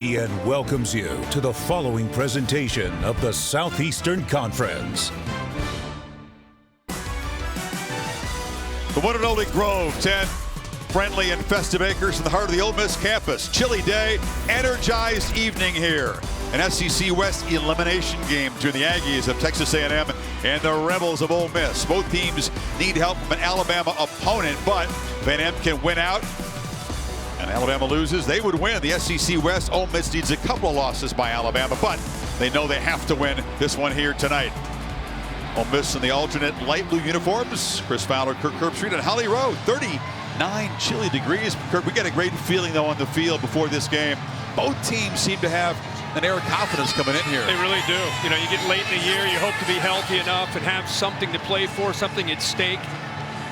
Ian welcomes you to the following presentation of the Southeastern Conference. The one and only Grove, 10 friendly and festive acres in the heart of the Ole Miss campus. Chilly day, energized evening here. An SEC West elimination game between the Aggies of Texas A&M and the Rebels of Ole Miss. Both teams need help from an Alabama opponent, but if A&M can win out and Alabama loses, they would win the SEC West. Ole Miss needs a couple of losses by Alabama, but they know they have to win this one here tonight. Ole Miss in the alternate light blue uniforms. Chris Fowler, Kirk Herbstreit at Holly Road. 39 chilly degrees. Kirk, we got a great feeling though on the field before this game. Both teams seem to have an air of confidence coming in here. They really do. You know, you get late in the year, you hope to be healthy enough and have something to play for, something at stake.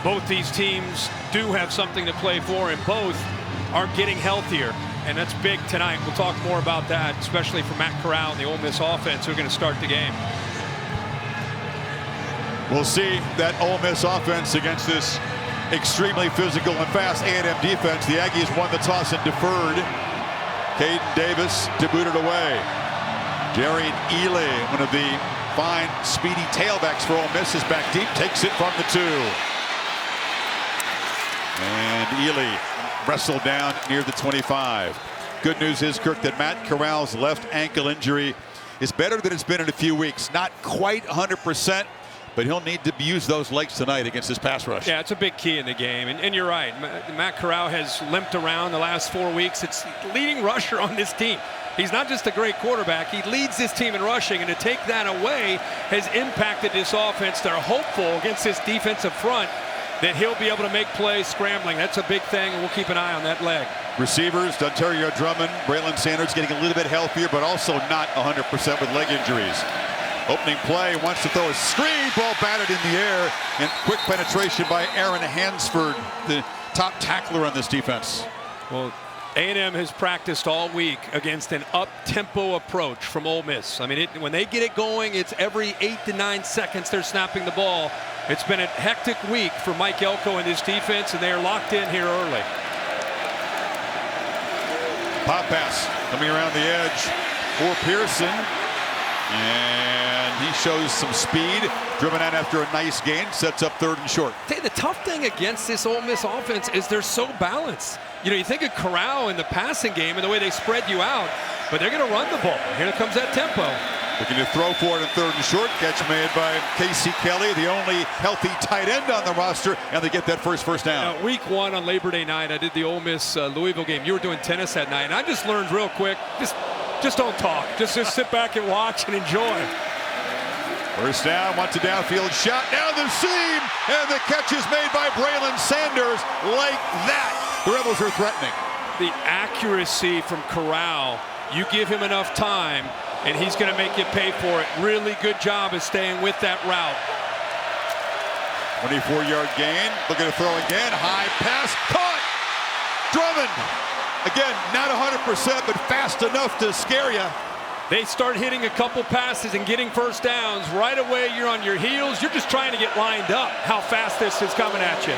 Both these teams do have something to play for, and both are getting healthier, and that's big tonight. We'll talk more about that, especially for Matt Corral and the Ole Miss offense who are going to start the game. We'll see that Ole Miss offense against this extremely physical and fast A&M defense. The Aggies won the toss and deferred. Caden Davis to boot it away. Darian Ely, one of the fine, speedy tailbacks for Ole Miss, is back deep, takes it from the 2. And Ely wrestled down near the 25. Good news is, Kirk, that Matt Corral's left ankle injury is better than it's been in a few weeks. Not quite 100%, but he'll need to use those legs tonight against this pass rush. Yeah, it's a big key in the game, and you're right. Matt Corral has limped around the last 4 weeks. It's leading rusher on this team. He's not just a great quarterback, he leads this team in rushing, and to take that away has impacted this offense. They're hopeful against this defensive front that he'll be able to make plays scrambling. That's a big thing, and we'll keep an eye on that leg. Receivers, Dontario Drummond, Braylon Sanders getting a little bit healthier, but also not 100% with leg injuries. Opening play, wants to throw a screen, ball batted in the air, and quick penetration by Aaron Hansford, the top tackler on this defense. Well, A&M has practiced all week against an up-tempo approach from Ole Miss. I mean, when they get it going, it's every 8 to 9 seconds they're snapping the ball. It's been a hectic week for Mike Elko and his defense, and they are locked in here early. Pop pass coming around the edge for Pearson. And he shows some speed, driven out after a nice gain, sets up 3rd and short. The tough thing against this Ole Miss offense is they're so balanced. You know, you think of Corral in the passing game and the way they spread you out, but they're going to run the ball. Here comes that tempo. Looking to throw for it in 3rd and short. Catch made by Casey Kelly, the only healthy tight end on the roster, and they get that first down. Now, week 1 on Labor Day night, I did the Ole Miss Louisville game. You were doing tennis that night, and I just learned real quick, just don't talk. Just sit back and watch and enjoy. First down, wants a downfield shot down the seam, and the catch is made by Braylon Sanders. Like that, the Rebels are threatening. The accuracy from Corral, you give him enough time, and he's going to make you pay for it. Really good job of staying with that route. 24-yard gain, looking to throw again, high pass, caught! Drummond, again, not 100%, but fast enough to scare you. They start hitting a couple passes and getting first downs. Right away, you're on your heels. You're just trying to get lined up how fast this is coming at you.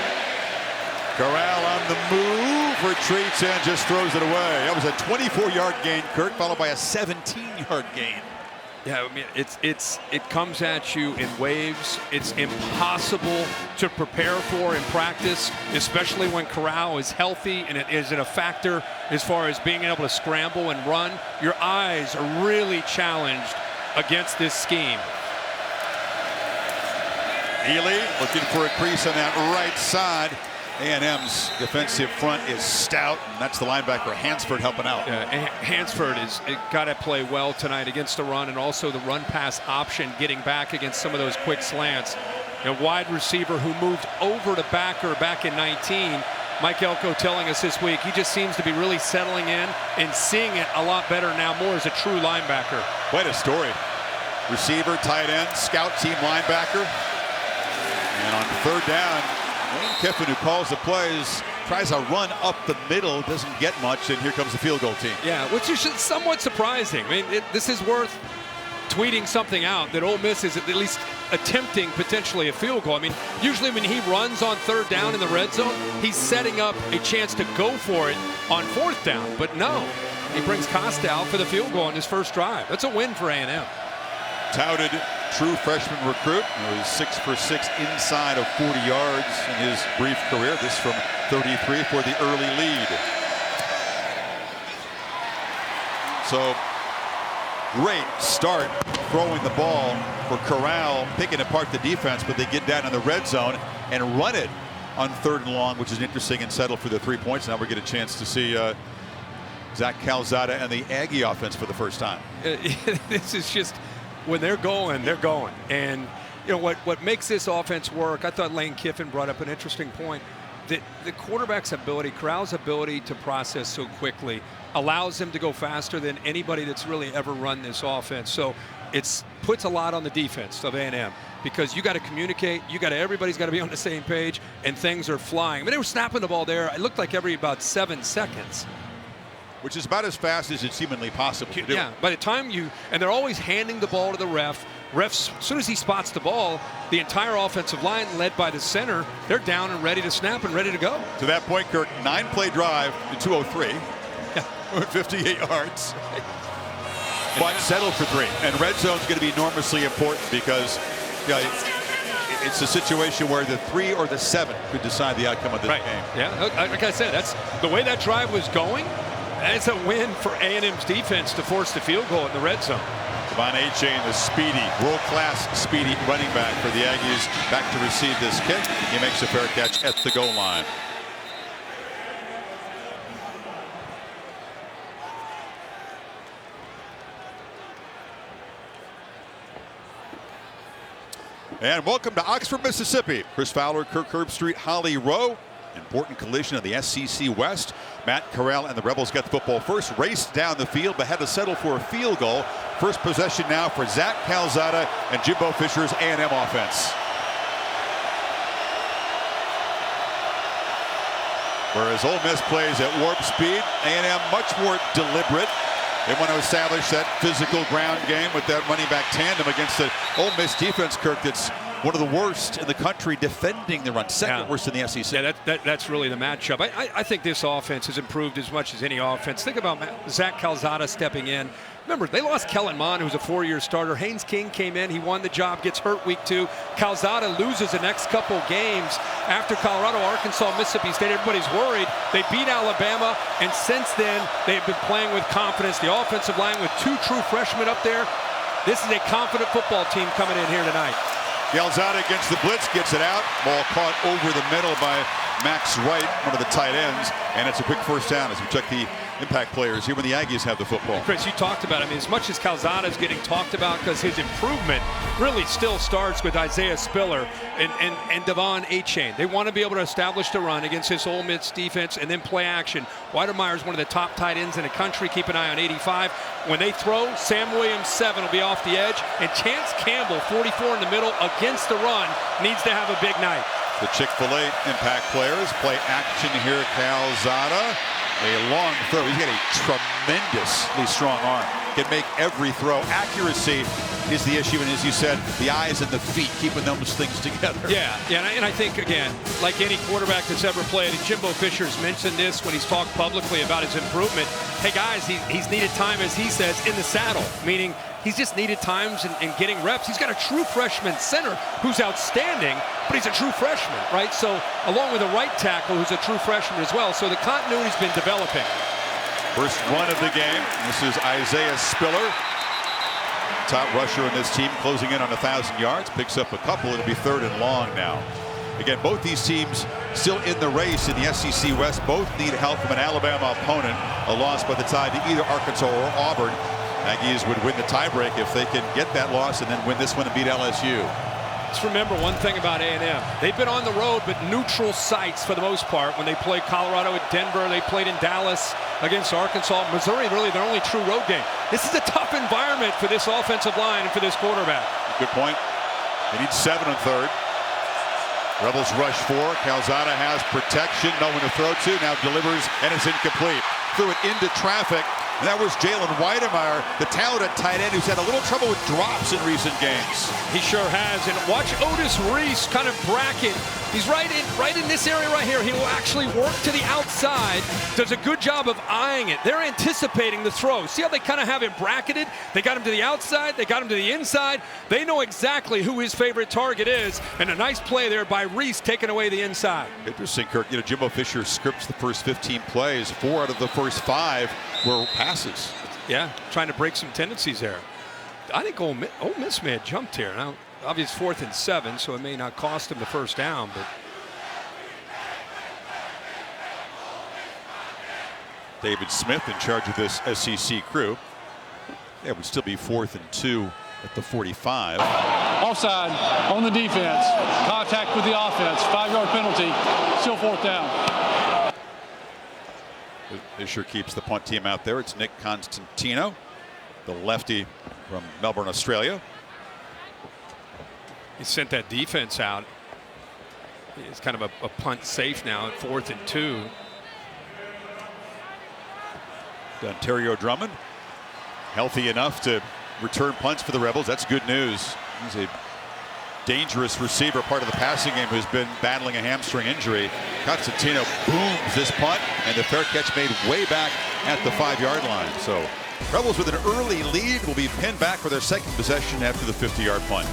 Corral on the move, retreats and just throws it away. That was a 24-yard gain, Kirk, followed by a 17-yard gain. Yeah, I mean, it comes at you in waves. It's impossible to prepare for in practice, especially when Corral is healthy and it isn't a factor as far as being able to scramble and run. Your eyes are really challenged against this scheme. Ely looking for a crease on that right side. A&M's defensive front is stout, and that's the linebacker Hansford helping out. Hansford is got to play well tonight against the run, and also the run-pass option, getting back against some of those quick slants. A wide receiver who moved over to backer back in 19. Mike Elko telling us this week he just seems to be really settling in and seeing it a lot better now, more as a true linebacker. Quite a story. Receiver, tight end, scout team linebacker. And on 3rd down, Wayne Kiffin, who calls the plays, tries a run up the middle, doesn't get much, and here comes the field goal team. Yeah, which is somewhat surprising. I mean, this is worth tweeting something out, that Ole Miss is at least attempting potentially a field goal. I mean, usually when he runs on 3rd down in the red zone, he's setting up a chance to go for it on 4th down. But no, He brings Costa out for the field goal on his first drive. That's a win for A&M. Touted true freshman recruit. He was 6 for 6 inside of 40 yards in his brief career. This from 33 for the early lead. So great start throwing the ball for Corral, picking apart the defense, but they get down in the red zone and run it on 3rd and long, which is interesting, and settle for the 3 points. Now we get a chance to see Zach Calzada and the Aggie offense for the first time. This is just, when they're going, they're going. And you know what makes this offense work, I thought Lane Kiffin brought up an interesting point. The quarterback's ability, Corral's ability to process so quickly allows him to go faster than anybody that's really ever run this offense. So it puts a lot on the defense of A&M, because you got to communicate, everybody's got to be on the same page, and things are flying. I mean, they were snapping the ball there. It looked like every about 7 seconds. Which is about as fast as it's humanly possible to do. Yeah, by the time and they're always handing the ball to the ref. Refs, as soon as he spots the ball, the entire offensive line, led by the center, they're down and ready to snap and ready to go. To that point, Kirk, 9-play drive to 203, yeah. 58 yards, but settled for 3. And red zone's going to be enormously important, because it's a situation where the 3 or the 7 could decide the outcome of this game. Yeah, like I said, that's the way that drive was going. That's a win for A&M's defense to force the field goal in the red zone. Devon Achane, the speedy, world-class speedy running back for the Aggies, back to receive this kick. He makes a fair catch at the goal line. And welcome to Oxford, Mississippi. Chris Fowler, Kirk Herbstreit, Holly Rowe. Important collision of the SEC West. Matt Corral and the Rebels get the football first. Raced down the field, but had to settle for a field goal. First possession now for Zach Calzada and Jimbo Fisher's A&M offense. Whereas Ole Miss plays at warp speed, A&M much more deliberate. They want to establish that physical ground game with that running back tandem against the Ole Miss defense, Kirk, that's one of the worst in the country defending the run, second worst in the SEC. Yeah, that's really the matchup. I think this offense has improved as much as any offense. Think about Zach Calzada stepping in. Remember, they lost Kellen Mond, who was a 4-year starter. Haynes King came in. He won the job, gets hurt week 2. Calzada loses the next couple games. After Colorado, Arkansas, Mississippi State, everybody's worried. They beat Alabama, and since then, they've been playing with confidence. The offensive line with 2 true freshmen up there. This is a confident football team coming in here tonight. Calzada against the blitz, gets it out. Ball caught over the middle by Max Wright, one of the tight ends, and it's a quick first down as we check the impact players here when the Aggies have the football. Chris, you talked about, I mean, as much as Calzada is getting talked about because his improvement really still starts with Isaiah Spiller and Devon Achane. They want to be able to establish the run against this Ole Miss defense and then play action. Weidermeyer's one of the top tight ends in the country. Keep an eye on 85. When they throw, Sam Williams 7 will be off the edge, and Chance Campbell 44 in the middle against the run needs to have a big night. The Chick-fil-A impact players play action here. Calzada, a long throw. He's got a tremendously strong arm. Can make every throw. Accuracy is the issue, and as you said, the eyes and the feet, keeping those things together. Yeah, and I think, again, like any quarterback that's ever played, and Jimbo Fisher's mentioned this when he's talked publicly about his improvement. Hey, guys, he's needed time, as he says, in the saddle, meaning he's just needed times in getting reps. He's got a true freshman center who's outstanding, but he's a true freshman, right? So along with a right tackle who's a true freshman as well. So the continuity's been developing. First run of the game. This is Isaiah Spiller, top rusher in this team, closing in on 1,000 yards. Picks up a couple. It'll be 3rd and long now. Again, both these teams still in the race in the SEC West. Both need help from an Alabama opponent. A loss by the Tide to either Arkansas or Auburn. Aggies would win the tiebreak if they can get that loss and then win this one and beat LSU. Let's remember one thing about A&M. They've been on the road, but neutral sites for the most part. When they played Colorado at Denver, they played in Dallas against Arkansas. Missouri, really their only true road game. This is a tough environment for this offensive line and for this quarterback. Good point. They need 7 on 3rd. Rebels rush 4. Calzada has protection. No one to throw to. Now delivers, and it's incomplete. Threw it into traffic. And that was Jalen Weidemeyer, the talented tight end who's had a little trouble with drops in recent games. He sure has. And watch Otis Reese kind of bracket. He's right in this area right here. He will actually work to the outside. Does a good job of eyeing it. They're anticipating the throw. See how they kind of have him bracketed? They got him to the outside. They got him to the inside. They know exactly who his favorite target is. And a nice play there by Reese taking away the inside. Interesting, Kirk. You know, Jimbo Fisher scripts the first 15 plays. 4 out of the first 5 were passes. Yeah, trying to break some tendencies there. I think Ole Miss may have jumped here. Now, obviously 4th and 7, so it may not cost him the first down, but David Smith in charge of this SEC crew. It would still be 4th and 2 at the 45. Offside on the defense. Contact with the offense. 5-yard penalty. Still 4th down. Fisher keeps the punt team out there. It's Nick Constantino, the lefty from Melbourne, Australia. He sent that defense out. It's kind of a punt safe now at 4th and 2. Ontario Drummond, healthy enough to return punts for the Rebels. That's good news. He's a dangerous receiver, part of the passing game, who's been battling a hamstring injury. Constantino booms this punt, and the fair catch made way back at the 5-yard line. So Rebels with an early lead will be pinned back for their second possession after the 50-yard punt.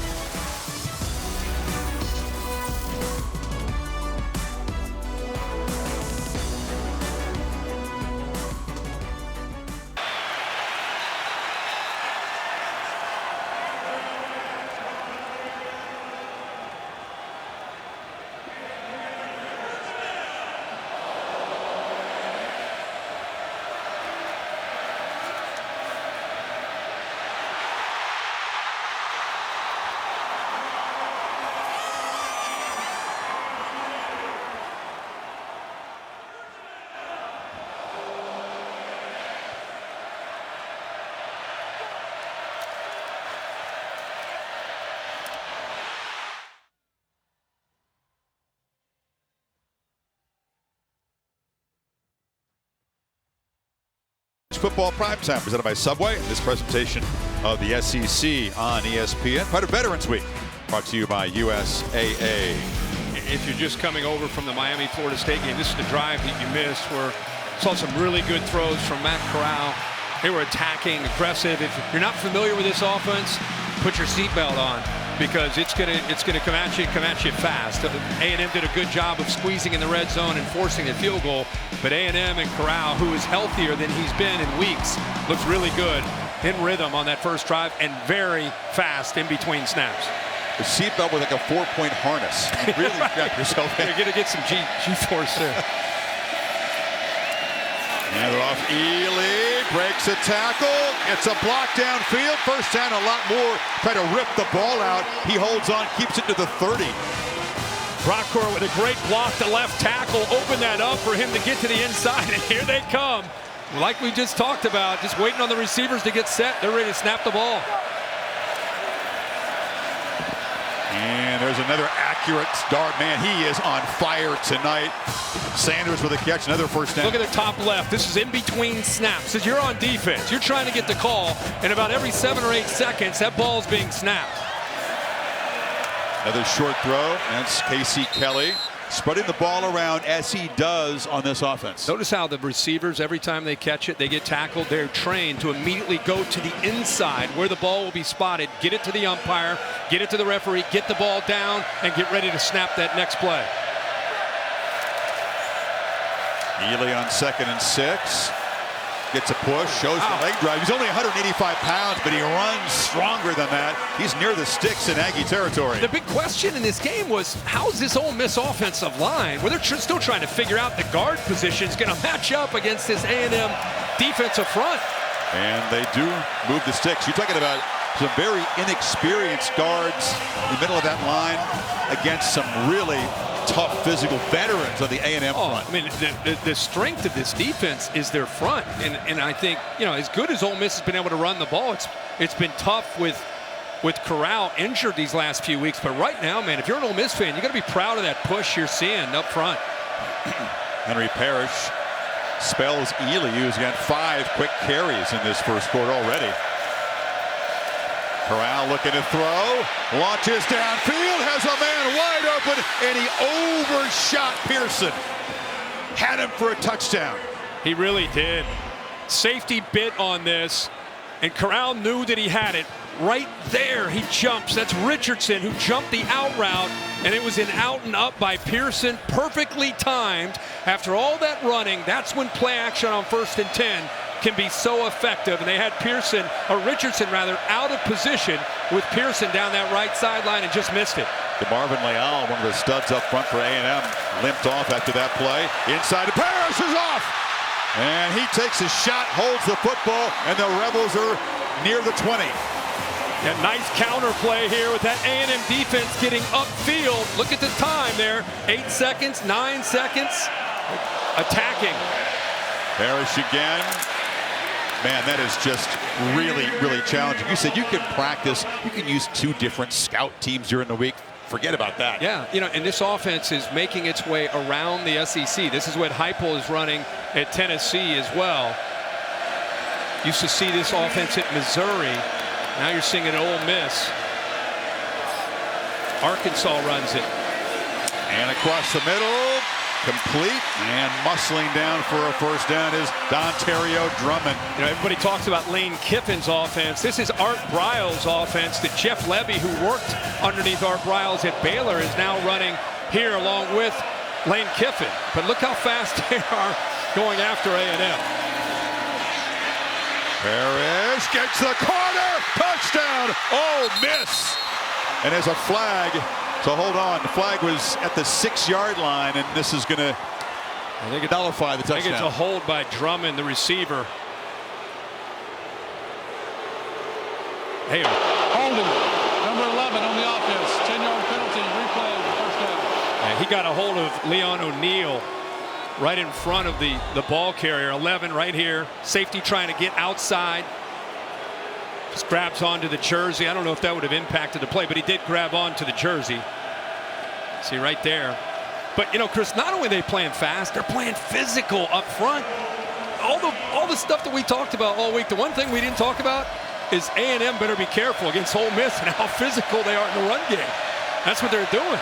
Football Primetime presented by Subway. This presentation of the SEC on ESPN. Part of Veterans Week brought to you by USAA. If you're just coming over from the Miami-Florida State game, this is the drive that you missed where saw some really good throws from Matt Corral. They were attacking, aggressive. If you're not familiar with this offense, put your seatbelt on because it's gonna come at you fast. A&M did a good job of squeezing in the red zone and forcing the field goal, but A&M and Corral, who is healthier than he's been in weeks, looks really good in rhythm on that first drive and very fast in between snaps. The seatbelt with like a 4-point harness. You really strap yourself in. You're gonna get some G-force there. Hand it off. Ely breaks a tackle. It's a block downfield. First down, a lot more. Try to rip the ball out. He holds on, keeps it to the 30. Brockcourt with a great block to left tackle. Open that up for him to get to the inside. And here they come. Like we just talked about, just waiting on the receivers to get set. They're ready to snap the ball. And there's another accurate dart. Man, he is on fire tonight. Sanders with a catch, another first down. Look at the top left. This is in between snaps. As you're on defense, you're trying to get the call, and about every 7 or 8 seconds, that ball's being snapped. Another short throw. That's Casey Kelly, spreading the ball around as he does on this offense. Notice how the receivers, every time they catch it, they get tackled. They're trained to immediately go to the inside where the ball will be spotted, get it to the umpire, get it to the referee, get the ball down, and get ready to snap that next play. Ely on 2nd and 6. Gets a push, shows the leg drive. He's only 185 pounds, but he runs stronger than that. He's near the sticks in Aggie territory. The big question in this game was, how's this Ole Miss offensive line, where they're still trying to figure out the guard position, is going to match up against this A&M defensive front? And they do move the sticks. You're talking about some very inexperienced guards in the middle of that line against some really tough physical veterans on the A&M front. I mean, the strength of this defense is their front, and I think, you know, as good as Ole Miss has been able to run the ball, it's been tough with Corral injured these last few weeks. But right now, man, if you're an Ole Miss fan, you got to be proud of that push you're seeing up front. Henry Parrish spells Ely, who's got 5 quick carries in this first quarter already. Corral looking to throw, launches downfield, has a man wide open, and he overshot Pearson. Had him for a touchdown. He really did. Safety bit on this, and Corral knew that he had it. Right there, he jumps. That's Richardson who jumped the out route, and it was an out and up by Pearson, perfectly timed. After all that running, that's when play action on 1st and 10 can be so effective. And they had Richardson out of position with Pearson down that right sideline and just missed it. DeMarvin Leal, one of the studs up front for A&M, limped off after that play. Inside, Paris is off! And he takes a shot, holds the football, and the Rebels are near the 20. Yeah, nice counter play here with that A&M defense getting upfield. Look at the time there. 8 seconds, 9 seconds. Attacking. Parrish again. Man, that is just really, really challenging. You said you can practice, you can use 2 different scout teams during the week. Forget about that. Yeah, and this offense is making its way around the SEC. This is what Heupel is running at Tennessee as well. Used to see this offense at Missouri. Now you're seeing it at Ole Miss. Arkansas runs it. And across the middle, complete, and muscling down for a first down is Dontario Drummond. Everybody talks about Lane Kiffin's offense. This is Art Briles' offense that Jeff Levy, who worked underneath Art Briles at Baylor, is now running here along with Lane Kiffin. But look how fast they are going after A&M. Parrish gets the corner, touchdown, Ole Miss. And there's a flag, so hold on. The flag was at the 6-yard line, and this is going to, I think, nullify the touchdown. I think it's a hold by Drummond, the receiver. Hey, Holding, number 11 on the offense, 10-yard penalty, replay, first down. Yeah, he got a hold of Leon O'Neal right in front of the ball carrier. 11 right here. Safety trying to get outside. Just grabs onto the jersey. I don't know if that would have impacted the play, but he did grab onto the jersey. See right there. But Chris, not only are they playing fast, they're playing physical up front. All the stuff that we talked about all week. The one thing we didn't talk about is A&M better be careful against Ole Miss and how physical they are in the run game. That's what they're doing.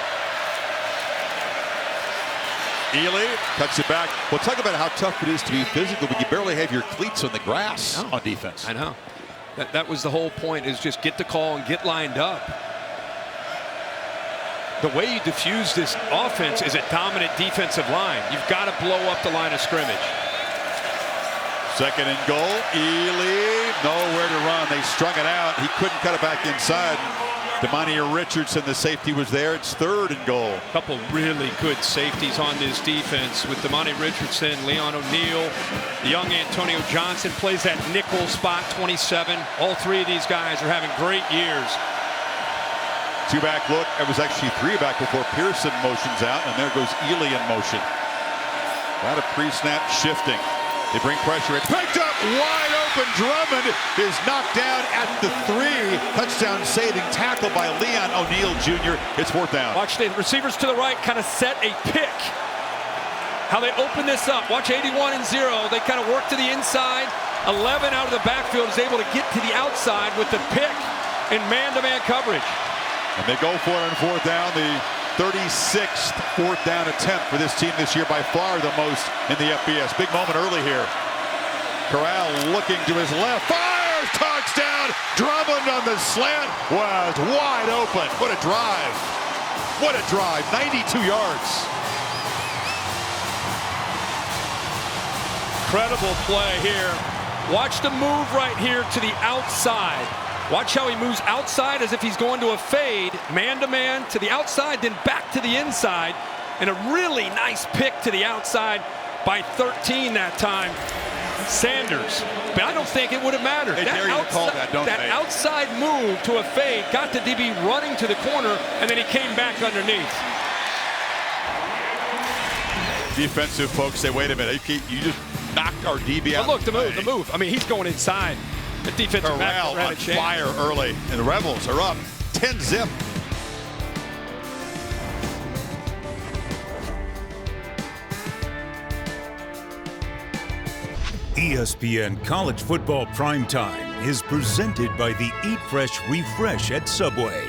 Ely cuts it back. Well, talk about how tough it is to be physical, but you barely have your cleats on the grass on defense. I know. That was the whole point, is just get the call and get lined up. The way you diffuse this offense is a dominant defensive line. You've got to blow up the line of scrimmage. 2nd and goal. Ely, nowhere to run. They strung it out. He couldn't cut it back inside. Demani Richardson, the safety, was there. It's 3rd and goal. A couple really good safeties on this defense with Demani Richardson, Leon O'Neal. The young Antonio Johnson plays that nickel spot, 27. All 3 of these guys are having great years. 2-back look. It was actually 3-back before Pearson motions out, and there goes Ely in motion. A lot of pre-snap shifting. They bring pressure. It's picked up, wide open. Drummond is knocked down at the 3. Touchdown saving tackle by Leon O'Neal Jr. It's 4th down. Watch the receivers to the right kind of set a pick. How they open this up. Watch 81 and 0. They kind of work to the inside. 11 out of the backfield is able to get to the outside with the pick in man-to-man coverage. And they go for it on 4th down. The 36th 4th down attempt for this team this year, by far the most in the FBS. Big moment early here. Corral looking to his left, fires, touchdown. Drummond on the slant was wide open. What a drive. What a drive, 92 yards. Incredible play here. Watch the move right here to the outside. Watch how he moves outside as if he's going to a fade, man-to-man to the outside, then back to the inside. And a really nice pick to the outside by 13 that time. Sanders. But I don't think it would have mattered. They dare you to call that, don't they? That outside move to a fade got the DB running to the corner, and then he came back underneath. Defensive folks say, wait a minute, you just knocked our DB out. But look, the move. I mean, he's going inside. The defensive back ran a chance. Fire early, and the Rebels are up 10-zip. ESPN College Football Primetime is presented by the Eat Fresh Refresh at Subway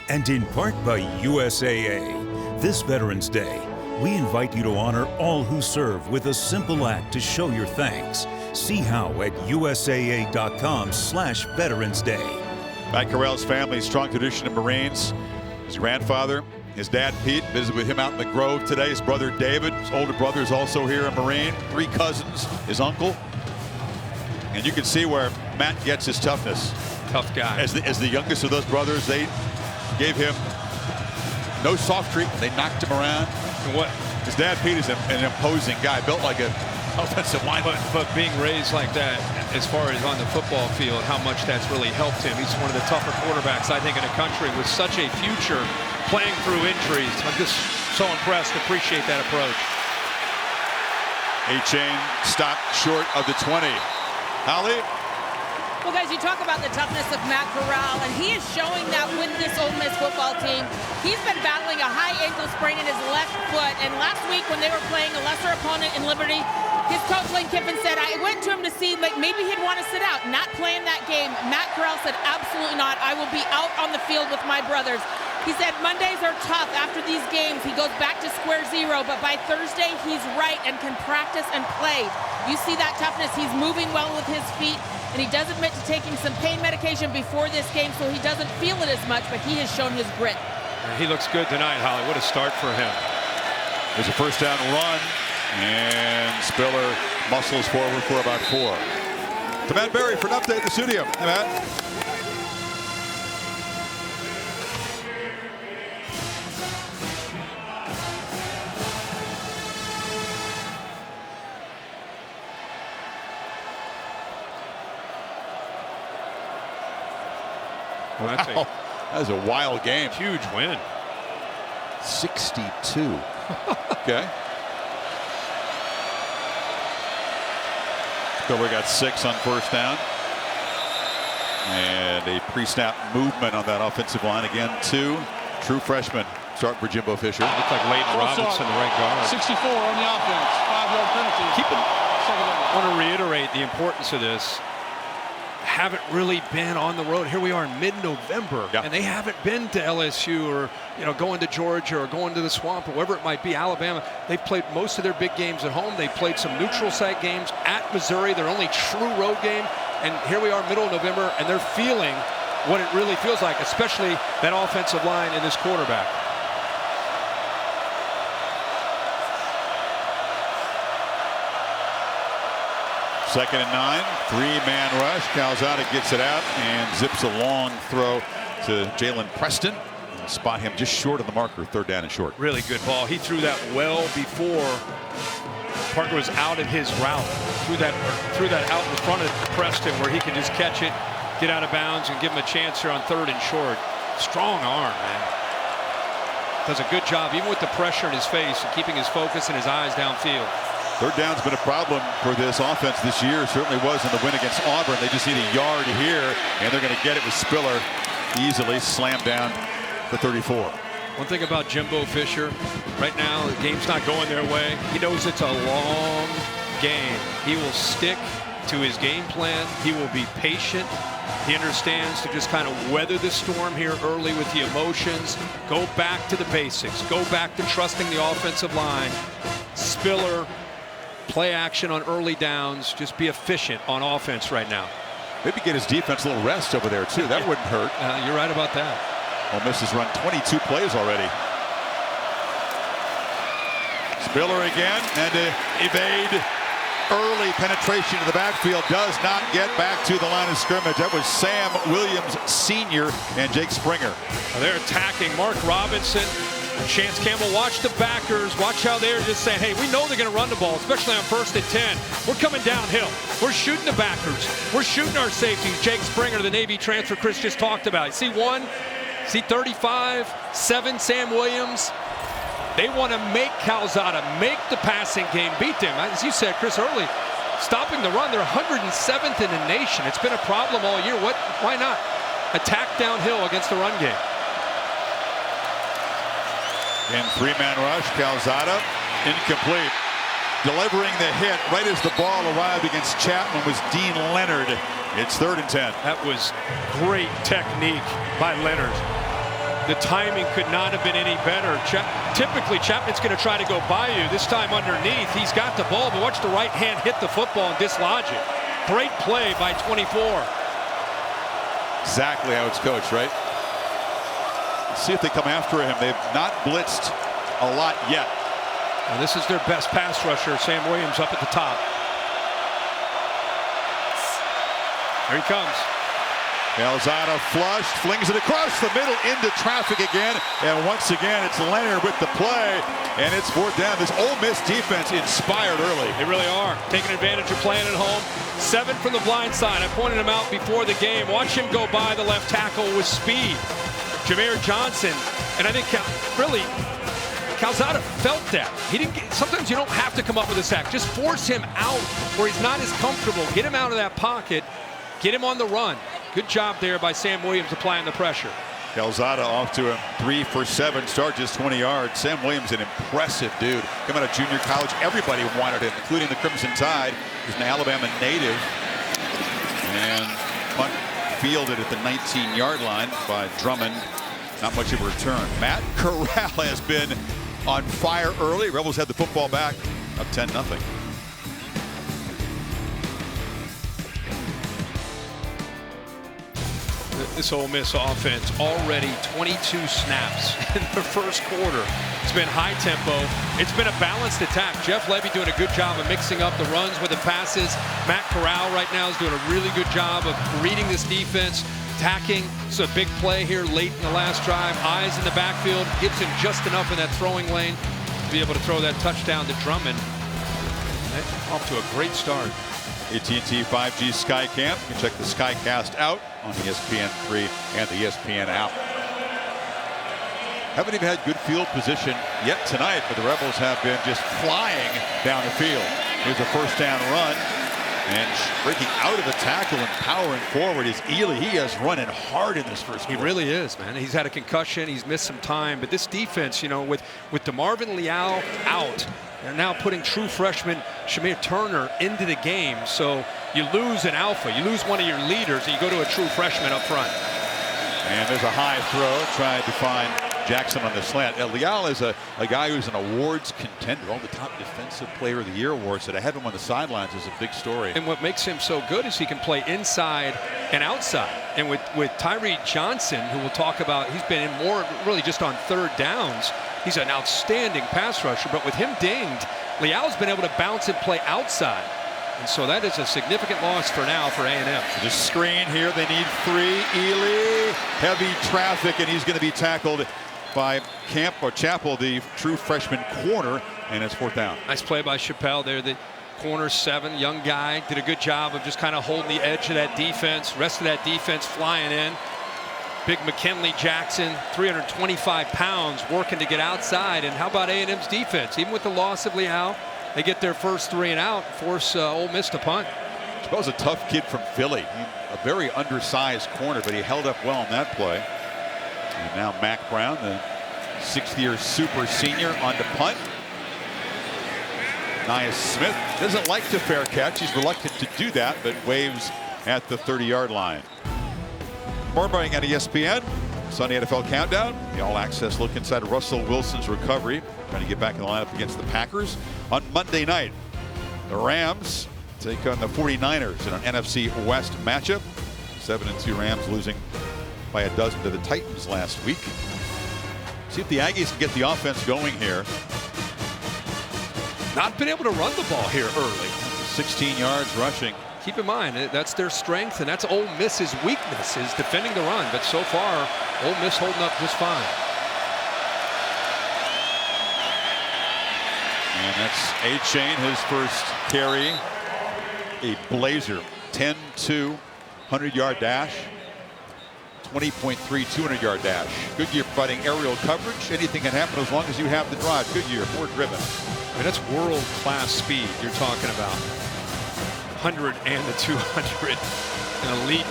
and in part by USAA. This Veterans Day, we invite you to honor all who serve with a simple act to show your thanks. See how at usaa.com/Veterans Day. Matt Corral's family, strong tradition of Marines. His grandfather, his dad Pete, visited with him out in the Grove today. His brother David, his older brother, is also here, a Marine. 3 cousins, his uncle. And you can see where Matt gets his toughness. Tough guy. As the youngest of those brothers, they gave him no soft treatment. They knocked him around. And what? His dad Pete is an imposing guy, built like an offensive lineman. But being raised like that, as far as on the football field, how much that's really helped him. He's one of the tougher quarterbacks, I think, in the country with such a future playing through injuries. I'm just so impressed. Appreciate that approach. A-Chain stopped short of the 20. Holly? Well, guys, you talk about the toughness of Matt Corral, and he is showing that with this Ole Miss football team. He's been battling a high ankle sprain in his left foot, and last week when they were playing a lesser opponent in Liberty, his coach Lane Kiffin said, I went to him to see like maybe he'd want to sit out, not playing that game. Matt Corral said, absolutely not. I will be out on the field with my brothers. He said Mondays are tough after these games. He goes back to square zero, but by Thursday, he's right and can practice and play. You see that toughness. He's moving well with his feet, and he does admit to taking some pain medication before this game, so he doesn't feel it as much, but he has shown his grit. He looks good tonight, Holly. What a start for him. There's a first down run, and Spiller muscles forward for about 4. To Matt Berry for an update in the studio. Hey, Matt. Well, Wow. That was a wild game. Huge win. 62. Okay. Spiller got 6 on first down. And a pre-snap movement on that offensive line. Again, 2 true freshmen start for Jimbo Fisher. Looks like Leighton Robinson, the right guard. 64 on the offense. 5-yard penalty. I want to reiterate the importance of this. Haven't really been on the road. Here we are in mid-November, and they haven't been to LSU or going to Georgia or going to the Swamp or wherever it might be, Alabama. They've played most of their big games at home. They played some neutral site games at Missouri, their only true road game. And here we are middle of November, and they're feeling what it really feels like, especially that offensive line and this quarterback. Second and 9, 3-man rush. Calzada gets it out and zips a long throw to Jalen Preston. Spot him just short of the marker, 3rd down and short. Really good ball. He threw that well before Parker was out of his route. Threw that out in front of Preston where he could just catch it, get out of bounds, and give him a chance here on 3rd and short. Strong arm, man. Does a good job, even with the pressure in his face, and keeping his focus and his eyes downfield. 3rd down's been a problem for this offense this year. Certainly was in the win against Auburn. They just need a yard here, and they're going to get it with Spiller easily slammed down for 34. One thing about Jimbo Fisher, right now the game's not going their way. He knows it's a long game. He will stick to his game plan. He will be patient. He understands to just kind of weather the storm here early with the emotions. Go back to the basics. Go back to trusting the offensive line. Spiller, play action on early downs. Just be efficient on offense right now. Maybe get his defense a little rest over there, too. That wouldn't hurt. You're right about that. Ole Miss has run 22 plays already. Spiller again, and to evade early penetration to the backfield, does not get back to the line of scrimmage. That was Sam Williams Sr. and Jake Springer. They're attacking Mark Robinson. Chance Campbell, watch the backers. Watch how they're just saying, hey, we know they're going to run the ball, especially on 1st and 10. We're coming downhill. We're shooting the backers. We're shooting our safeties. Jake Springer, the Navy transfer Chris just talked about. See 1, see 35, 7, Sam Williams. They want to make Calzada, make the passing game, beat them. As you said, Chris, early, stopping the run. They're 107th in the nation. It's been a problem all year. Why not attack downhill against the run game? In 3-man rush, Calzada, incomplete. delivering the hit right as the ball arrived against Chapman was Dean Leonard. It's 3rd and 10. That was great technique by Leonard. The timing could not have been any better. Typically, Chapman's going to try to go by you. This time underneath, he's got the ball, but watch the right hand hit the football and dislodge it. Great play by 24. Exactly how it's coached, right? Let's see if they come after him. They've not blitzed a lot yet. And this is their best pass rusher, Sam Williams, up at the top. Here he comes. Calzada flushed, flings it across the middle into traffic again. And once again, it's Leonard with the play. And it's 4th down. This Ole Miss defense inspired early. They really are. Taking advantage of playing at home. 7 from the blind side. I pointed him out before the game. Watch him go by the left tackle with speed. Jameer Johnson. And I think really Calzada felt that. He didn't get, sometimes you don't have to come up with a sack. Just force him out where he's not as comfortable. Get him out of that pocket. Get him on the run. Good job there by Sam Williams applying the pressure. Calzada off to a 3 for 7 start, just 20 yards. Sam Williams, an impressive dude. Coming out of junior college, everybody wanted him, including the Crimson Tide. He's an Alabama native. And punt fielded at the 19-yard line by Drummond. Not much of a return. Matt Corral has been on fire early. Rebels had the football back, up 10-0. This Ole Miss offense already 22 snaps in the first quarter. It's been high tempo. It's been a balanced attack. Jeff Levy doing a good job of mixing up the runs with the passes. Matt Corral right now is doing a really good job of reading this defense, attacking. It's a big play here late in the last drive. Eyes in the backfield. Gives him just enough in that throwing lane to be able to throw that touchdown to Drummond. Off to a great start. AT&T 5G SkyCam. You can check the SkyCast out on ESPN3 and the ESPN app. Haven't even had good field position yet tonight, but the Rebels have been just flying down the field. Here's a 1st down run. And breaking out of the tackle and powering forward is Ely. He is running hard in this first quarter. He really is, man. He's had a concussion. He's missed some time. But this defense, you know, with DeMarvin Leal out, they're now putting true freshman Shamir Turner into the game. So you lose an alpha. You lose one of your leaders, and you go to a true freshman up front. And there's a high throw. Tried to find Jackson on the slant. Leal is a guy who's an awards contender. All the top defensive player of the year awards. So to have him on the sidelines is a big story. And what makes him so good is he can play inside and outside. And with Tyree Johnson, who we'll talk about, he's been in more really just on 3rd downs. He's an outstanding pass rusher. But with him dinged, Leal's been able to bounce and play outside. And so that is a significant loss for now for A&M. The screen here, they need 3. Ely, heavy traffic, and he's going to be tackled by Chappell, the true freshman corner, and it's 4th down. Nice play by Chappell there. The corner 7, young guy, did a good job of just kind of holding the edge of that defense. Rest of that defense flying in. Big McKinley Jackson, 325 pounds, working to get outside. And how about A&M's defense? Even with the loss of Leal, they get their first 3 and out, force Ole Miss to punt. Chappell's a tough kid from Philly. A very undersized corner, but he held up well on that play. And now Mac Brown, the 6th-year super senior, on to punt. Nia Smith doesn't like to fair catch. He's reluctant to do that, but waves at the 30-yard line. More breaking at ESPN. Sunday NFL Countdown. The all-access look inside Russell Wilson's recovery. Trying to get back in the lineup against the Packers. On Monday night, the Rams take on the 49ers in an NFC West matchup. 7-2 Rams losing by a dozen to the Titans last week. See if the Aggies can get the offense going here. Not been able to run the ball here early. 16 yards rushing. Keep in mind, that's their strength, and that's Ole Miss's weakness, is defending the run. But so far, Ole Miss holding up just fine. And that's A-Chain, his first carry. A blazer. 10-2, 100-yard dash. 20.3, 200-yard dash. Goodyear providing aerial coverage. Anything can happen as long as you have the drive. Goodyear, more driven. I mean, that's world-class speed you're talking about. 100 and the 200. An elite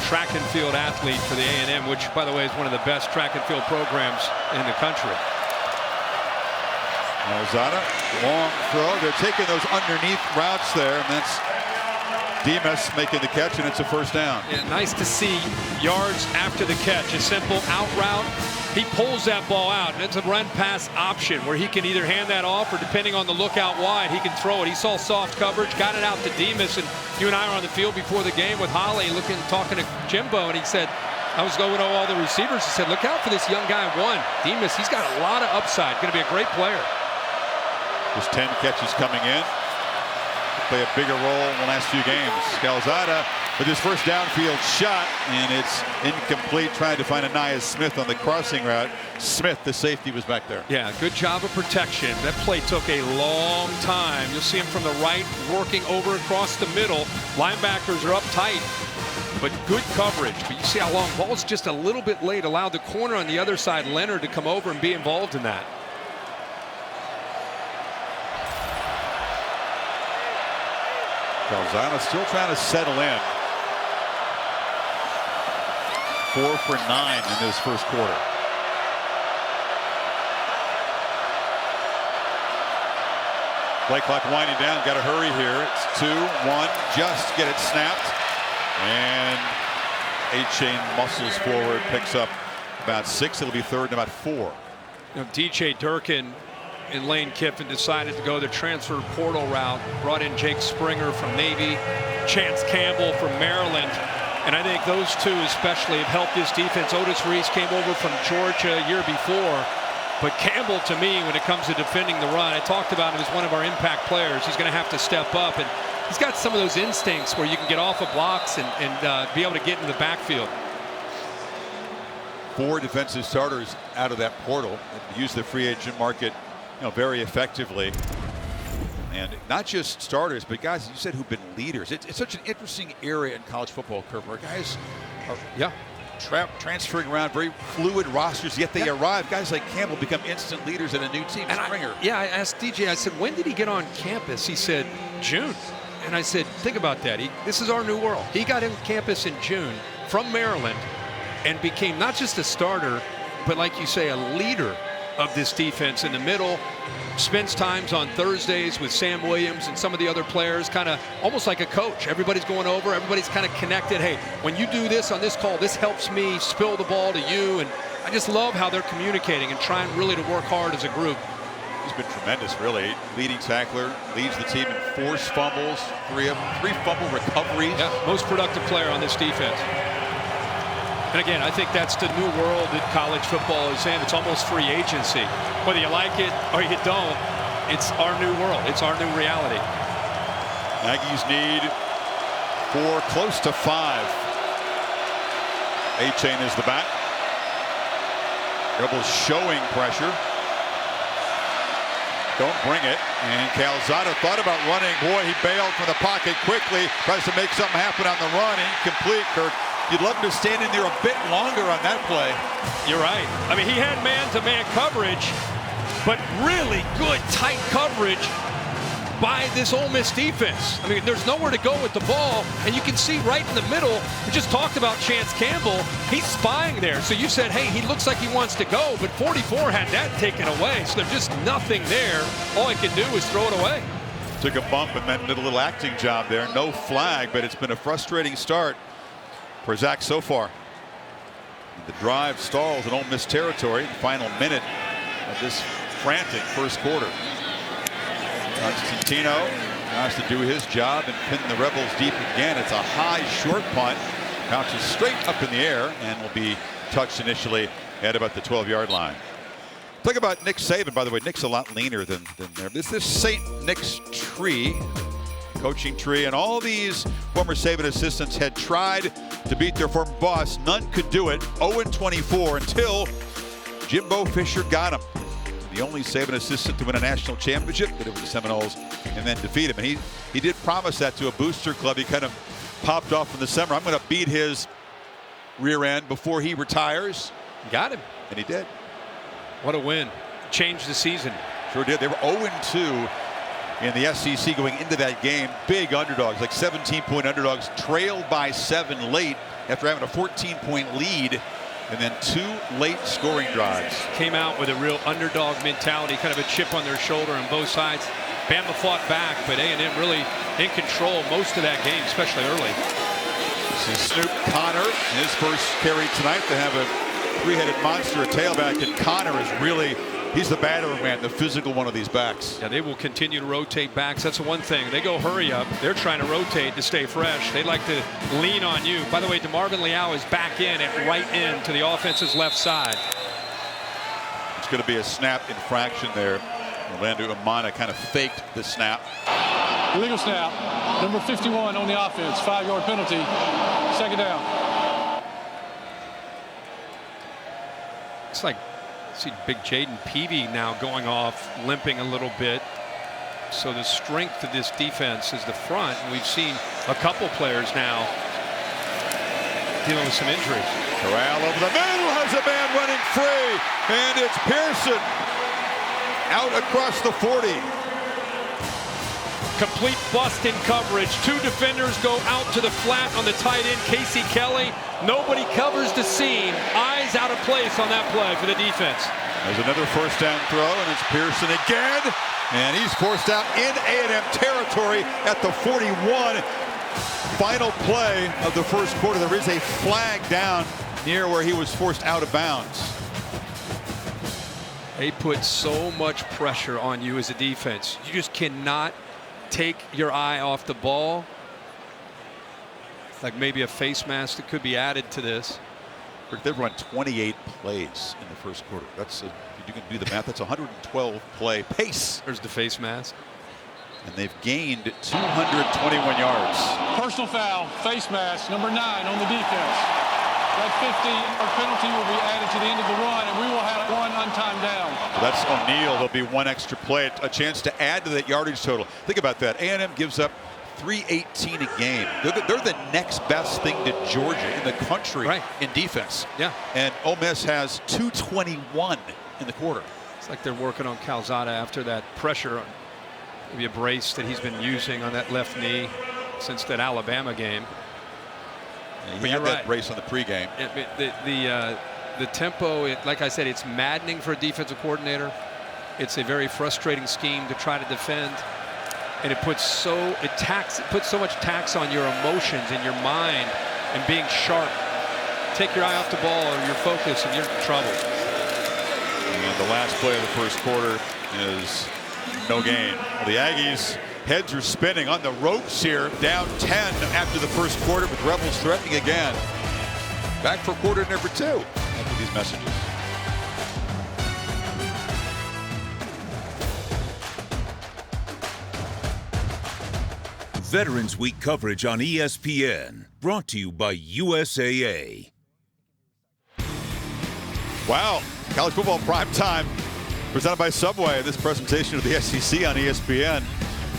track and field athlete for the A&M, which, by the way, is one of the best track and field programs in the country. Calzada, long throw. They're taking those underneath routes there, and that's Demas making the catch, and it's a first down. Yeah, nice to see yards after the catch. A simple out route. He pulls that ball out, and it's a run-pass option where he can either hand that off or, depending on the lookout wide, he can throw it. He saw soft coverage, got it out to Demas, and you and I were on the field before the game with Holly talking to Jimbo, and he said, I was going over all the receivers. He said, look out for this young guy, Demas. He's got a lot of upside. Going to be a great player. There's 10 catches coming in. Play a bigger role in the last few games. Calzada with his first downfield shot, and it's incomplete, trying to find Anaya Smith on the crossing route. Smith, the safety, was back there. Yeah, good job of protection. That play took a long time. You'll see him from the right working over across the middle. Linebackers are up tight, but good coverage. But you see how long. Ball's just a little bit late. Allowed the corner on the other side, Leonard, to come over and be involved in that. Calzada still trying to settle in. 4 for 9 in this first quarter. Play clock winding down. Got to hurry here. It's 2-1. Just get it snapped. And A-Chain muscles forward, picks up about 6. It'll be third and about 4. You know, DJ Durkin and Lane Kiffin decided to go the transfer portal route, brought in Jake Springer from Navy, Chance Campbell from Maryland, and I think those two especially have helped this defense. Otis Reese came over from Georgia a year before, but Campbell, to me, when it comes to defending the run, I talked about him as one of our impact players. He's going to have to step up, and he's got some of those instincts where you can get off of blocks and be able to get into the backfield. 4 defensive starters out of that portal. Use the free agent market, very effectively, and not just starters, but guys you said who've been leaders. It's such an interesting area in college football, Kurt, where guys are transferring around, very fluid rosters, yet they arrive. Guys like Campbell become instant leaders in a new team. And Springer. I asked DJ, I said, when did he get on campus? He said, June. And I said, think about that. This is our new world. He got in campus in June from Maryland and became not just a starter, but like you say, a leader of this defense in the middle. Spends times on Thursdays with Sam Williams and some of the other players, kind of almost like a coach. Everybody's going over, everybody's kind of connected. Hey, when you do this on this call, this helps me spill the ball to you. And I just love how they're communicating and trying really to work hard as a group. He's been tremendous, really. Leading tackler, leads the team in forced fumbles, 3 of them, 3 fumble recoveries. Yeah, most productive player on this defense. And again, I think that's the new world that college football is in. It's almost free agency. Whether you like it or you don't, it's our new world. It's our new reality. Aggies need 4, close to 5. A-Chain is the back. Rebels showing pressure. Don't bring it. And Calzada thought about running. Boy, he bailed from the pocket quickly. Tries to make something happen on the run. Incomplete, Kirk. You'd love to stand in there a bit longer on that play. You're right. I mean, he had man-to-man coverage, but really good, tight coverage by this Ole Miss defense. I mean, there's nowhere to go with the ball, and you can see right in the middle, we just talked about Chance Campbell. He's spying there. So you said, hey, he looks like he wants to go, but 44 had that taken away. So there's just nothing there. All he can do is throw it away. Took a bump and then did a little acting job there. No flag, but it's been a frustrating start for Zach so far. The drive stalls in Ole Miss territory. The final minute of this frantic first quarter. Constantino has to do his job and pin the Rebels deep again. It's a high short punt. Bounces straight up in the air and will be touched initially at about the 12-yard line. Talk about Nick Saban, by the way. Nick's a lot leaner than there. This is St. Nick's tree, coaching tree, and all these former Saban assistants had tried to beat their former boss. None could do it. 0-24 until Jimbo Fisher got him. The only Saban assistant to win a national championship, but it was the Seminoles, and then defeat him. And he did promise that to a booster club. He kind of popped off in the summer. I'm going to beat his rear end before he retires. Got him. And he did. What a win. Changed the season. Sure did. They were 0-2 in the SEC going into that game. Big underdogs, like 17-point underdogs, trailed by 7 late after having a 14-point lead and then 2 late scoring drives. Came out with a real underdog mentality, kind of a chip on their shoulder on both sides. Bama fought back, but A&M really in control most of that game, especially early. This is Snoop Connor, his first carry tonight. They have a 3-headed monster, a tailback, and Connor is really, he's the battering man, the physical one of these backs. Yeah, they will continue to rotate backs. That's the one thing. They go hurry up. They're trying to rotate to stay fresh. They like to lean on you. By the way, DeMarvin Leal is back in at right end to the offense's left side. It's going to be a snap infraction there. Orlando Amana kind of faked the snap. Illegal snap. Number 51 on the offense. 5-yard penalty. 2nd down. It's like, see big Jaden Peavy now going off, limping a little bit. So the strength of this defense is the front, and we've seen a couple players now dealing with some injuries. Corral over the middle, has a man running free, and it's Pearson out across the 40. Complete bust in coverage. 2 defenders go out to the flat on the tight end, Casey Kelly. Nobody covers the seam. Eyes out of place on that play for the defense. There's another first down throw, and it's Pearson again. And he's forced out in A&M territory at the 41. Final play of the first quarter. There is a flag down near where he was forced out of bounds. They put so much pressure on you as a defense. You just cannot take your eye off the ball. Like maybe a face mask that could be added to this. They've run 28 plays in the first quarter. That's if you can do the math. That's 112 play pace. There's the face mask. And they've gained 221 yards. Personal foul. Face mask. Number 9 on the defense. That 50-yard penalty will be added to the end of the run, and we will have 1 untimed down. So that's O'Neal. There'll be 1 extra play, a chance to add to that yardage total. Think about that. A&M gives up 318 a game. They're the next best thing to Georgia in the country in defense. Yeah. And Ole Miss has 221 in the quarter. It's like they're working on Calzada after that pressure, maybe a brace that he's been using on that left knee since that Alabama game. He had that brace on the pregame. The tempo, like I said, it's maddening for a defensive coordinator. It's a very frustrating scheme to try to defend, and it puts so much tax on your emotions and your mind and being sharp. Take your eye off the ball or your focus, and you're in trouble. And the last play of the first quarter is no gain. Well, the Aggies. Heads are spinning on the ropes here, down 10 after the first quarter, with Rebels threatening again. Back for quarter number 2 after these messages. Veterans Week coverage on ESPN, brought to you by USAA. Wow, college football prime time presented by Subway. This presentation of the SEC on ESPN.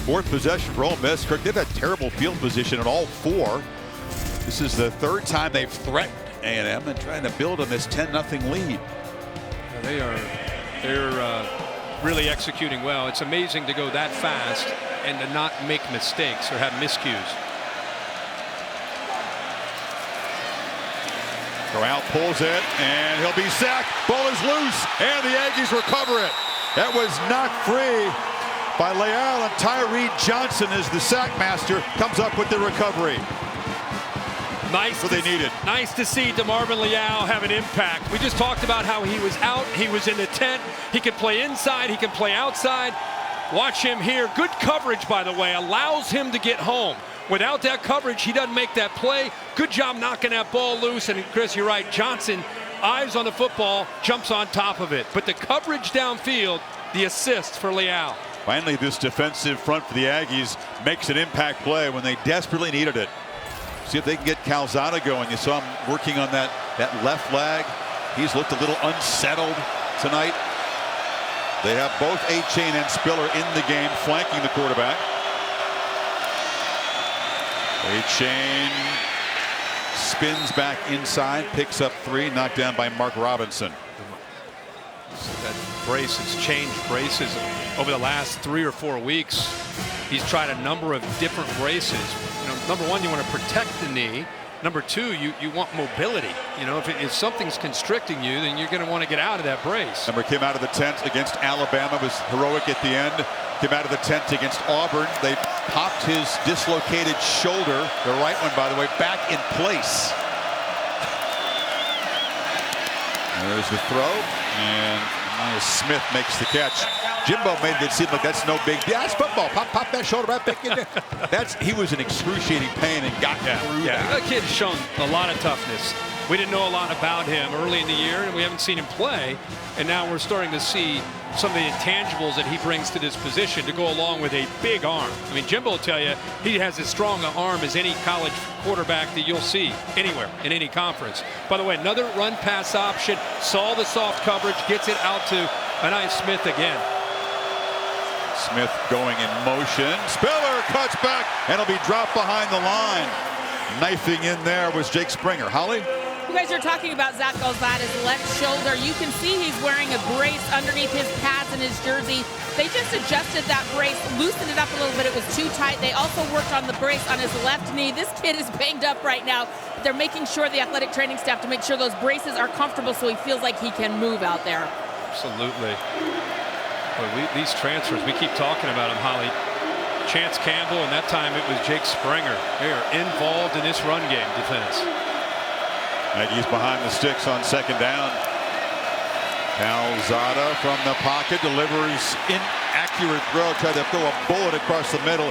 4th possession for Ole Miss. Kirk, they've had terrible field position in all 4. This is the 3rd time they've threatened A&M and trying to build on this 10-0 lead. They're really executing well. It's amazing to go that fast and to not make mistakes or have miscues. Corral pulls it, and he'll be sacked. Ball is loose, and the Aggies recover it. That was not free by Leal, and Tyree Johnson is the sack master, comes up with the recovery. Nice. What they needed. Nice to see DeMarvin Leal have an impact. We just talked about how he was out. He was in the tent. He could play inside. He can play outside. Watch him here. Good coverage, by the way, allows him to get home. Without that coverage, he doesn't make that play. Good job knocking that ball loose. And Chris, you're right. Johnson, eyes on the football, jumps on top of it. But the coverage downfield, the assist for Leal. Finally, this defensive front for the Aggies makes an impact play when they desperately needed it. See if they can get Calzada going. You saw him working on that left leg. He's looked a little unsettled tonight. They have both A-Chain and Spiller in the game, flanking the quarterback. A-Chain spins back inside, picks up 3, knocked down by Mark Robinson. That brace has changed braces over the last 3 or 4 weeks. He's tried a number of different braces. You know, number one, you want to protect the knee. Number two, you want mobility. You know, if something's constricting you, then you're going to want to get out of that brace. Remember, came out of the tent against Alabama, was heroic at the end. Came out of the tent against Auburn. They popped his dislocated shoulder, the right one, by the way, back in place. There's the throw, and Smith makes the catch. Jimbo made it seem like that's no big deal. That's football. Pop that shoulder right back in there. He was in excruciating pain and got through that. That kid has shown a lot of toughness. We didn't know a lot about him early in the year, and we haven't seen him play. And now we're starting to see some of the intangibles that he brings to this position to go along with a big arm. I mean, Jimbo will tell you he has as strong an arm as any college quarterback that you'll see anywhere in any conference. By the way, another run pass option, saw the soft coverage, gets it out to Smith again. Smith going in motion. Spiller cuts back, and it'll be dropped behind the line. Knifing in there was Jake Springer. Holly? You guys are talking about Zach Calzada's left shoulder. You can see he's wearing a brace underneath his pads and his jersey. They just adjusted that brace, loosened it up a little bit. It was too tight. They also worked on the brace on his left knee. This kid is banged up right now. They're making sure, the athletic training staff, to make sure those braces are comfortable so he feels like he can move out there. Absolutely. But these transfers, we keep talking about them, Holly. Chance Campbell, and that time it was Jake Springer. They are involved in this run game defense. Aggies behind the sticks on second down. Calzada from the pocket delivers inaccurate throw. Tried to throw a bullet across the middle,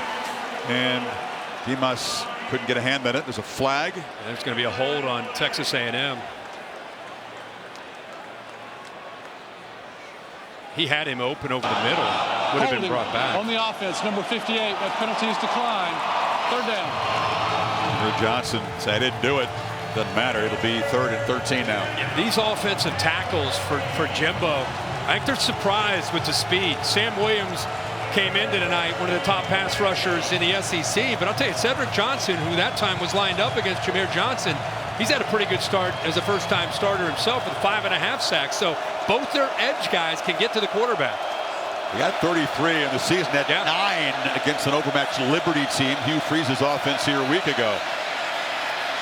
and Dimas couldn't get a hand on it. There's a flag. There's going to be a hold on Texas A&M. He had him open over the middle. Would have been brought back. On the offense, number 58. That penalty is declined. Third down. Johnson said, I didn't do it. Doesn't matter. It'll be 3rd and 13 now. Yeah, these offensive tackles for Jimbo, I think they're surprised with the speed. Sam Williams came into tonight, one of the top pass rushers in the SEC. But I'll tell you, Cedric Johnson, who that time was lined up against Jameer Johnson, he's had a pretty good start as a first-time starter himself with 5.5 sacks. So both their edge guys can get to the quarterback. He got 33 in the season, at 9 against an overmatched Liberty team. Hugh Freeze's offense here a week ago.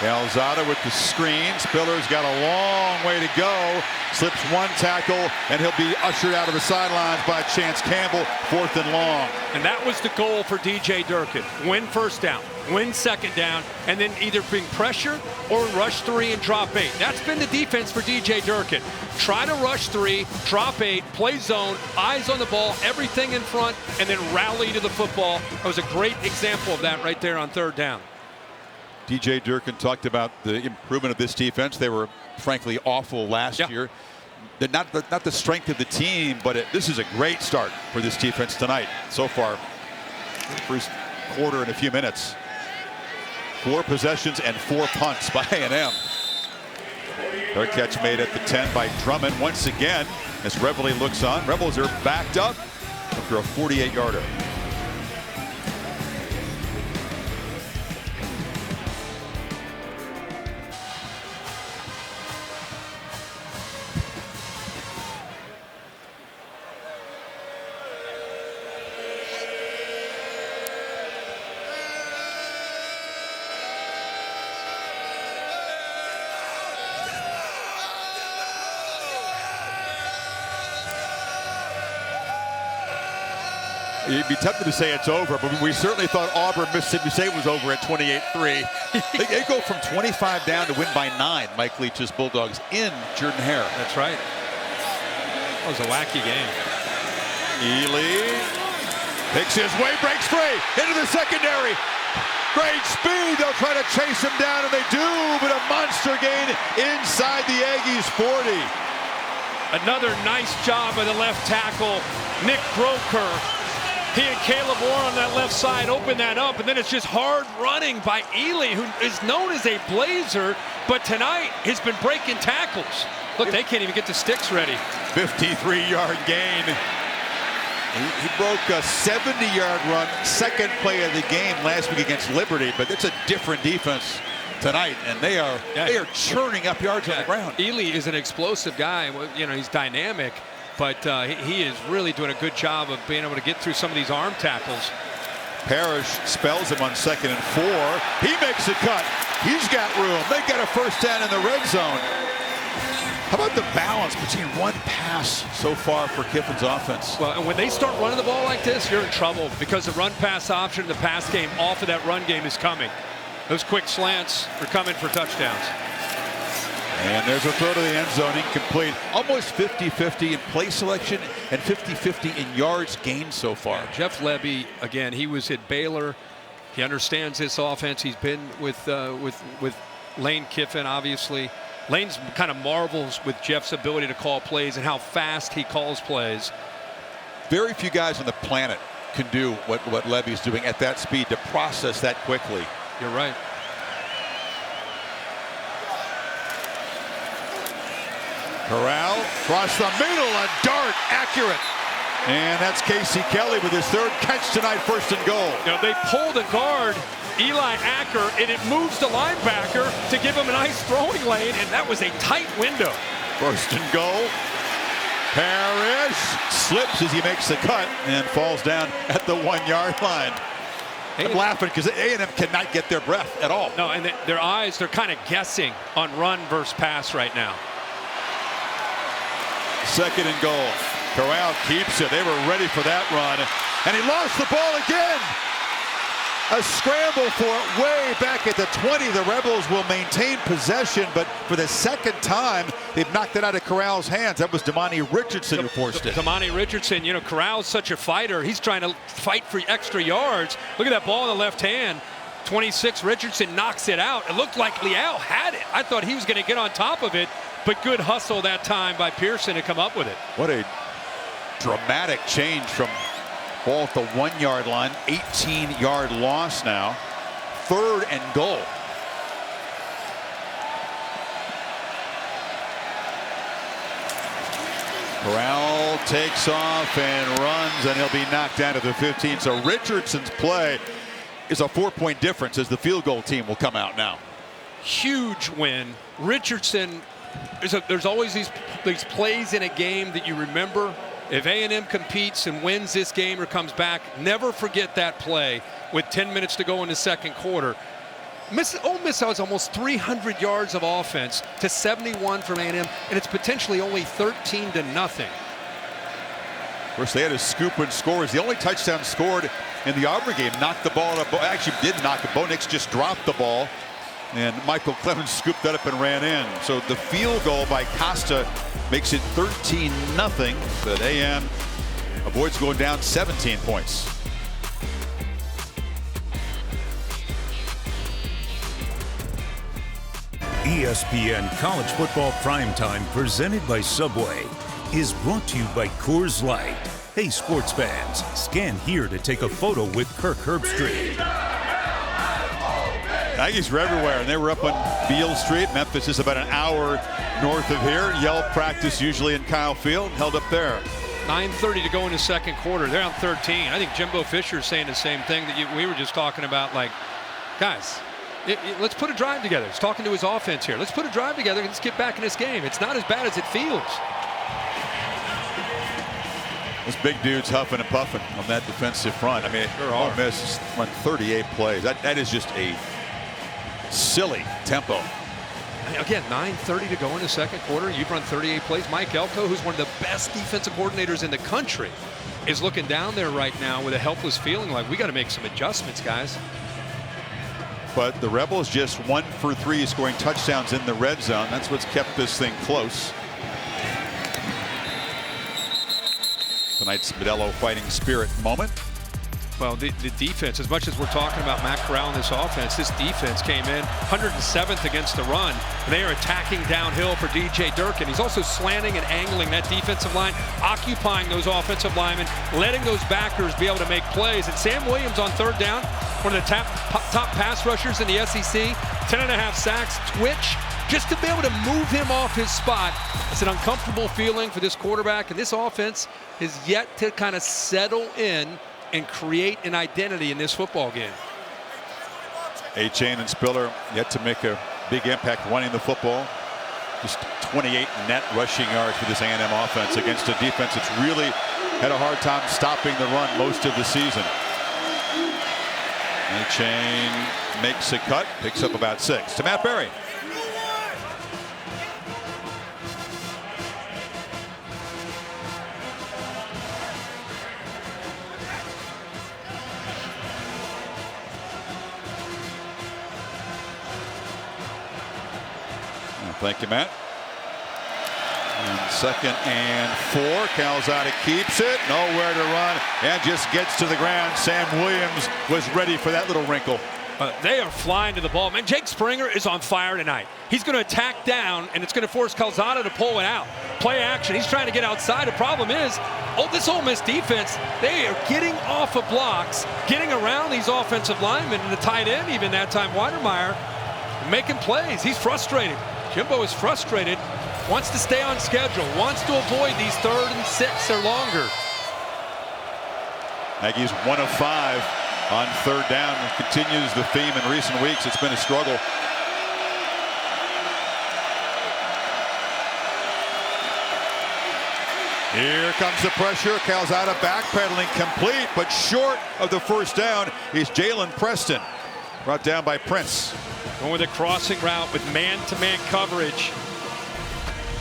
Calzada with the screen. Spiller's got a long way to go. Slips one tackle, and he'll be ushered out of the sidelines by Chance Campbell, 4th and long. And that was the goal for DJ Durkin. Win first down, win second down, and then either bring pressure or rush 3 and drop 8. That's been the defense for DJ Durkin. Try to rush 3, drop 8, play zone, eyes on the ball, everything in front, and then rally to the football. That was a great example of that right there on 3rd down. DJ Durkin talked about the improvement of this defense. They were frankly awful last year. They're not the strength of the team, but this is a great start for this defense tonight. So far, first quarter in a few minutes. 4 possessions and 4 punts by A&M. Their catch made at the 10 by Drummond once again as Reveille looks on. Rebels are backed up after a 48-yarder. You'd be tempted to say it's over, but we certainly thought Auburn, Mississippi State was over at 28-3. they go from 25 down to win by 9. Mike Leach's Bulldogs in Jordan-Hare. That's right. That was a wacky game. Ely picks his way, breaks free into the secondary. Great speed. They'll try to chase him down, and they do, but a monster gain inside the Aggies 40. Another nice job by the left tackle, Nick Broker. He and Caleb Warren on that left side open that up, and then it's just hard running by Ely, who is known as a blazer, but tonight has been breaking tackles. Look, they can't even get the sticks ready. 53-yard gain. He broke a 70-yard run, second play of the game last week against Liberty, but it's a different defense tonight, and they are churning up yards on the ground. Ely is an explosive guy. You know, he's dynamic. But he is really doing a good job of being able to get through some of these arm tackles. Parrish spells him on 2nd and 4. He makes a cut. He's got room. They got a first down in the red zone. How about the balance between one pass so far for Kiffin's offense? Well, and when they start running the ball like this, you're in trouble because the run-pass option, the pass game off of that run game is coming. Those quick slants are coming for touchdowns. And there's a throw to the end zone, incomplete. Almost 50-50 in play selection and 50-50 in yards gained so far. Yeah, Jeff Lebby, again, he was at Baylor. He understands this offense. He's been with Lane Kiffin, obviously. Lane's kind of marvels with Jeff's ability to call plays and how fast he calls plays. Very few guys on the planet can do what Lebby's doing at that speed, to process that quickly. You're right. Corral across the middle, a dart, accurate. And that's Casey Kelly with his third catch tonight, first and goal. You know, they pull the guard, Eli Acker, and it moves the linebacker to give him a nice throwing lane, and that was a tight window. First and goal. Parrish slips as he makes the cut and falls down at the 1-yard line. I'm laughing because A&M cannot get their breath at all. No, and their eyes, they're kind of guessing on run versus pass right now. Second and goal. Corral keeps it. They were ready for that run. And he lost the ball again. A scramble for it way back at the 20. The Rebels will maintain possession, but for the second time, they've knocked it out of Corral's hands. That was Damani Richardson who forced it. Damani Richardson, you know, Corral's such a fighter. He's trying to fight for extra yards. Look at that ball in the left hand. 26, Richardson knocks it out. It looked like Leal had it. I thought he was going to get on top of it, but good hustle that time by Pearson to come up with it. What a dramatic change from ball at the 1-yard line. 18-yard loss now. Third and goal. Corral takes off and runs, and he'll be knocked down to the 15. So Richardson's play is a 4-point difference as the field goal team will come out now. Huge win. Richardson, there's always these plays in a game that you remember. If A&M competes and wins this game or comes back, never forget that play with 10 minutes to go in the second quarter. Ole Miss has almost 300 yards of offense to 71 from A&M, and it's potentially only 13-0. Of course, they had a scoop and scores. The only touchdown scored in the Auburn game knocked the ball up. Actually did knock it. Bo Nix just dropped the ball, and Michael Clemens scooped that up and ran in. So the field goal by Costa makes it 13-0, but A&M avoids going down 17 points. ESPN College Football Primetime, presented by Subway, is brought to you by Coors Light. Hey, sports fans, scan here to take a photo with Kirk Herbstreit. Aggies were everywhere, and they were up on Beale Street. Memphis is about an hour north of here. Yell practice usually in Kyle Field, held up there. 9:30 to go in the second quarter. They're on 13. I think Jimbo Fisher is saying the same thing that we were just talking about. Like, guys, let's put a drive together. He's talking to his offense here. Let's put a drive together and let's get back in this game. It's not as bad as it feels. Those big dudes huffing and puffing on that defensive front. I mean, Ole Miss run 38 plays. That is just a silly tempo. Again, 9:30 to go in the second quarter. You've run 38 plays. Mike Elko, who's one of the best defensive coordinators in the country, is looking down there right now with a helpless feeling like we got to make some adjustments, guys. But the Rebels just 1 for 3 scoring touchdowns in the red zone. That's what's kept this thing close. Tonight's Modelo Fighting Spirit moment. Well, the defense, as much as we're talking about Matt Corral in this offense, this defense came in 107th against the run. They are attacking downhill for DJ Durkin. He's also slanting and angling that defensive line, occupying those offensive linemen, letting those backers be able to make plays. And Sam Williams on third down, one of the top pass rushers in the SEC, 10.5 sacks, twitch, just to be able to move him off his spot. It's an uncomfortable feeling for this quarterback, and this offense is yet to kind of settle in and create an identity in this football game. Achane and Spiller yet to make a big impact running the football. Just 28 net rushing yards for this A&M offense against a defense that's really had a hard time stopping the run most of the season. Chain makes a cut, picks up about 6 to Matt Berry. Thank you, Matt. And 2nd and 4. Calzada keeps it. Nowhere to run. And just gets to the ground. Sam Williams was ready for that little wrinkle. They are flying to the ball. Man, Jake Springer is on fire tonight. He's going to attack down, and it's going to force Calzada to pull it out. Play action. He's trying to get outside. The problem is, this Ole Miss defense, they are getting off of blocks, getting around these offensive linemen, and the tight end, even that time, Weidermeyer, making plays. He's frustrated. Jimbo is frustrated, wants to stay on schedule, wants to avoid these 3rd and 6 or longer. Aggies 1 of 5 on 3rd down. Continues the theme in recent weeks. It's been a struggle. Here comes the pressure. Calzada backpedaling, complete, but short of the 1st down is Jalen Preston. Brought down by Prince. Going with a crossing route with man-to-man coverage.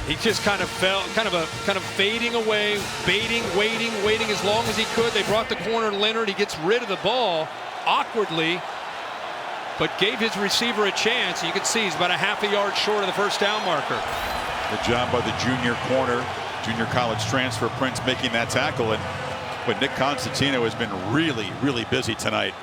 He just kind of fell, kind of fading away, waiting as long as he could. They brought the corner to Leonard. He gets rid of the ball awkwardly, but gave his receiver a chance. You can see he's about a half a yard short of the 1st down marker. Good job by the junior corner, junior college transfer Prince making that tackle. But Nick Constantino has been really busy tonight.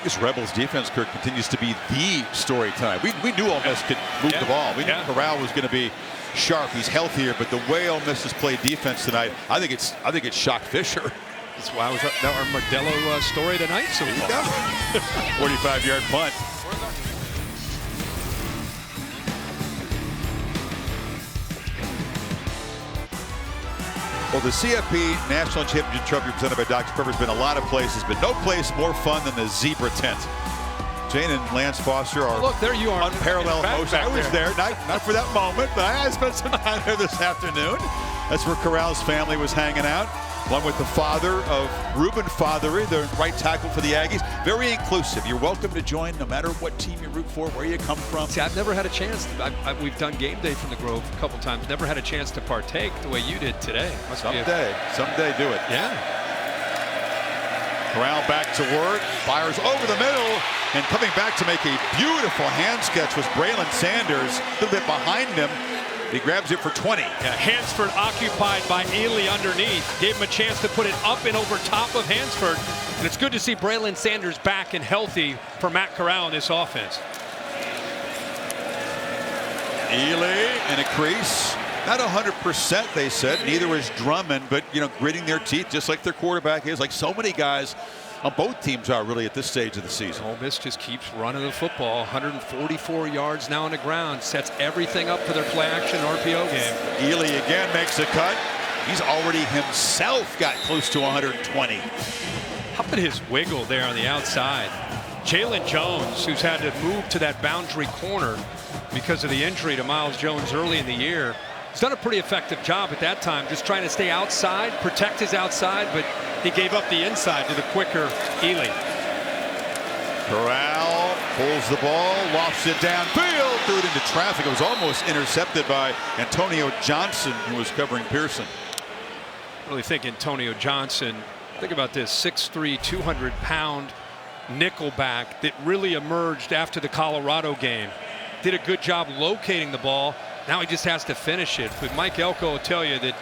This Rebels defense, Kirk, continues to be the story tonight. We knew Ole Miss could move the ball. We knew Corral was going to be sharp. He's healthier, but the way Ole Miss has played defense tonight, I think it's shocked Fisher. That's why was that our Modelo story tonight. So 45-yard punt. Well, the CFP National Championship Trophy presented by Dr. Pepper has been a lot of places, but no place more fun than the Zebra Tent. Jane and Lance Foster are look, there you are, unparalleled hosts. I was there, not for that moment, but I spent some time there this afternoon. That's where Corral's family was hanging out, along with the father of Ruben Fothery, the right tackle for the Aggies. Very inclusive. You're welcome to join no matter what team you root for, where you come from. See, I've never had a chance. We've done game day from the Grove a couple times. Never had a chance to partake the way you did today. Someday do it. Yeah. Corral back to work, fires over the middle, and coming back to make a beautiful hand sketch was Braylon Sanders. A little bit behind him. He grabs it for 20. Yeah, Hansford occupied by Ely underneath. Gave him a chance to put it up and over top of Hansford. And it's good to see Braylon Sanders back and healthy for Matt Corral in this offense. Ely in a crease. Not 100%, they said. Neither was Drummond, but, gritting their teeth just like their quarterback is, like so many guys on both teams are really at this stage of the season. Ole Miss just keeps running the football. 144 yards now on the ground. Sets everything up for their play action RPO game. Ely again makes a cut. He's already himself got close to 120. How about his wiggle there on the outside? Jalen Jones, who's had to move to that boundary corner because of the injury to Miles Jones early in the year, he's done a pretty effective job at that time, just trying to stay outside, protect his outside, but he gave up the inside to the quicker Ely. Corral pulls the ball, lofts it downfield, threw it into traffic. It was almost intercepted by Antonio Johnson, who was covering Pearson. I really think Antonio Johnson, think about this, 6'3", 200-pound nickelback that really emerged after the Colorado game. Did a good job locating the ball. Now he just has to finish it. But Mike Elko will tell you that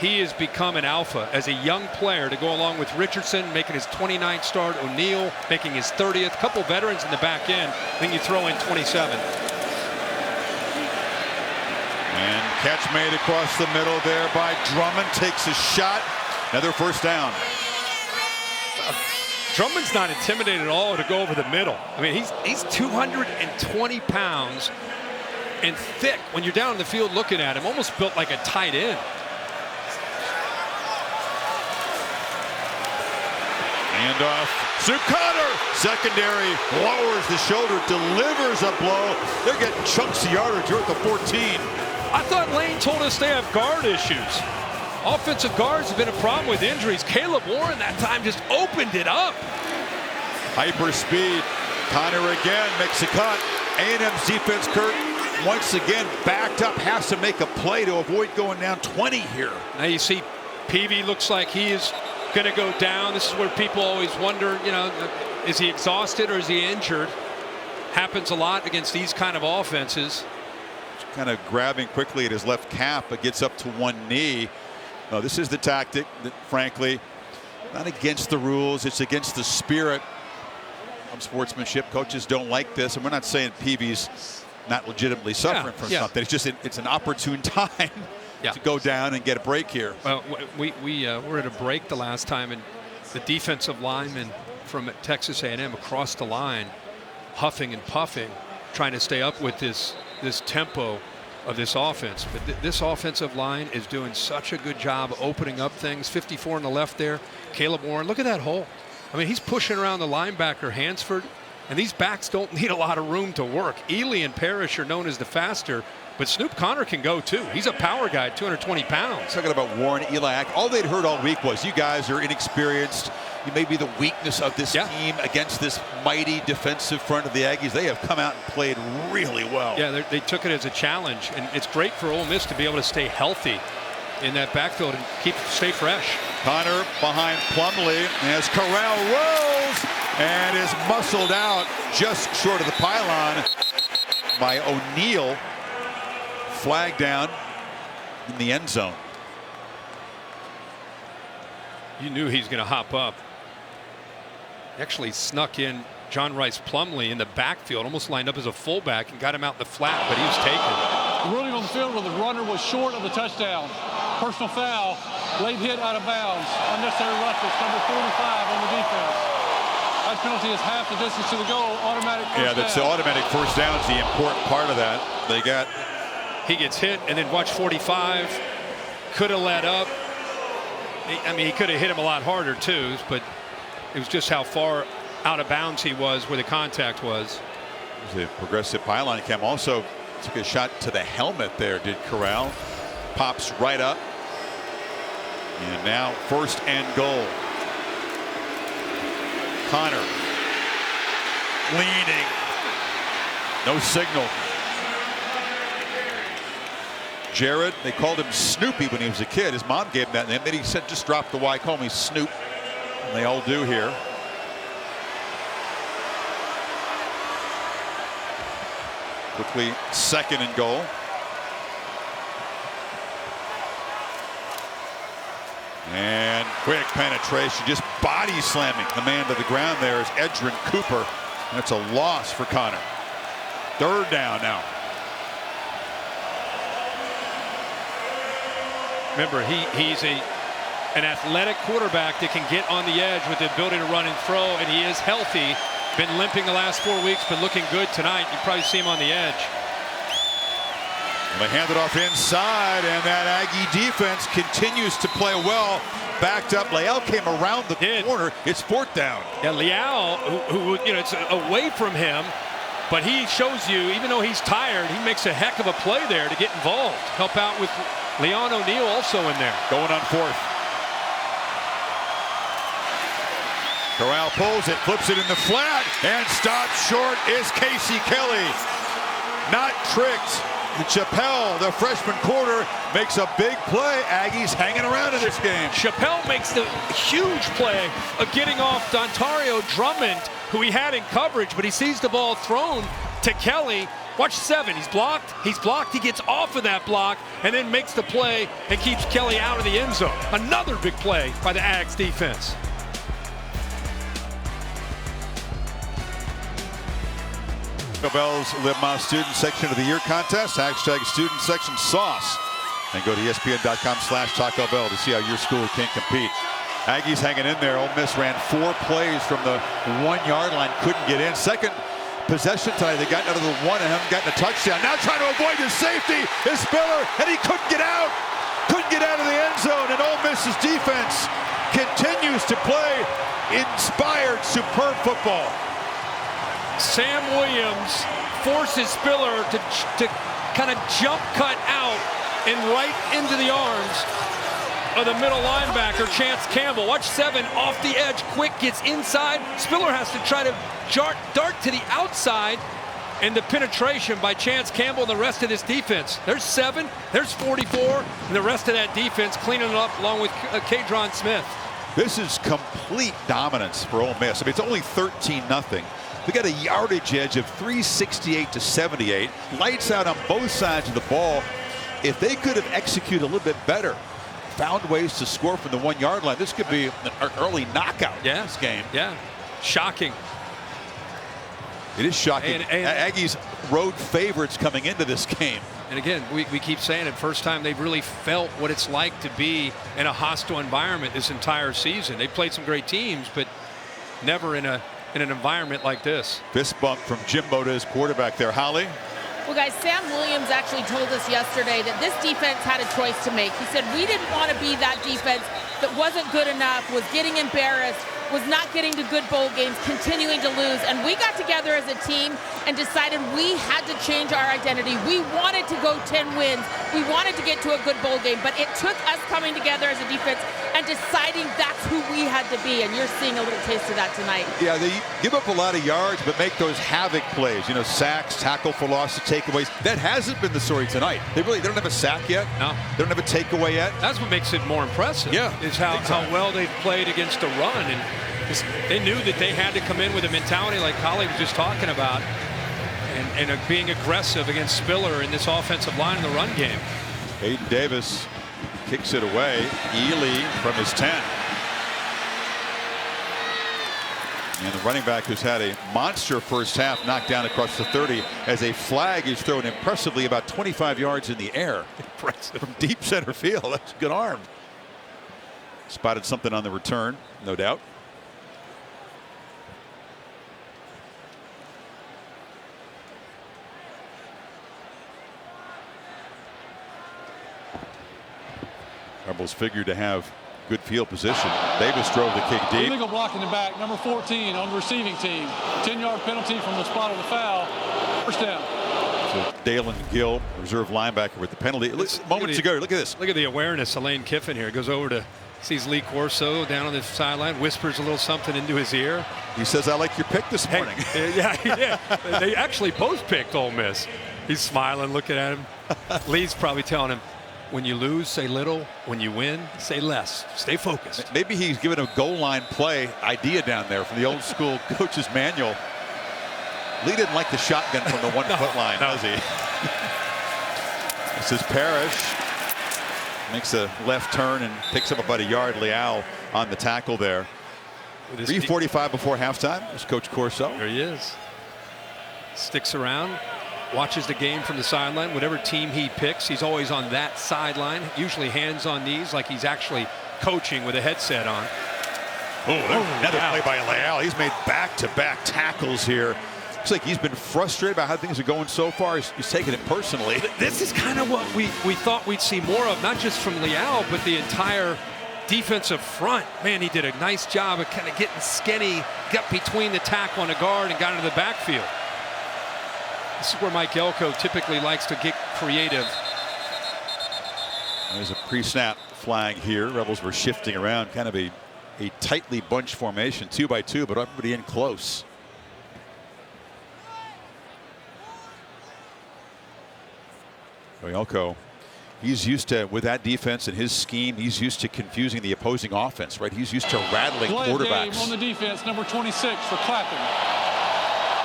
he has become an alpha as a young player to go along with Richardson, making his 29th start, O'Neal making his 30th. Couple veterans in the back end. Then you throw in 27. And catch made across the middle there by Drummond. Takes a shot. Another 1st down. Drummond's not intimidated at all to go over the middle. I mean, he's 220 pounds and thick. When you're down in the field looking at him, almost built like a tight end. Handoff. Zuccotter, secondary, lowers the shoulder, delivers a blow. They're getting chunks of yardage. You're at the 14. I thought Lane told us they have guard issues. offensive guards have been a problem with injuries. Caleb Warren that time just opened it up. Hyper speed. Connor again makes a cut. A&M's defense, Kurt, once again backed up, has to make a play to avoid going down 20 here. Now you see Peavy looks like he is going to go down. This is where people always wonder, you know, is he exhausted or is he injured? Happens a lot against these kind of offenses. Kind of grabbing quickly at his left calf, but gets up to one knee. No, this is the tactic that, frankly, not against the rules. It's against the spirit of sportsmanship. Coaches don't like this, and we're not saying Peavy's not legitimately suffering from something. It's just it's an opportune time to go down and get a break here. Well, we were at a break the last time, and the defensive lineman from Texas A&M across the line, huffing and puffing, trying to stay up with this tempo of this offense. But this offensive line is doing such a good job opening up things. 54 on the left there. Caleb Warren, look at that hole. I mean, he's pushing around the linebacker Hansford, and these backs don't need a lot of room to work. Ely and Parrish are known as the faster, but Snoop Connor can go too. He's a power guy, 220 pounds. Talking about Warren, Eli, all they'd heard all week was you guys are inexperienced. You may be the weakness of this team against this mighty defensive front of the Aggies. They have come out and played really well. Yeah, they took it as a challenge, and it's great for Ole Miss to be able to stay healthy in that backfield and stay fresh. Connor behind Plumlee as Corral rolls and is muscled out just short of the pylon by O'Neal. Flag down in the end zone. You knew he's going to hop up. Actually snuck in John Rice Plumlee in the backfield, almost lined up as a fullback and got him out in the flat, but he was taken. Ruling on the field where the runner was short of the touchdown. Personal foul, late hit out of bounds. Unnecessary roughness, number 45 on the defense. That penalty is half the distance to the goal, automatic first down. That's the automatic first down is the important part of that. They got. He gets hit, and then watch 45. Could have let up. I mean, he could have hit him a lot harder too, but it was just how far out of bounds he was where the contact was. The progressive pylon cam also took a shot to the helmet there, did Corral. Pops right up. And now first and goal. Connor leaning. No signal. Jared, they called him Snoopy when he was a kid. His mom gave him that name. Then he said, just drop the Y, call me Snoop. And they all do here. Quickly, second and goal. And quick penetration, just body slamming the man to the ground there is Edrin Cooper. That's a loss for Connor. Third down now. Remember, he's an athletic quarterback that can get on the edge with the ability to run and throw, and he is healthy. Been limping the last 4 weeks, but looking good tonight. You probably see him on the edge. They hand it off inside, and that Aggie defense continues to play well. Backed up, Leal came around the corner. It's fourth down. Yeah, Leal, who you know, it's away from him, but he shows you, even though he's tired, he makes a heck of a play there to get involved. Help out with Leon O'Neal also in there. Going on fourth. Corral pulls it, flips it in the flat, and stopped short is Casey Kelly. Not tricked. Chappelle, the freshman quarter, makes a big play. Aggies hanging around in this game. Chappelle makes the huge play of getting off Dontario Drummond, who he had in coverage, but he sees the ball thrown to Kelly. Watch 7. He's blocked. He gets off of that block and then makes the play and keeps Kelly out of the end zone. Another big play by the Ags defense. Taco Bell's Le Mans Student Section of the Year contest. Hashtag Student Section Sauce. And go to ESPN.com/Taco Bell to see how your school can compete. Aggies hanging in there. Ole Miss ran 4 plays from the 1-yard line. Couldn't get in. Second possession tonight. They got out of the 1 and haven't gotten a touchdown. Now trying to avoid the safety is Spiller, and he couldn't get out. Couldn't get out of the end zone. And Ole Miss's defense continues to play inspired, superb football. Sam Williams forces Spiller to kind of jump cut out and right into the arms of the middle linebacker, Chance Campbell. Watch 7 off the edge, quick, gets inside. Spiller has to try to dart to the outside, and the penetration by Chance Campbell and the rest of this defense. There's 7, there's 44, and the rest of that defense cleaning it up along with Kadron Smith. This is complete dominance for Ole Miss. I mean, it's only 13-0. They got a yardage edge of 368 to 78. Lights out on both sides of the ball. If they could have executed a little bit better, found ways to score from the 1-yard line, this could be an early knockout in this game. Yeah, shocking. It is shocking. And Aggies road favorites coming into this game. And again, we keep saying it, first time they've really felt what it's like to be in a hostile environment this entire season. They played some great teams, but never in an environment like this. Fist bump from Jimbo to his quarterback there. Holly? Well, guys, Sam Williams actually told us yesterday that this defense had a choice to make. He said, we didn't want to be that defense that wasn't good enough, was getting embarrassed, was not getting to good bowl games, continuing to lose. And we got together as a team and decided we had to change our identity. We wanted to go 10 wins. We wanted to get to a good bowl game, but it took us coming together as a defense and deciding that's who we had to be. And you're seeing a little taste of that tonight. Yeah, they give up a lot of yards, but make those havoc plays. You know, sacks, tackle for loss, takeaways. That hasn't been the story tonight. They don't have a sack yet. No. They don't have a takeaway yet. That's what makes it more impressive. Yeah. Is how well they've played against the run. And they knew that they had to come in with a mentality like Holly was just talking about, and being aggressive against Spiller in this offensive line in the run game. Aiden Davis kicks it away. Ely from his 10. And the running back who's had a monster first half knocked down across the 30 as a flag is thrown impressively about 25 yards in the air. Impressive. From deep center field. That's a good arm. Spotted something on the return, no doubt. Rebels figured to have good field position. Davis drove the kick deep. Illegal block in the back, number 14 on the receiving team. 10-yard penalty from the spot of the foul. First down. So Dalen Gill, reserve linebacker, with the penalty. Moments ago, look at this. Look at the awareness of Lane Kiffin here. Goes over to, sees Lee Corso down on the sideline, whispers a little something into his ear. He says, I like your pick this morning. Yeah, he did. They actually both picked Ole Miss. He's smiling, looking at him. Lee's probably telling him, when you lose, say little. When you win, say less. Stay focused. Maybe he's given a goal line play idea down there from the old school coach's manual. Lee didn't like the shotgun from the 1 foot line, does he? This is Parrish. Makes a left turn and picks up about a yard. Leal on the tackle there. 3:45 before halftime. There's Coach Corso. There he is. Sticks around. Watches the game from the sideline. Whatever team he picks, he's always on that sideline. Usually hands on knees, like he's actually coaching with a headset on. Another play by Leal. He's made back-to-back tackles here. Looks like he's been frustrated about how things are going so far. He's taking it personally. This is kind of what we thought we'd see more of, not just from Leal, but the entire defensive front. Man, he did a nice job of kind of getting skinny, got between the tackle and the guard, and got into the backfield. This is where Mike Elko typically likes to get creative. There's a pre-snap flag here. Rebels were shifting around, kind of a tightly bunched formation, 2 by 2, but everybody in close. Elko, he's used to, with that defense and his scheme, he's used to confusing the opposing offense, right? He's used to rattling quarterbacks. Game on the defense, number 26 for Clapping.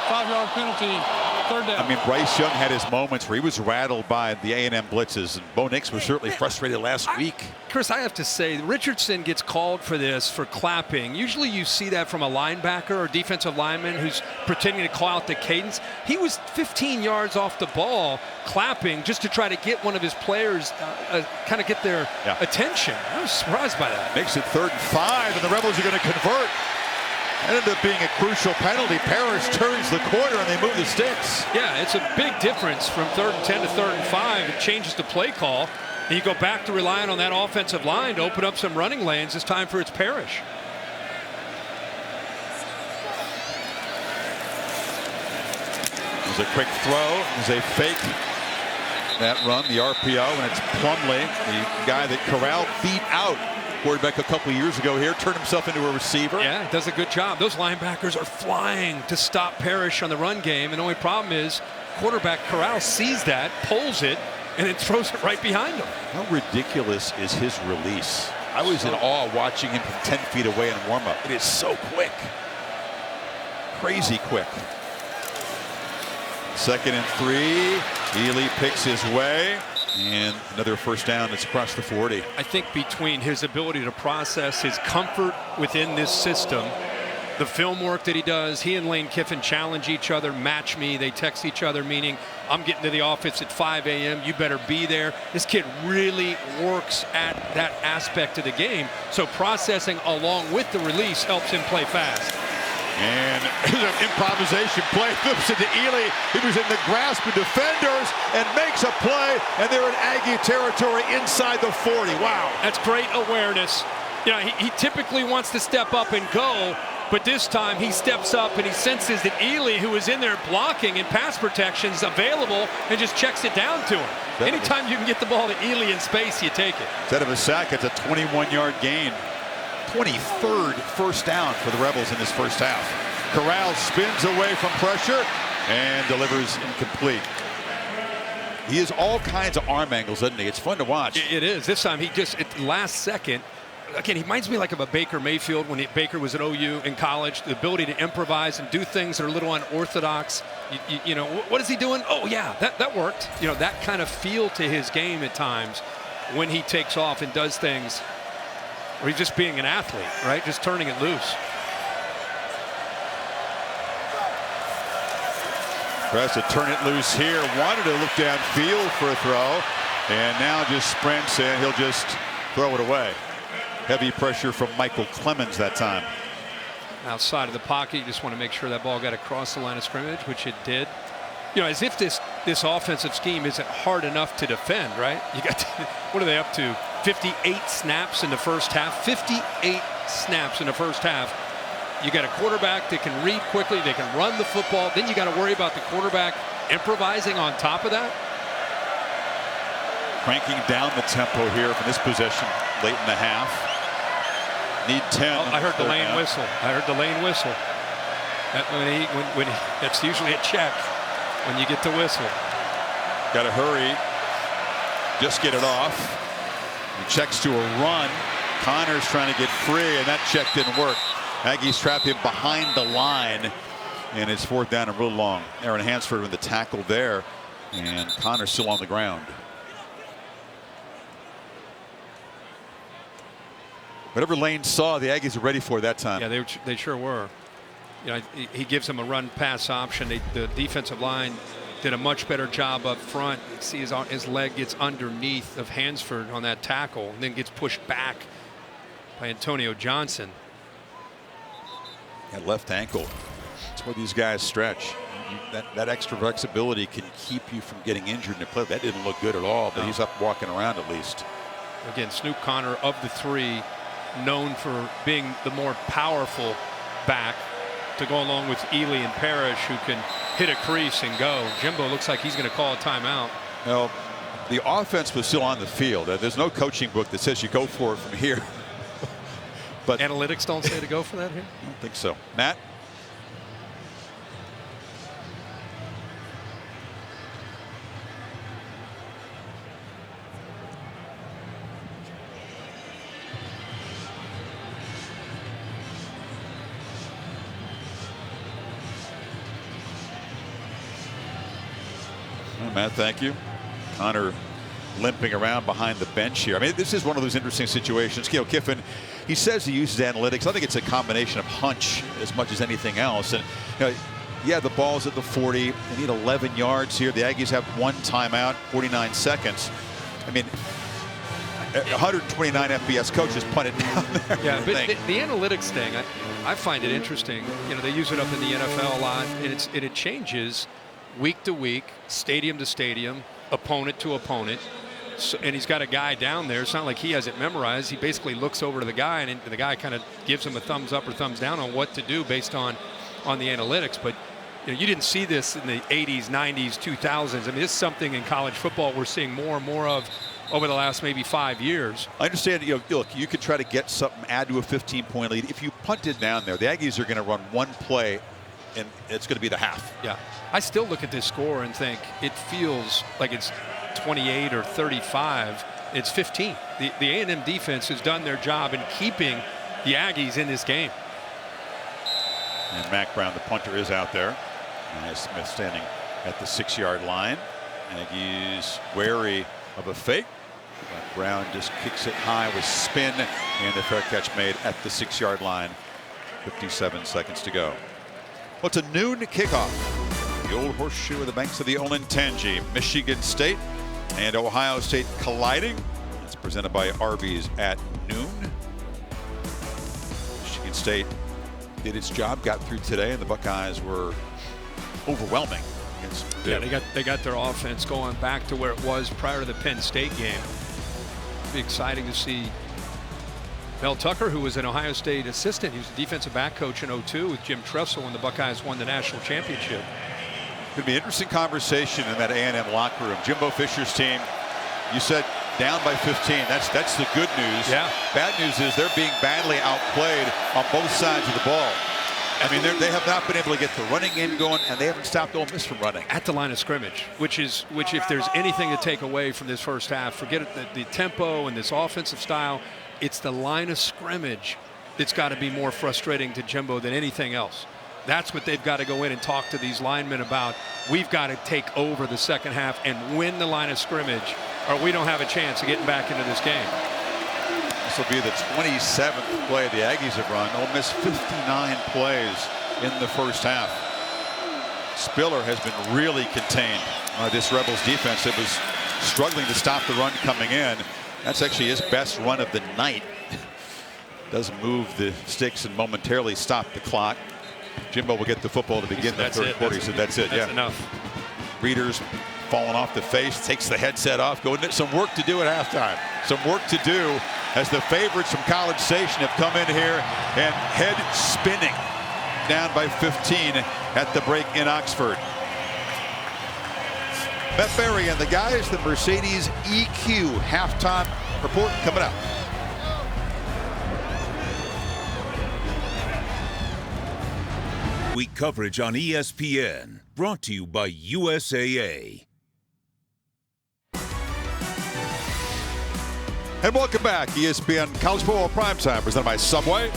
5-yard penalty. Third down. I mean, Bryce Young had his moments where he was rattled by the A&M blitzes, and Bo Nix was certainly frustrated last week. Chris, I have to say, Richardson gets called for this for clapping. Usually you see that from a linebacker or defensive lineman who's pretending to call out the cadence. He was 15 yards off the ball clapping just to try to get one of his players, kind of get their attention. I was surprised by that. Makes it 3rd and 5, and the Rebels are going to convert. That ended up being a crucial penalty. Parrish turns the corner and they move the sticks. Yeah, it's a big difference from 3rd and 10 to 3rd and 5. It changes the play call. And you go back to relying on that offensive line to open up some running lanes. This time for it's Parrish. There's a quick throw. There's a fake that run, the RPO, and it's Plumlee, the guy that Corral beat out quarterback a couple of years ago here, turned himself into a receiver. Yeah, does a good job. Those linebackers are flying to stop Parrish on the run game, and the only problem is quarterback Corral sees that, pulls it, and then throws it right behind him. How ridiculous is his release? I was in awe watching him from 10 feet away in warm-up. It is so quick. Crazy quick. 2nd and 3. Ely picks his way. And another first down. It's across the 40. I think between his ability to process, his comfort within this system, the film work that he does, he and Lane Kiffin challenge each other, match me. They text each other, meaning I'm getting to the office at 5 a.m. You better be there. This kid really works at that aspect of the game. So processing along with the release helps him play fast. And an improvisation play, flips it to Ely. He was in the grasp of defenders and makes a play, and they're in Aggie territory inside the 40. Wow. That's great awareness. You know, he typically wants to step up and go, but this time he steps up and he senses that Ely, who is in there blocking and pass protection, is available and just checks it down to him. Anytime you can get the ball to Ely in space, you take it. Instead of a sack, it's a 21-yard gain. 23rd first down for the Rebels in this first half. Corral spins away from pressure and delivers incomplete. He has all kinds of arm angles, doesn't he? It's fun to watch. It is. This time he just, at the last second, again, he reminds me like of a Baker Mayfield when Baker was at OU in college. The ability to improvise and do things that are a little unorthodox. You know, what is he doing? Oh, yeah, that worked. You know, that kind of feel to his game at times when he takes off and does things. Or he's just being an athlete, right? Just turning it loose. Tries to turn it loose here. Wanted to look downfield for a throw. And now just sprints and he'll just throw it away. Heavy pressure from Michael Clemens that time. Outside of the pocket, you just want to make sure that ball got across the line of scrimmage, which it did. You know, as if this offensive scheme isn't hard enough to defend, right? You got what are they up to? 58 snaps in the first half. 58 snaps in the first half. You got a quarterback that can read quickly. They can run the football. Then you got to worry about the quarterback improvising on top of that. Cranking down the tempo here from this possession late in the half. Need 10. Oh, I heard the lane whistle. I heard the lane whistle. That's usually a check when you get the whistle. Got to hurry. Just get it off. He checks to a run. Connor's trying to get free, and that check didn't work. Aggies trap him behind the line, and it's 4th down and real long. Aaron Hansford with the tackle there, and Connor's still on the ground. Whatever Lane saw, the Aggies are ready for that time. Yeah, they sure were. You know, he gives them a run-pass option. The defensive line did a much better job up front. You see his leg gets underneath of Hansford on that tackle and then gets pushed back by Antonio Johnson. That left ankle. That's where these guys stretch. That extra flexibility can keep you from getting injured in the play. That didn't look good at all, but he's up walking around at least. Again, Snoop Connor, of the three, known for being the more powerful back to go along with Ely and Parrish, who can hit a crease and go. Jimbo looks like he's going to call a timeout. Well, the offense was still on the field. There's no coaching book that says you go for it from here. But analytics don't say to go for that here? I don't think so. Matt? Matt, thank you. Connor limping around behind the bench here. I mean, this is one of those interesting situations. You know, Kiffin, he says he uses analytics. I think it's a combination of hunch as much as anything else. And, you know, yeah, the ball's at the 40. They need 11 yards here. The Aggies have 1 timeout, 49 seconds. I mean, 129 FBS coaches punted down there. Yeah, but the analytics thing, I find it interesting. You know, they use it up in the NFL a lot, and it changes week to week, stadium to stadium, opponent to opponent. So, and he's got a guy down there. It's not like he has it memorized. He basically looks over to the guy, and the guy kind of gives him a thumbs up or thumbs down on what to do based on the analytics. But you didn't see this in the 80s, 90s, 2000s. I mean, it's something in college football we're seeing more and more of over the last maybe 5 years. I understand, look, you could try to get something, add to a 15-point lead. If you punt it down there, the Aggies are going to run one play, and it's going to be the half. Yeah. I still look at this score and think it feels like it's 28 or 35. It's 15. The A&M defense has done their job in keeping the Aggies in this game. And Mac Brown, the punter, is out there. And Smith standing at the 6-yard line. Aggies wary of a fake. But Brown just kicks it high with spin, and the fair catch made at the 6-yard line. 57 seconds to go. Well, it's a noon kickoff. The old horseshoe of the banks of the Olentangy. Michigan State and Ohio State colliding. It's presented by Arby's at noon. Michigan State did its job, got through today, and the Buckeyes were overwhelming against Pitt. Yeah, they got their offense going back to where it was prior to the Penn State game. It'll be exciting to see Mel Tucker, who was an Ohio State assistant. He was a defensive back coach in '02 with Jim Tressel when the Buckeyes won the national championship. It's going to be an interesting conversation in that A&M locker room. Jimbo Fisher's team, you said down by 15. That's the good news. Yeah. Bad news is they're being badly outplayed on both sides of the ball. I mean, they have not been able to get the running game going, and they haven't stopped Ole Miss from running. At the line of scrimmage, which if there's anything to take away from this first half, forget it, the tempo and this offensive style, it's the line of scrimmage that's got to be more frustrating to Jimbo than anything else. That's what they've got to go in and talk to these linemen about. We've got to take over the second half and win the line of scrimmage, or we don't have a chance of getting back into this game. This will be the 27th play the Aggies have run. Ole Miss 59 plays in the first half. Spiller has been really contained by this Rebels defense. It was struggling to stop the run coming in. That's actually his best run of the night. Does move the sticks and momentarily stop the clock. Jimbo will get the football to begin the third quarter. He said that's it. That's enough. Readers falling off the face, takes the headset off, going some work to do at halftime. Some work to do as the favorites from College Station have come in here and head spinning down by 15 at the break in Oxford. Matt Berry and the guys, the Mercedes EQ halftime report coming up. Week coverage on ESPN, brought to you by USAA. And welcome back. ESPN College Football Primetime, presented by Subway.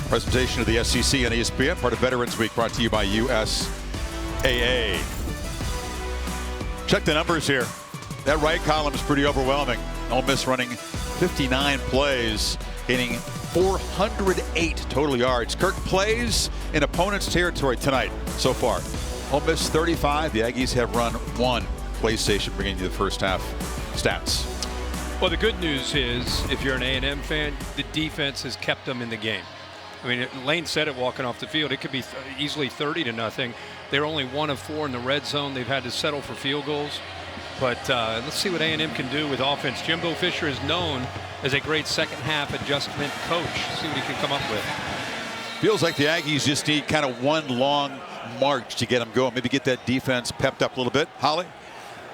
Presentation of the SEC on ESPN, part of Veterans Week, brought to you by USAA. Check the numbers here. That right column is pretty overwhelming. Ole Miss running 59 plays, gaining 408 total yards. Kirk plays in opponent's territory tonight so far. Ole Miss 35. The Aggies have run one PlayStation, bringing you the first half stats. Well, the good news is, if you're an A&M fan, the defense has kept them in the game. I mean, Lane said it walking off the field. It could be easily 30-0. They're only 1 of 4 in the red zone. They've had to settle for field goals. But let's see what A&M can do with offense. Jimbo Fisher is known as a great second half adjustment coach. See what he can come up with. Feels like the Aggies just need kind of one long march to get them going. Maybe get that defense pepped up a little bit. Holly?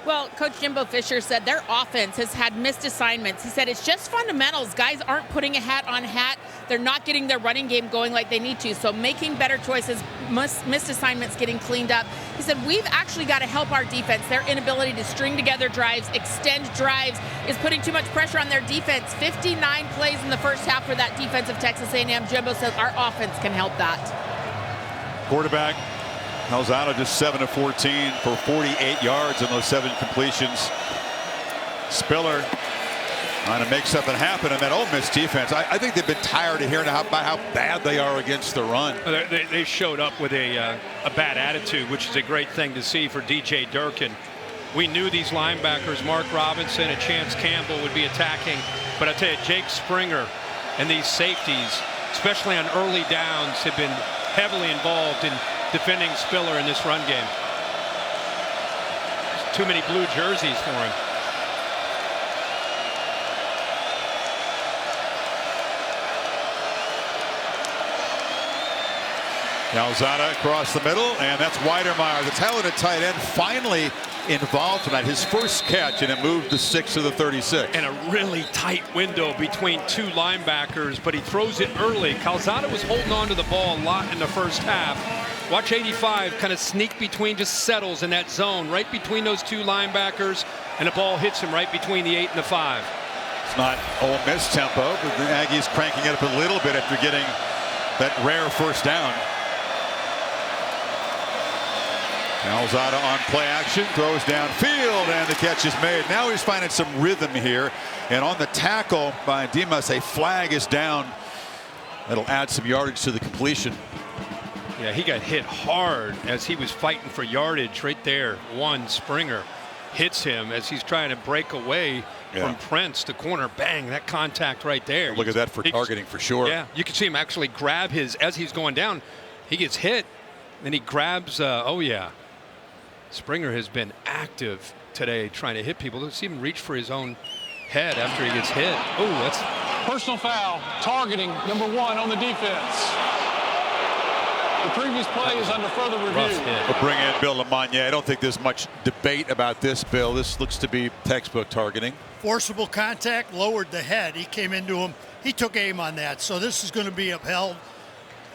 Well, Coach Jimbo Fisher said their offense has had missed assignments. He said it's just fundamentals. Guys aren't putting a hat on hat. They're not getting their running game going like they need to. So making better choices, missed assignments getting cleaned up. He said we've actually got to help our defense. Their inability to string together drives, extend drives, is putting too much pressure on their defense. 59 plays in the first half for that defense of Texas A&M. Jimbo says our offense can help that. Quarterback Calzado just 7 of 14 for 48 yards in those 7 completions. Spiller trying to make something happen in that Ole Miss defense. I think they've been tired of hearing about how bad they are against the run. They showed up with a bad attitude, which is a great thing to see for DJ Durkin. We knew these linebackers, Mark Robinson and Chance Campbell, would be attacking. But I tell you, Jake Springer and these safeties, especially on early downs, have been heavily involved in defending Spiller in this run game. There's too many blue jerseys for him. Calzada across the middle, and that's Weidermeyer, the talented tight end, finally involved tonight. His first catch, and it moved the 6 to the 36. And a really tight window between two linebackers, but he throws it early. Calzada was holding on to the ball a lot in the first half. Watch 85 kind of sneak between, just settles in that zone right between those two linebackers, and the ball hits him right between the 8 and the 5. It's not Ole Miss tempo, but the Aggies cranking it up a little bit after getting that rare first down. Calzada on play action, throws downfield, and the catch is made. Now he's finding some rhythm here, and on the tackle by Dimas, a flag is down. That'll add some yardage to the completion. Yeah, he got hit hard as he was fighting for yardage right there. Springer hits him as he's trying to break away from Prince, the corner. Bang, that contact right there. Look at that for targeting for sure. Yeah, you can see him actually grab his, as he's going down, he gets hit, and he grabs, oh yeah. Springer has been active today trying to hit people. Let's even reach for his own head after he gets hit. Oh, that's Personal foul, targeting number 1 on the defense. The previous play is under further review. We'll bring in Bill Lamagna. I don't think there's much debate about this, Bill. This looks to be textbook targeting. Forcible contact, lowered the head. He came into him. He took aim on that. So this is going to be upheld,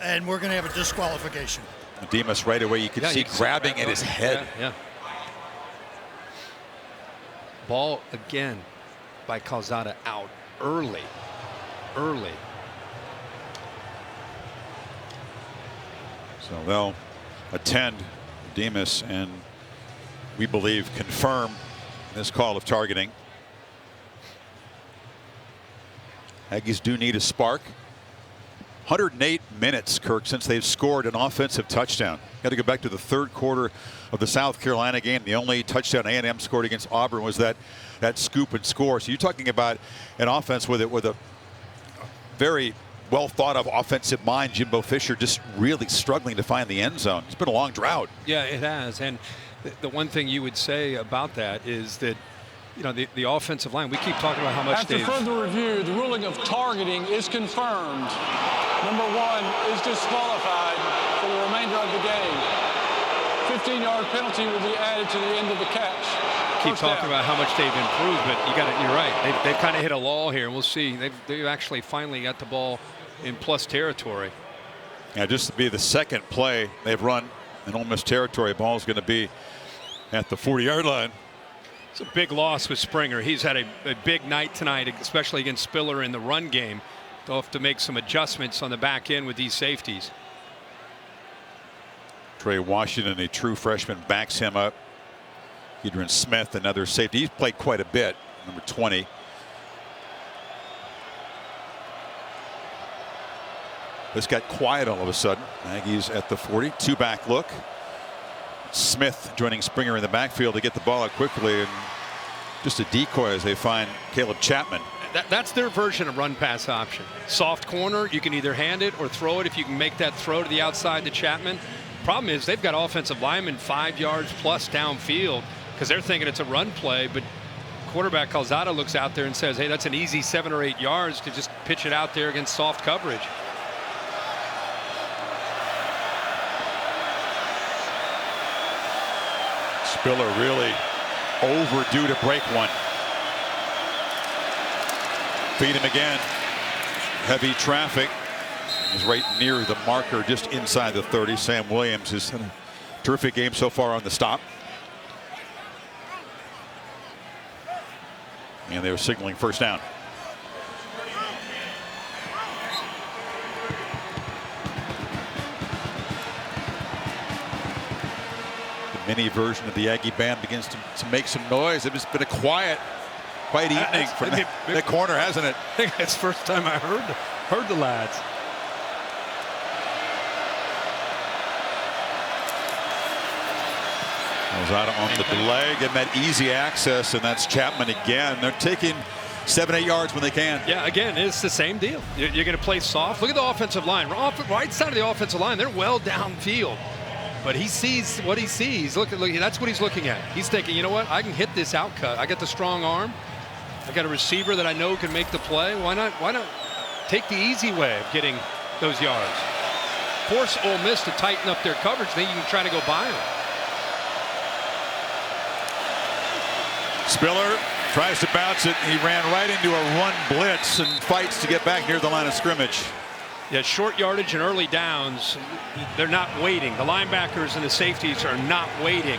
and we're going to have a disqualification. Dimas right away, you can see grabbing at his head. Yeah. Ball again by Calzada out early. So they'll attend Dimas and we believe confirm this call of targeting. Aggies do need a spark. 108 minutes, Kirk, since they've scored an offensive touchdown. Got to go back to the third quarter of the South Carolina game. The only touchdown A&M scored against Auburn was that scoop and score. So you're talking about an offense with a very well thought of offensive mind. Jimbo Fisher just really struggling to find the end zone. It's been a long drought. Yeah, it has. And the one thing you would say about that is that, you know, the offensive line, we keep talking about how much After further review, the ruling of targeting is confirmed. Number 1 is disqualified for the remainder of the game. 15-yard penalty will be added to the end of the catch. Keep talking about how much they've improved, but you're right. They've kind of hit a lull here, and we'll see. They've actually finally got the ball in plus territory. Yeah, just to be the second play they've run in Ole Miss territory. Ball's going to be at the 40-yard line. It's a big loss with Springer. He's had a big night tonight, especially against Spiller in the run game. They'll have to make some adjustments on the back end with these safeties. Trey Washington, a true freshman, backs him up. Adrian Smith, another safety. He's played quite a bit, number 20. This got quiet all of a sudden. Aggies at the 40. 2-back look. Smith joining Springer in the backfield to get the ball out quickly, and just a decoy as they find Caleb Chapman. That's their version of run pass option. Soft corner, you can either hand it or throw it if you can make that throw to the outside to Chapman. Problem is they've got offensive linemen 5 yards plus downfield because they're thinking it's a run play, but quarterback Calzada looks out there and says, hey, that's an easy 7 or 8 yards to just pitch it out there against soft coverage. Spiller really overdue to break one. Feed him again. Heavy traffic. He's right near the marker, just inside the 30. Sam Williams has had a terrific game so far on the stop. And they were signaling first down. The mini version of the Aggie band begins to make some noise. It's been a quiet evening from that corner, hasn't it? I think it's the first time I heard the lads. Calzada on the delay, getting that easy access, and that's Chapman again. They're taking 7, 8 yards when they can. Yeah, again, it's the same deal. You're going to play soft. Look at the offensive line. Right side of the offensive line, they're well downfield. But he sees what he sees. Look, that's what he's looking at. He's thinking, you know what? I can hit this out cut. I got the strong arm. I got a receiver that I know can make the play. Why not take the easy way of getting those yards? force Ole Miss to tighten up their coverage, then you can try to go by them. Spiller tries to bounce it. He ran right into a run blitz and fights to get back near the line of scrimmage. Yeah, short yardage and early downs, they're not waiting. The linebackers and the safeties are not waiting.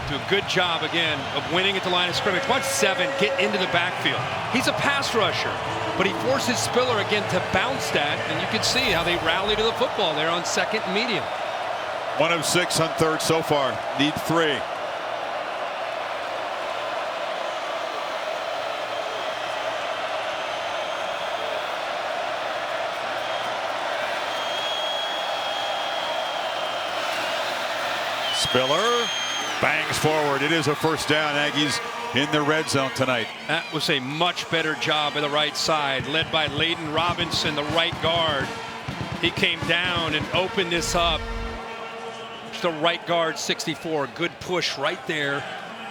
Do a good job again of winning at the line of scrimmage. Watch 7 get into the backfield. He's a pass rusher, but he forces Spiller again to bounce that, and you can see how they rally to the football there on 2nd and medium. 1 of 6 on 3rd so far. Need 3. Spiller bangs forward. It is a first down. Aggies in the red zone tonight. That was a much better job of the right side, led by Layden Robinson, the right guard. He came down and opened this up. The right guard, 64. Good push right there.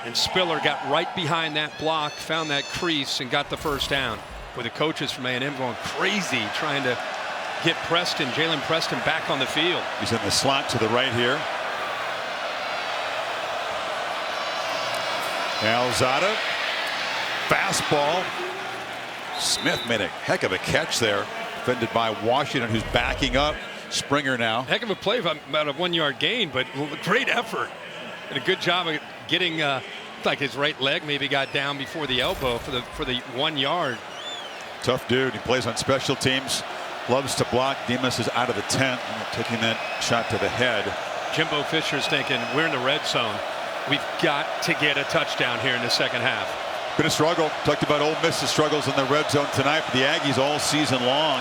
And Spiller got right behind that block, found that crease, and got the first down. With the coaches from A&M going crazy trying to get Jalen Preston back on the field. He's in the slot to the right here. Calzada, fastball. Smith made a heck of a catch there, defended by Washington, who's backing up. Springer now. Heck of a play, about a 1-yard gain, but great effort and a good job of getting. Like his right leg maybe got down before the elbow for the 1 yard. Tough dude. He plays on special teams. Loves to block. Demas is out of the tent, taking that shot to the head. Jimbo Fisher's thinking we're in the red zone. We've got to get a touchdown here in the second half. Been a struggle. Talked about Ole Miss's struggles in the red zone tonight, but the Aggies all season long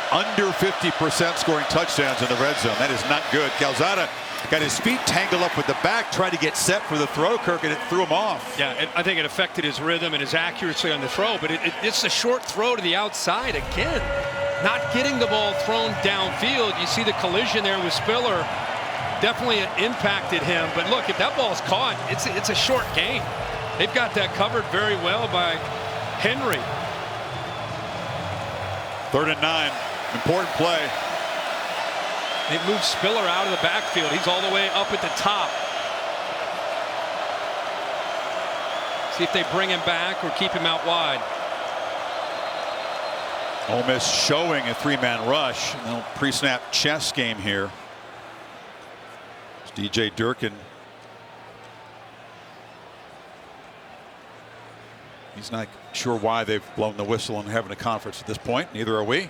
under 50% scoring touchdowns in the red zone. That is not good. Calzada got his feet tangled up with the back, tried to get set for the throw, Kirk, and it threw him off. Yeah, I think it affected his rhythm and his accuracy on the throw, but it's a short throw to the outside again. Not getting the ball thrown downfield. You see the collision there with Spiller. Definitely impacted him, but look, if that ball's caught, it's a short gain. They've got that covered very well by Henry. 3rd and 9. Important play. They moved Spiller out of the backfield. He's all the way up at the top. See if they bring him back or keep him out wide. Ole Miss showing a 3-man rush. A little pre-snap chess game here. DJ Durkin. He's not sure why they've blown the whistle and having a conference at this point. Neither are we.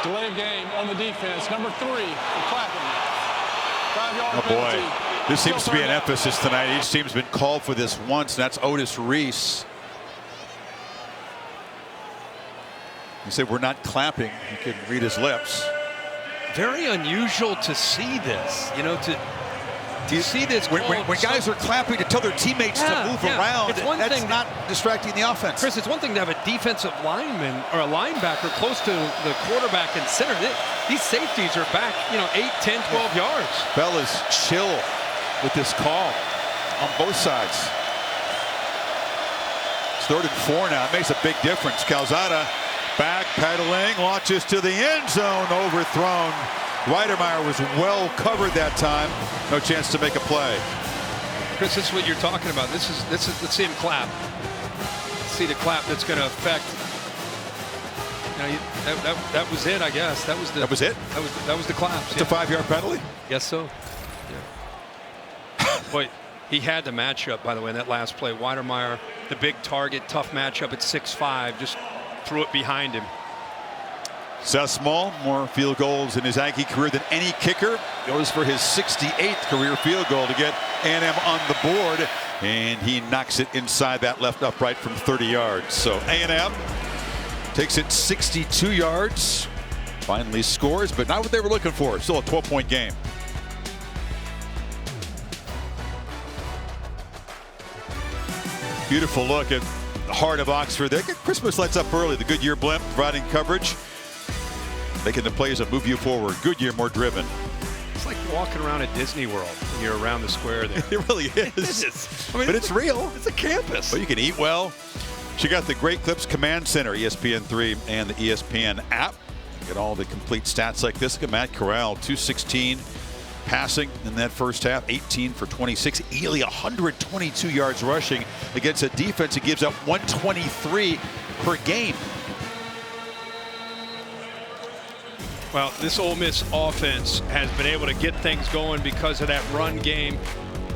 Delay of game on the defense. Number 3, Clapham. 5-yard Oh boy, penalty. this seems to be an Still emphasis tonight. Each team's been called for this once, and that's Otis Reese. He said, "We're not clapping." You can read his lips. Very unusual to see this, you know, to see this when guys are clapping to tell their teammates to move around. It's one that's thing not distracting the offense. Chris, it's one thing to have a defensive lineman or a linebacker close to the quarterback and center. These safeties are back, 8, 10, 12 yards. Bella's chill with this call on both sides. It's 3rd and 4 now. It makes a big difference. Calzada backpedaling, launches to the end zone, overthrown. Weidermeyer was well covered that time. No chance to make a play. Chris, this is what you're talking about. This is let's see him clap. Let's see the clap that's going to affect. That was it, I guess. That was it. That was the clap. It's a 5-yard penalty. Yes, so. Yeah. Boy, he had the matchup, by the way, in that last play. Weidermeyer, the big target, tough matchup at 6'5", just threw it behind him. Seth Small, more field goals in his Aggie career than any kicker. Goes for his 68th career field goal to get A&M on the board, and he knocks it inside that left upright from 30 yards. So A&M takes it 62 yards, finally scores, but not what they were looking for. Still a 12-point game. Beautiful look at the heart of Oxford. They get Christmas lights up early. The Goodyear blimp providing coverage, making the plays that move you forward. Goodyear more driven. It's like walking around at Disney World when you're around the square there. It really is. It is. I mean, but it's real. It's a campus. But you can eat well. She got the Great Clips Command Center, ESPN3 and the ESPN app. Get all the complete stats like this. Look at Matt Corral, 216 passing in that first half, 18 for 26. Ely, 122 yards rushing against a defense that gives up 123 per game. Well, this Ole Miss offense has been able to get things going because of that run game.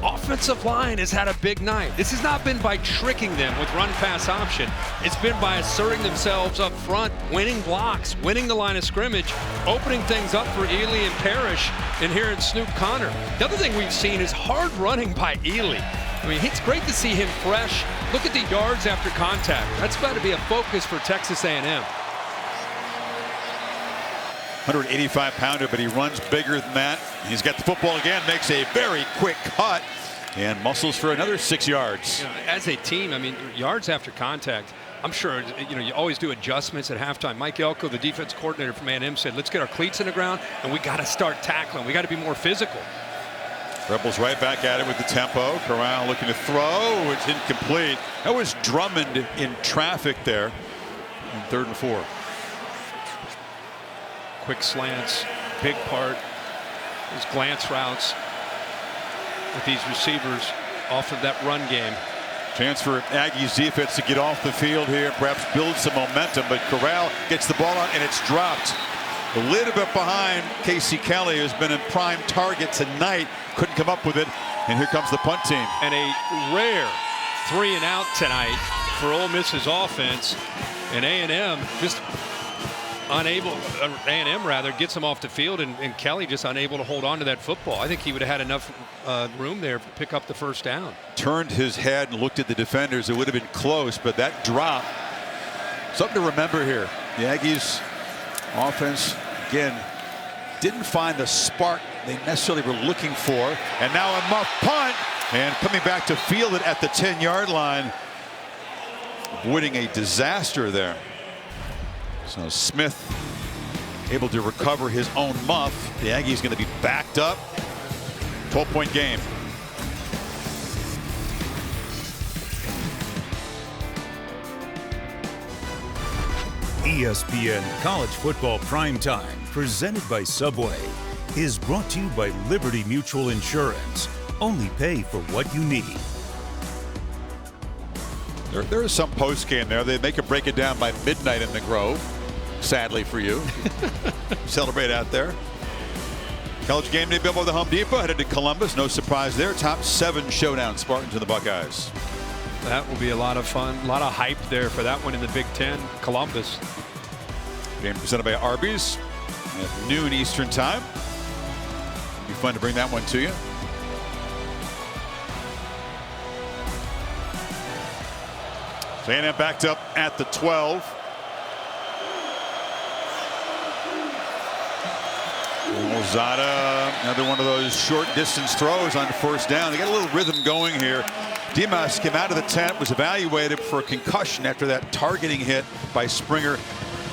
Offensive line has had a big night. This has not been by tricking them with run-pass option. It's been by asserting themselves up front, winning blocks, winning the line of scrimmage, opening things up for Ely and Parrish, and here in Snoop Connor. The other thing we've seen is hard running by Ely. I mean, it's great to see him fresh. Look at the yards after contact. That's got to be a focus for Texas A&M. 185-pounder, but he runs bigger than that. He's got the football again, makes a very quick cut, and muscles for another 6 yards. You know, as a team, I mean, yards after contact, I'm sure, you know, you always do adjustments at halftime. Mike Elko, the defense coordinator from A&M, said, let's get our cleats in the ground, and we got to start tackling. We got to be more physical. Rebels right back at it with the tempo. Corral looking to throw. It's incomplete. That was Drummond in traffic there in 3rd and 4. Quick slants, big part. These glance routes with these receivers off of that run game. Chance for Aggies defense to get off the field here, perhaps build some momentum, but Corral gets the ball out and it's dropped. A little bit behind Casey Kelly, who's been a prime target tonight. Couldn't come up with it, and here comes the punt team. And a rare 3-and-out tonight for Ole Miss's offense, and A&M just unable, A&M rather, gets him off the field, and Kelly just unable to hold on to that football. I think he would have had enough room there to pick up the first down. Turned his head and looked at the defenders. It would have been close, but that drop, something to remember here. The Aggies offense, again, didn't find the spark they necessarily were looking for. And now a muff punt, and coming back to field it at the 10-yard line, avoiding a disaster there. So Smith able to recover his own muff. The Aggies going to be backed up. 12-point game. ESPN College Football Primetime, presented by Subway, is brought to you by Liberty Mutual Insurance. Only pay for what you need. There is some post-game there. They make it break it down by midnight in the Grove. Sadly for you. Celebrate out there. College game day built by the Home Depot. Headed to Columbus. No surprise there. Top 7 showdown. Spartans and the Buckeyes. That will be a lot of fun. A lot of hype there for that one in the Big Ten. Columbus. Game presented by Arby's at noon Eastern time. It'll be fun to bring that one to you. A&M backed up at the 12. Lozada, another one of those short distance throws on first down. They got a little rhythm going here. Dimas came out of the tent, was evaluated for a concussion after that targeting hit by Springer.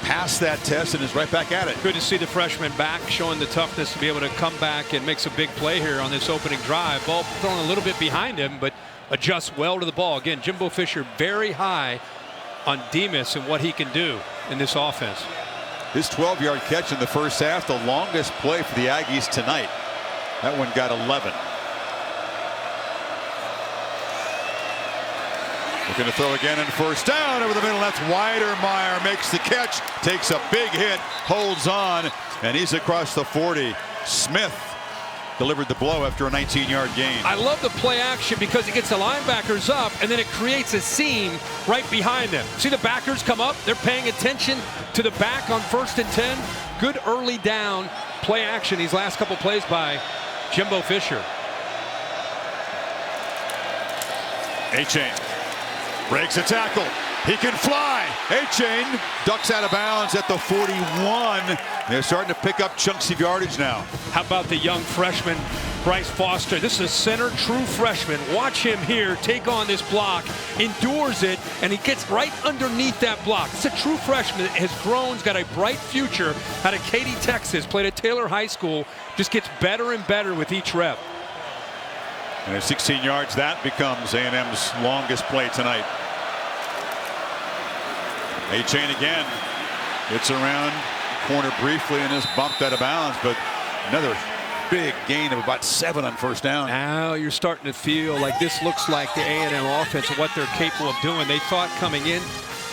Passed that test and is right back at it. Good to see the freshman back, showing the toughness to be able to come back and make some big play here on this opening drive. Ball thrown a little bit behind him, but adjusts well to the ball. Again, Jimbo Fisher very high on Dimas and what he can do in this offense. His 12-yard catch in the first half, the longest play for the Aggies tonight. That one got 11. Looking to throw again in first down over the middle. That's Weidermeyer, makes the catch, takes a big hit, holds on, and he's across the 40. Smith delivered the blow after a 19-yard gain. I love the play action because it gets the linebackers up and then it creates a seam right behind them. See the backers come up, they're paying attention to the back on 1st and 10. Good early down play action these last couple plays by Jimbo Fisher. A-Chain breaks a tackle. He can fly. A-Chain ducks out of bounds at the 41. They're starting to pick up chunks of yardage now. How about the young freshman, Bryce Foster? This is a center, true freshman. Watch him here take on this block, endures it, and he gets right underneath that block. It's a true freshman that has grown, has got a bright future out of Katy, Texas, played at Taylor High School, just gets better and better with each rep. And at 16 yards, that becomes A&M's longest play tonight. A-Chain again. It's around corner briefly and just bumped out of bounds, but another big gain of about 7 on first down. Now you're starting to feel like this looks like the A&M offense and what they're capable of doing. They thought coming in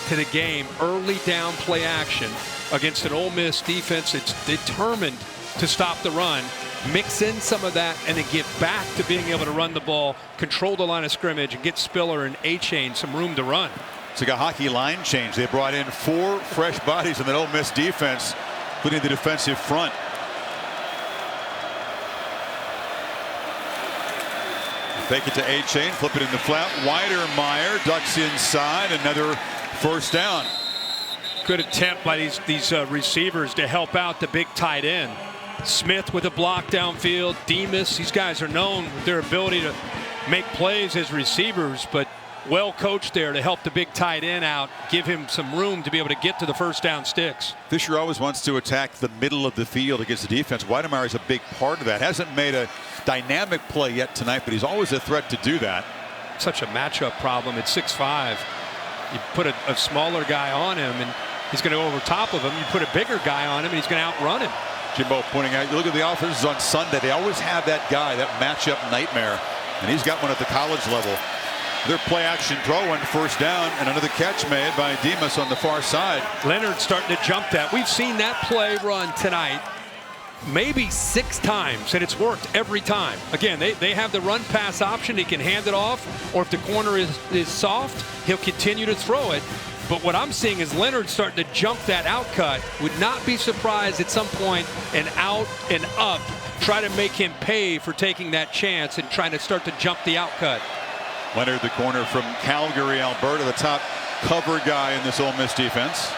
to the game, early down play action against an Ole Miss defense that's determined to stop the run, mix in some of that, and then get back to being able to run the ball, control the line of scrimmage, and get Spiller and A-Chain some room to run. It's like a hockey line change. They brought in 4 fresh bodies in that Ole Miss defense, including the defensive front. Fake it to A-Chain, flip it in the flat. Weidermeyer ducks inside, another first down. Good attempt by these receivers to help out the big tight end. Smith with a block downfield. Demas, these guys are known with their ability to make plays as receivers, but well coached there to help the big tight end out, give him some room to be able to get to the first down sticks. Fisher always wants to attack the middle of the field against the defense. Weidemeyer is a big part of that. Hasn't made a dynamic play yet tonight, but he's always a threat to do that. Such a matchup problem at 6'5". You put a smaller guy on him and he's going to go over top of him. You put a bigger guy on him and he's going to outrun him. Jimbo pointing out, you look at the offenses on Sunday, they always have that guy, that matchup nightmare, and he's got one at the college level. Their play action throw on first down, and another catch made by Demas on the far side. Leonard starting to jump that. We've seen that play run tonight maybe 6 times, and it's worked every time. Again, they have the run pass option. He can hand it off, or if the corner is soft, he'll continue to throw it. But what I'm seeing is Leonard starting to jump that out cut. Would not be surprised at some point an out and up, try to make him pay for taking that chance and trying to start to jump the out cut. Leonard, the corner from Calgary, Alberta, the top cover guy in this Ole Miss defense.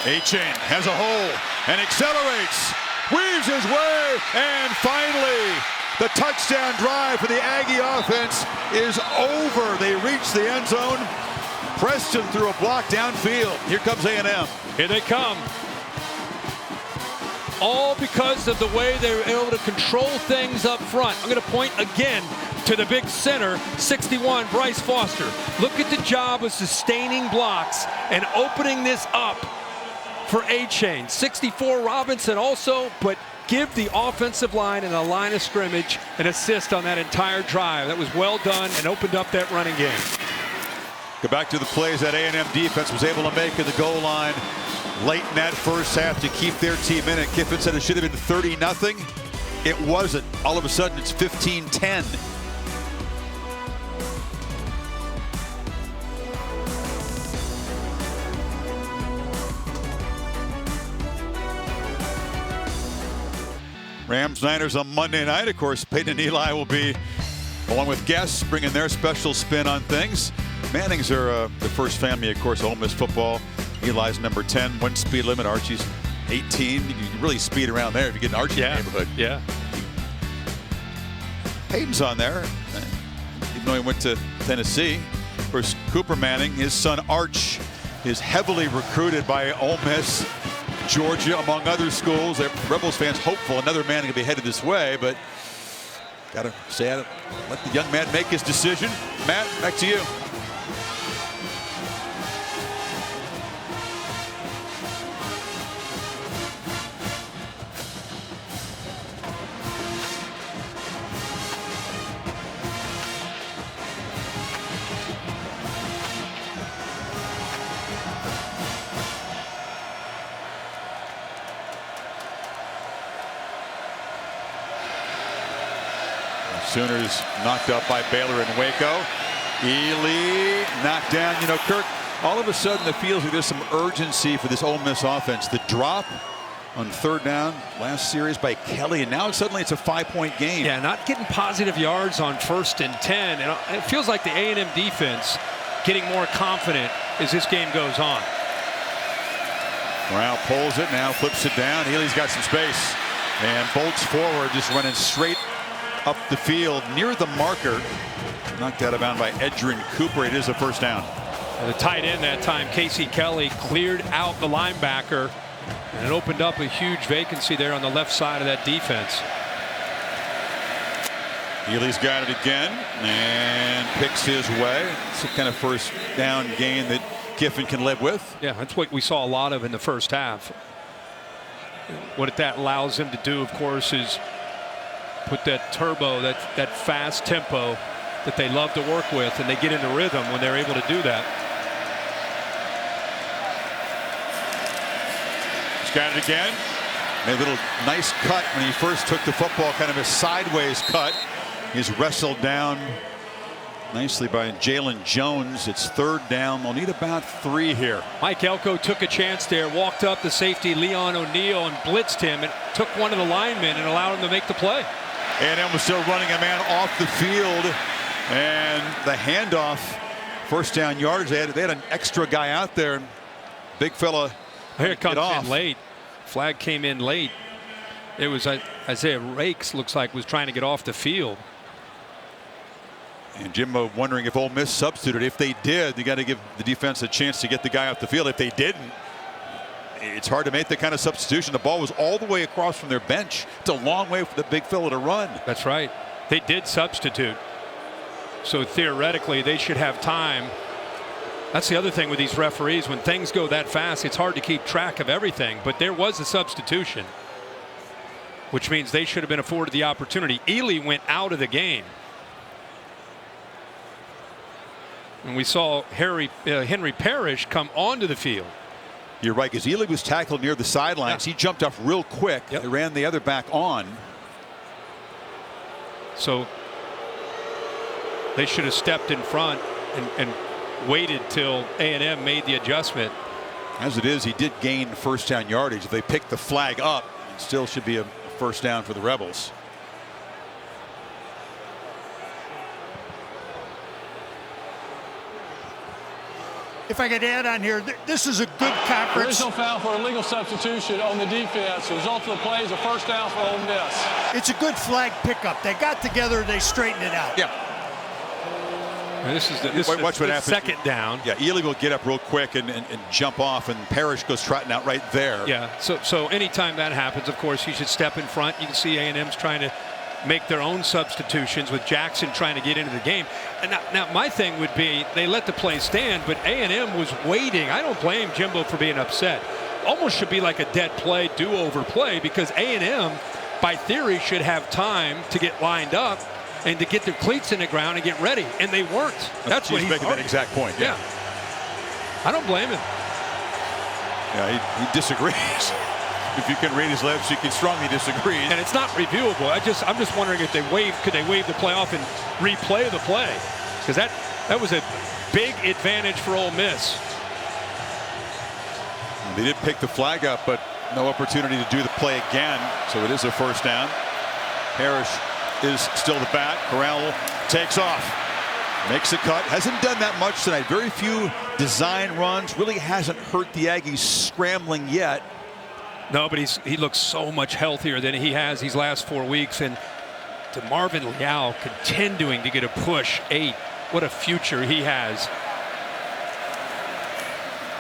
A-Chain has a hole and accelerates, weaves his way, and finally the touchdown drive for the Aggie offense is over. They reach the end zone. Preston threw a block downfield. Here comes A&M. Here they come. All because of the way they were able to control things up front. I'm going to point again to the big center, 61, Bryce Foster. Look at the job of sustaining blocks and opening this up for A-Chain. 64, Robinson also, but give the offensive line and the line of scrimmage an assist on that entire drive. That was well done and opened up that running game. Go back to the plays that A&M defense was able to make at the goal line late in that first half to keep their team in it. Kiffin said it should have been 30-0. It wasn't. All of a sudden, it's 15-10. Rams-Niners on Monday night. Of course, Peyton and Eli will be, along with guests, bringing their special spin on things. Mannings are the first family, of course, Ole Miss football. Eli's number 10, 1 speed limit. Archie's 18. You can really speed around there if you get an Archie neighborhood. Yeah. Peyton's on there, even though he went to Tennessee. Of course, Cooper Manning, his son Arch, is heavily recruited by Ole Miss, Georgia, among other schools. They're Rebels fans hopeful another man can be headed this way, but gotta say, let the young man make his decision. Matt, back to you. Sooners knocked up by Baylor and Waco. Ely knocked down. You know, Kirk, all of a sudden it feels like there's some urgency for this Ole Miss offense. The drop on third down last series by Kelly, and now suddenly it's a 5-point game. Yeah, not getting positive yards on 1st and 10. And it feels like the A&M defense getting more confident as this game goes on. Morale pulls it, now flips it down. Ely's got some space and bolts forward, just running straight up the field near the marker. Knocked out of bounds by Edgerrin Cooper. It is a first down. And the tight end that time, Casey Kelly, cleared out the linebacker, and it opened up a huge vacancy there on the left side of that defense. Ely's got it again and picks his way. It's the kind of first down gain that Kiffin can live with. Yeah, that's what we saw a lot of in the first half. What that allows him to do, of course, is put that turbo, that fast tempo that they love to work with, and they get into rhythm when they're able to do that. He's got it again. Made a little nice cut when he first took the football, kind of a sideways cut. He's wrestled down nicely by Jalen Jones. It's third down. They'll need about 3 here. Mike Elko took a chance there, walked up the safety Leon O'Neal and blitzed him and took one of the linemen and allowed him to make the play. A&M was still running a man off the field, and the handoff, first down yardage. They had an extra guy out there. Big fella. Here it comes in late. Flag came in late. It was Isaiah Rakes, looks like, was trying to get off the field. And Jimbo wondering if Ole Miss substituted. If they did, you got to give the defense a chance to get the guy off the field. If they didn't, it's hard to make that kind of substitution. The ball was all the way across from their bench. It's a long way for the big fella to run. That's right. They did substitute. So theoretically, they should have time. That's the other thing with these referees. When things go that fast, it's hard to keep track of everything. But there was a substitution, which means they should have been afforded the opportunity. Ely went out of the game. And we saw Henry Parrish come onto the field. You're right, because Ely was tackled near the sidelines. Yeah. He jumped off real quick. Yep. They ran the other back on. So they should have stepped in front and waited till A&M made the adjustment. As it is, he did gain first down yardage. If they pick the flag up, it still should be a first down for the Rebels. If I could add on here, this is a good conference. There is no foul for a legal substitution on the defense. The result of the play is a first down for Ole Miss. It's a good flag pickup. They got together, they straightened it out. Yeah. And this is the second down. Yeah, Ely will get up real quick and jump off, and Parrish goes trotting out right there. Yeah, so anytime that happens, of course, you should step in front. You can see A&M's trying to make their own substitutions with Jackson trying to get into the game. And now my thing would be they let the play stand, but A&M was waiting. I don't blame Jimbo for being upset. Almost should be like a dead play, do-over play, because A&M, by theory, should have time to get lined up and to get their cleats in the ground and get ready, and they weren't. That's what he's making that exact point. Yeah. I don't blame him. Yeah, he disagrees. If you can read his lips, you can strongly disagree. And it's not reviewable. I'm just wondering if could they waive the play off and replay the play, because that was a big advantage for Ole Miss. They did pick the flag up, but no opportunity to do the play again. So it is a first down. Parrish is still the bat. Corral takes off, makes a cut. Hasn't done that much tonight. Very few design runs. Really hasn't hurt the Aggies scrambling yet. No, but he looks so much healthier than he has these last 4 weeks. And to Marvin Leal continuing to get a push 8. What a future he has.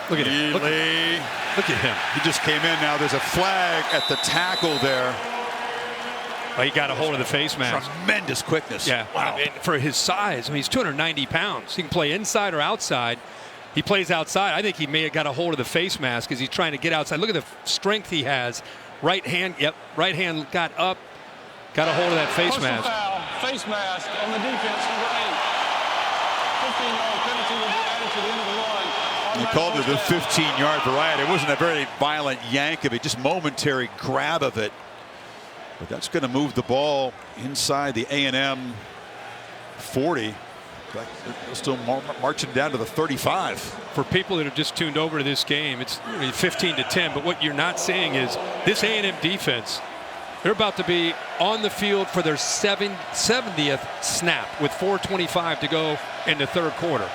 Look at him. Look at him. He just came in now. There's a flag at the tackle there. Oh, he got a hold of the face mask. Tremendous quickness. Yeah. Wow. I mean, for his size, he's 290 pounds. He can play inside or outside. He plays outside. I think he may have got a hold of the face mask as he's trying to get outside. Look at the strength he has. Right hand, right hand got up, got a hold of that face mask. Foul, face mask on the defense, number 8. 15-yard penalty will be added to the end of the run. You called it the 15-yard variety. It wasn't a very violent yank of it, just momentary grab of it. But that's going to move the ball inside the A&M 40. But they're still marching down to the 35. For people that have just tuned over to this game, it's 15-10. But what you're not seeing is this A&M defense. They're about to be on the field for their 70th snap with 4:25 to go in the third quarter.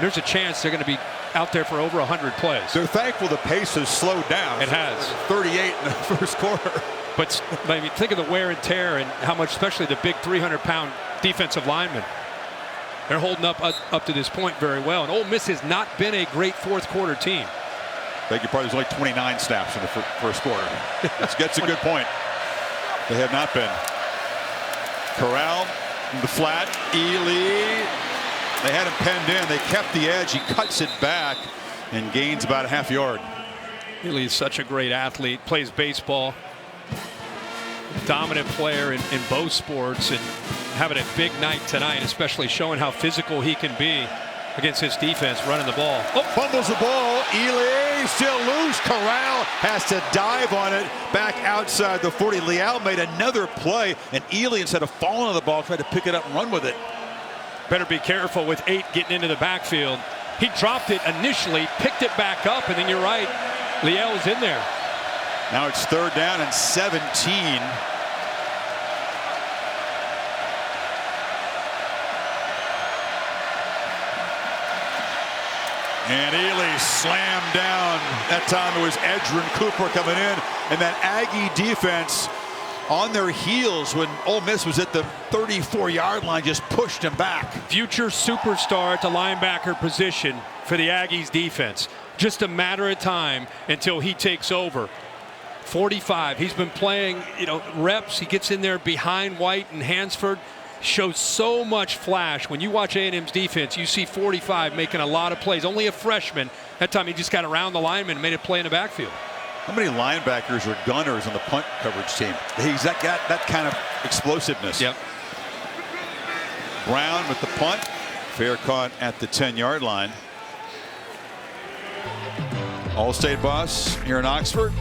There's a chance they're going to be out there for over 100 plays. They're thankful the pace has slowed down. It has. 38 in the first quarter. But I mean, think of the wear and tear and how much, especially the big 300-pound defensive linemen. They're holding up to this point very well. And Ole Miss has not been a great fourth quarter team. Beg your pardon, there's only 29 snaps in the first quarter. That's a good point. They have not been. Corral The flat, Ely. They had him penned in. They kept the edge. He cuts it back and gains about a half yard. Ely is such a great athlete. Plays baseball. Dominant player in both sports, and having a big night tonight, especially showing how physical he can be against his defense running the ball. Oh, fumbles the ball. Ely still loose. Corral has to dive on it back outside the 40. Leal made another play, and Ely, instead of falling on the ball, tried to pick it up and run with it. Better be careful with 8 getting into the backfield. He dropped it initially, picked it back up, and then you're right, Leal's in there. Now it's 3rd down and 17. And Ely slammed down. That time it was Edgerrin Cooper coming in. And that Aggie defense on their heels when Ole Miss was at the 34-yard line just pushed him back. Future superstar at the linebacker position for the Aggies defense. Just a matter of time until he takes over. 45. He's been playing, reps. He gets in there behind White and Hansford. Shows so much flash. When you watch A&M's defense, you see 45 making a lot of plays. Only a freshman. That time he just got around the lineman and made a play in the backfield. How many linebackers or gunners on the punt coverage team? He's got that kind of explosiveness. Yep. Brown with the punt. Fair caught at the 10-yard line. All-State bus here in Oxford.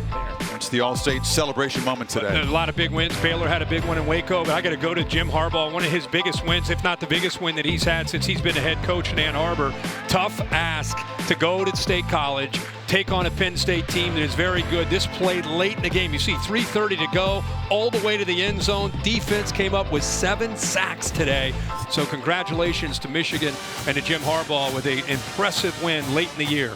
It's the All-State celebration moment today. A lot of big wins. Baylor had a big one in Waco, but I got to go to Jim Harbaugh, one of his biggest wins, if not the biggest win that he's had since he's been the head coach in Ann Arbor. Tough ask to go to State College, take on a Penn State team that is very good. This played late in the game. You see 3:30 to go, all the way to the end zone. Defense came up with 7 sacks today. So congratulations to Michigan and to Jim Harbaugh with an impressive win late in the year.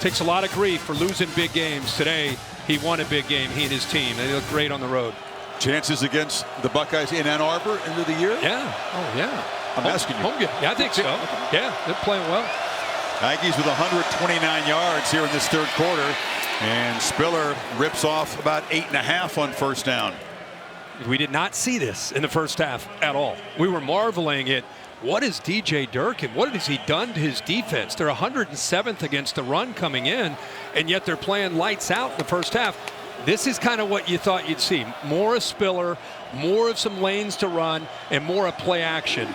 Takes a lot of grief for losing big games. Today, he won a big game, he and his team. They look great on the road. Chances against the Buckeyes in Ann Arbor end of the year? Yeah. Oh, yeah. I'm asking you. Home game. Yeah, I think so. Yeah, they're playing well. Aggies with 129 yards here in this 3rd quarter. And Spiller rips off about 8.5 on 1st down. We did not see this in the first half at all. We were marveling at what is DJ Durkin? What has he done to his defense? They're 107th against the run coming in, and yet they're playing lights out in the first half. This is kind of what you thought you'd see. More of Spiller, more of some lanes to run, and more of play action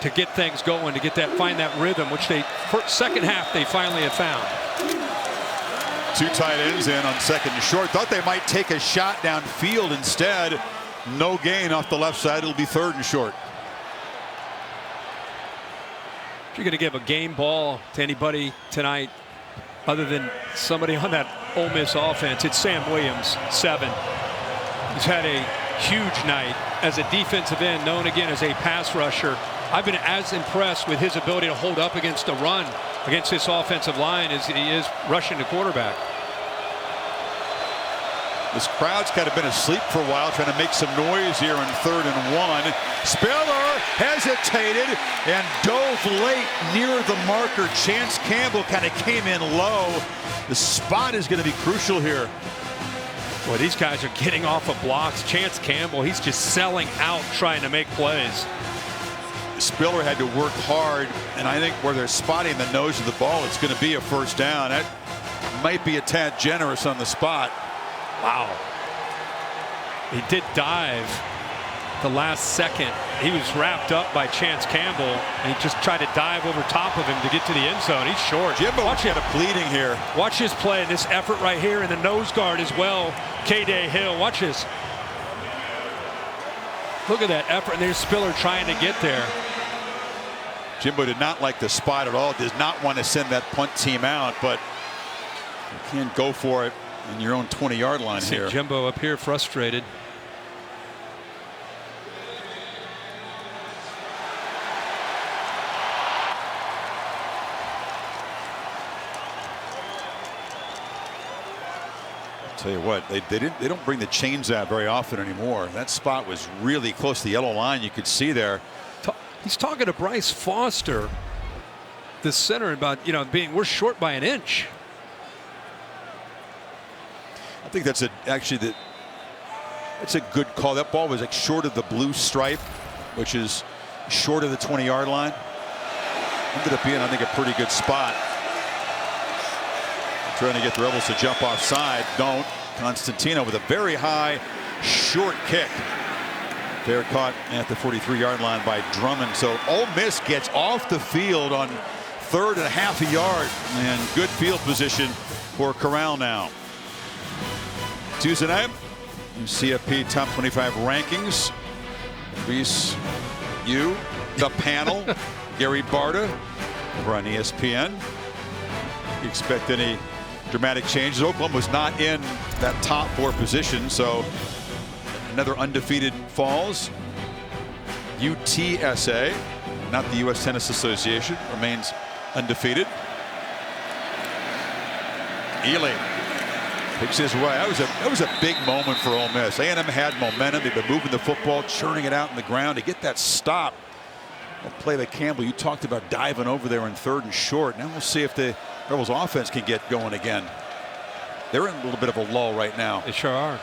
to get things going, to get that, find that rhythm, which they, second half, they finally have found. 2 tight ends in on 2nd and short. Thought they might take a shot downfield instead. No gain off the left side. It'll be 3rd and short. If you're going to give a game ball to anybody tonight other than somebody on that Ole Miss offense, it's Sam Williams, 7. He's had a huge night as a defensive end, known again as a pass rusher. I've been as impressed with his ability to hold up against the run against this offensive line as he is rushing the quarterback. This crowd's kind of been asleep for a while, trying to make some noise here on 3rd and 1. Spiller hesitated and dove late near the marker. Chance Campbell kind of came in low. The spot is going to be crucial here. Boy, these guys are getting off of blocks. Chance Campbell, he's just selling out trying to make plays. Spiller had to work hard, and I think where they're spotting the nose of the ball, it's going to be a 1st down. That might be a tad generous on the spot. Wow. He did dive the last second. He was wrapped up by Chance Campbell, and he just tried to dive over top of him to get to the end zone. He's short. Jimbo had a bleeding here. Watch his play and this effort right here in the nose guard as well. K-Day Hill, watch this. Look at that effort, and there's Spiller trying to get there. Jimbo did not like the spot at all. Does not want to send that punt team out, but you can't go for it in your own 20-yard line here. Jimbo up here frustrated. Tell you what, they don't bring the chains out very often anymore. That spot was really close to the yellow line. You could see there. He's talking to Bryce Foster, the center, about we're short by an inch. I think that's it's a good call. That ball was like short of the blue stripe. which is short of the 20-yard line. Ended up being, I think, a pretty good spot. Trying to get the Rebels to jump offside. Don't. Constantino with a very high, short kick. Fair caught at the 43-yard line by Drummond. So Ole Miss gets off the field on 3rd and half a yard, and good field position for Corral now. Tuesday night, CFP top 25 rankings. Reese, you, the panel, Gary Barta, over on ESPN. You expect any dramatic changes? Oklahoma was not in that top 4 position, so another undefeated falls. UTSA, not the U.S. Tennis Association, remains undefeated. Ely picks his way. That was a big moment for Ole Miss. A&M had momentum. They've been moving the football, churning it out in the ground. To get that stop, that play by Campbell, you talked about diving over there in 3rd and short. Now we'll see if the Rebels offense can get going again. They're in a little bit of a lull right now. They sure are.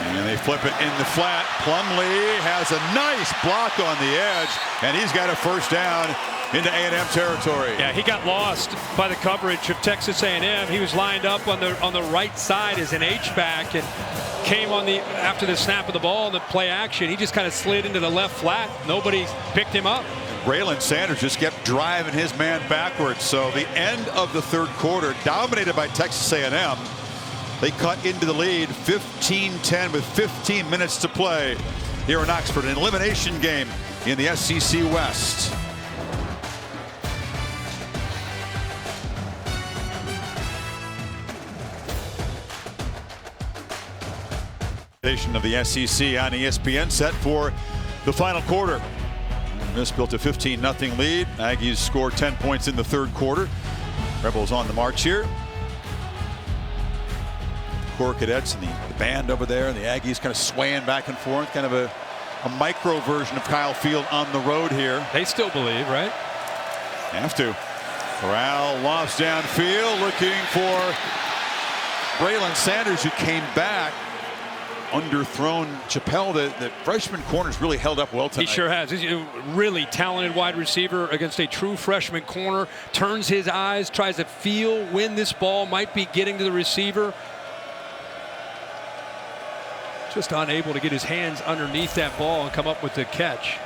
And they flip it in the flat. Plumlee has a nice block on the edge, and he's got a first down into A&M territory. Yeah, he got lost by the coverage of Texas A&M. He was lined up on the right side as an H-back and came on after the snap of the ball and the play action. He just kind of slid into the left flat. Nobody picked him up. Braylon Sanders just kept driving his man backwards. So the end of the 3rd quarter, dominated by Texas A&M. They cut into the lead 15-10 with 15 minutes to play here in Oxford. An elimination game in the SEC West. Of the SEC on ESPN, set for the final quarter. Miss built a 15-0 lead. Aggies scored 10 points in the 3rd quarter. Rebels on the march here. Corps Cadets and the band over there, and the Aggies kind of swaying back and forth, kind of a micro version of Kyle Field on the road here. They still believe, right? Have to. Corral lofts downfield, looking for Braylon Sanders, who came back. Underthrown Chappelle. The freshman corner's really held up well tonight. He sure has. He's a really talented wide receiver against a true freshman corner. Turns his eyes, tries to feel when this ball might be getting to the receiver. Just unable to get his hands underneath that ball and come up with the catch.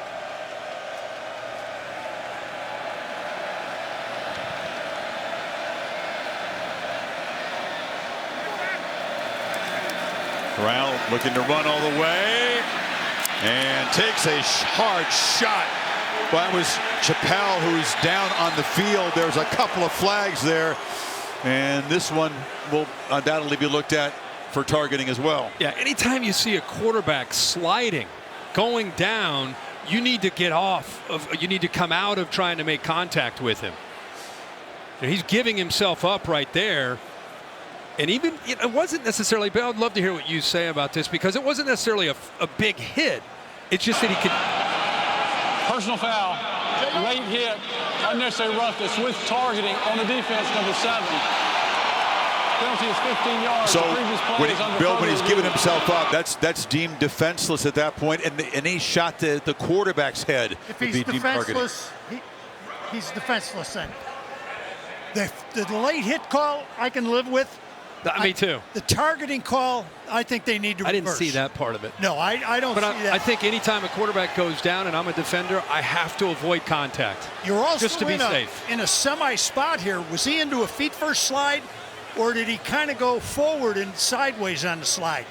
Corral looking to run all the way and takes a hard shot. Well, that was Chappelle, who's down on the field. There's a couple of flags there, and this one will undoubtedly be looked at for targeting as well. Yeah, anytime you see a quarterback sliding, going down, you need to get off of, you need to come out of trying to make contact with him. And he's giving himself up right there. And even, it wasn't necessarily, but I'd love to hear what you say about this, because it wasn't necessarily a big hit. It's just that he could. Personal foul, late hit, unnecessary roughness with targeting on the defense, number 7. Penalty is 15 yards. So when he's giving himself up, that's deemed defenseless at that point, and he shot the quarterback's head. If he's defenseless, he's defenseless then. The late hit call I can live with. Me too. The targeting call, I think they need to reverse. I didn't see that part of it. No, I don't see that. I think anytime a quarterback goes down and I'm a defender, I have to avoid contact. You're also just to be safe. In a semi spot here. Was he into a feet first slide, or did he kind of go forward and sideways on the slide?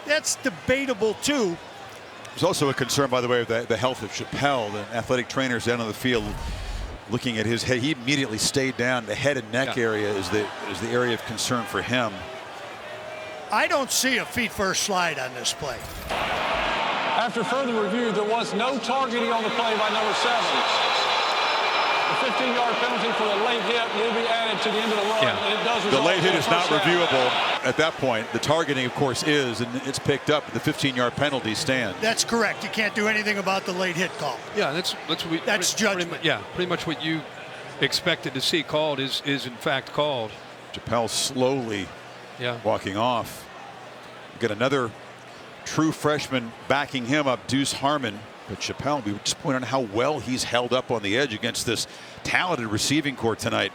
That's debatable too. There's also a concern, by the way, of the health of Chappelle. The athletic trainers down on the field looking at his head. He immediately stayed down. The head and neck area is the area of concern for him. I don't see a feet first slide on this play. After further review, there was no targeting on the play by number 7. The 15-yard penalty for the late hit will be added to the end of the run. Yeah. And it does the late hit is not reviewable at that point. The targeting, of course, is, and it's picked up. The 15-yard penalty stands. That's correct. You can't do anything about the late hit call. Yeah, that's judgment. Pretty much what you expected to see called is in fact called. Chappelle slowly walking off. Got another true freshman backing him up, Deuce Harmon. But Chappelle, we just point out how well he's held up on the edge against this talented receiving corps tonight.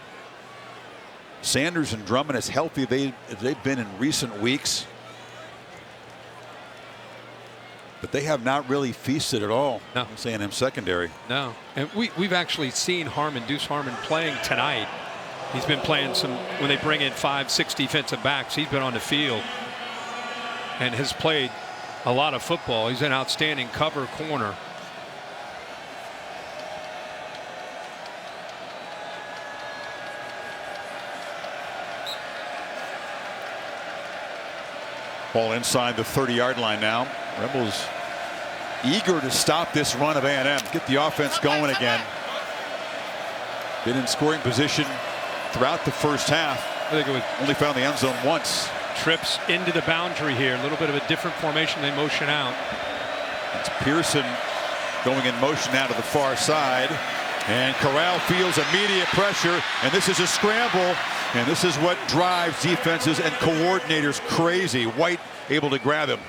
Sanders and Drummond, as healthy as they've been in recent weeks, but they have not really feasted at all. No. A&M secondary. No, and we've actually seen Deuce Harmon playing tonight. He's been playing some when they bring in 5-6 defensive backs. He's been on the field and has played a lot of football. He's an outstanding cover corner. Ball inside the 30-yard line now. Rebels eager to stop this run of A&M. Get the offense going again. Been in scoring position throughout the first half. I think it was only found the end zone once. Trips into the boundary here. A little bit of a different formation. They motion out. It's Pearson going in motion now to the far side. And Corral feels immediate pressure. And this is a scramble. And this is what drives defenses and coordinators crazy. White able to grab him.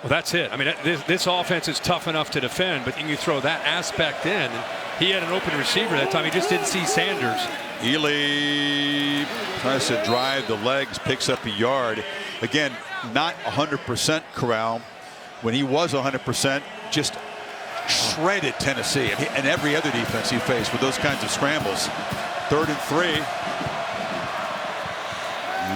Well, that's it. I mean, this offense is tough enough to defend, but you throw that aspect in. And he had an open receiver that time. He just didn't see Sanders. Ely tries to drive the legs, picks up a yard. Again, not 100% Corral. When he was 100%, just shredded Tennessee and every other defense he faced with those kinds of scrambles. 3rd and 3.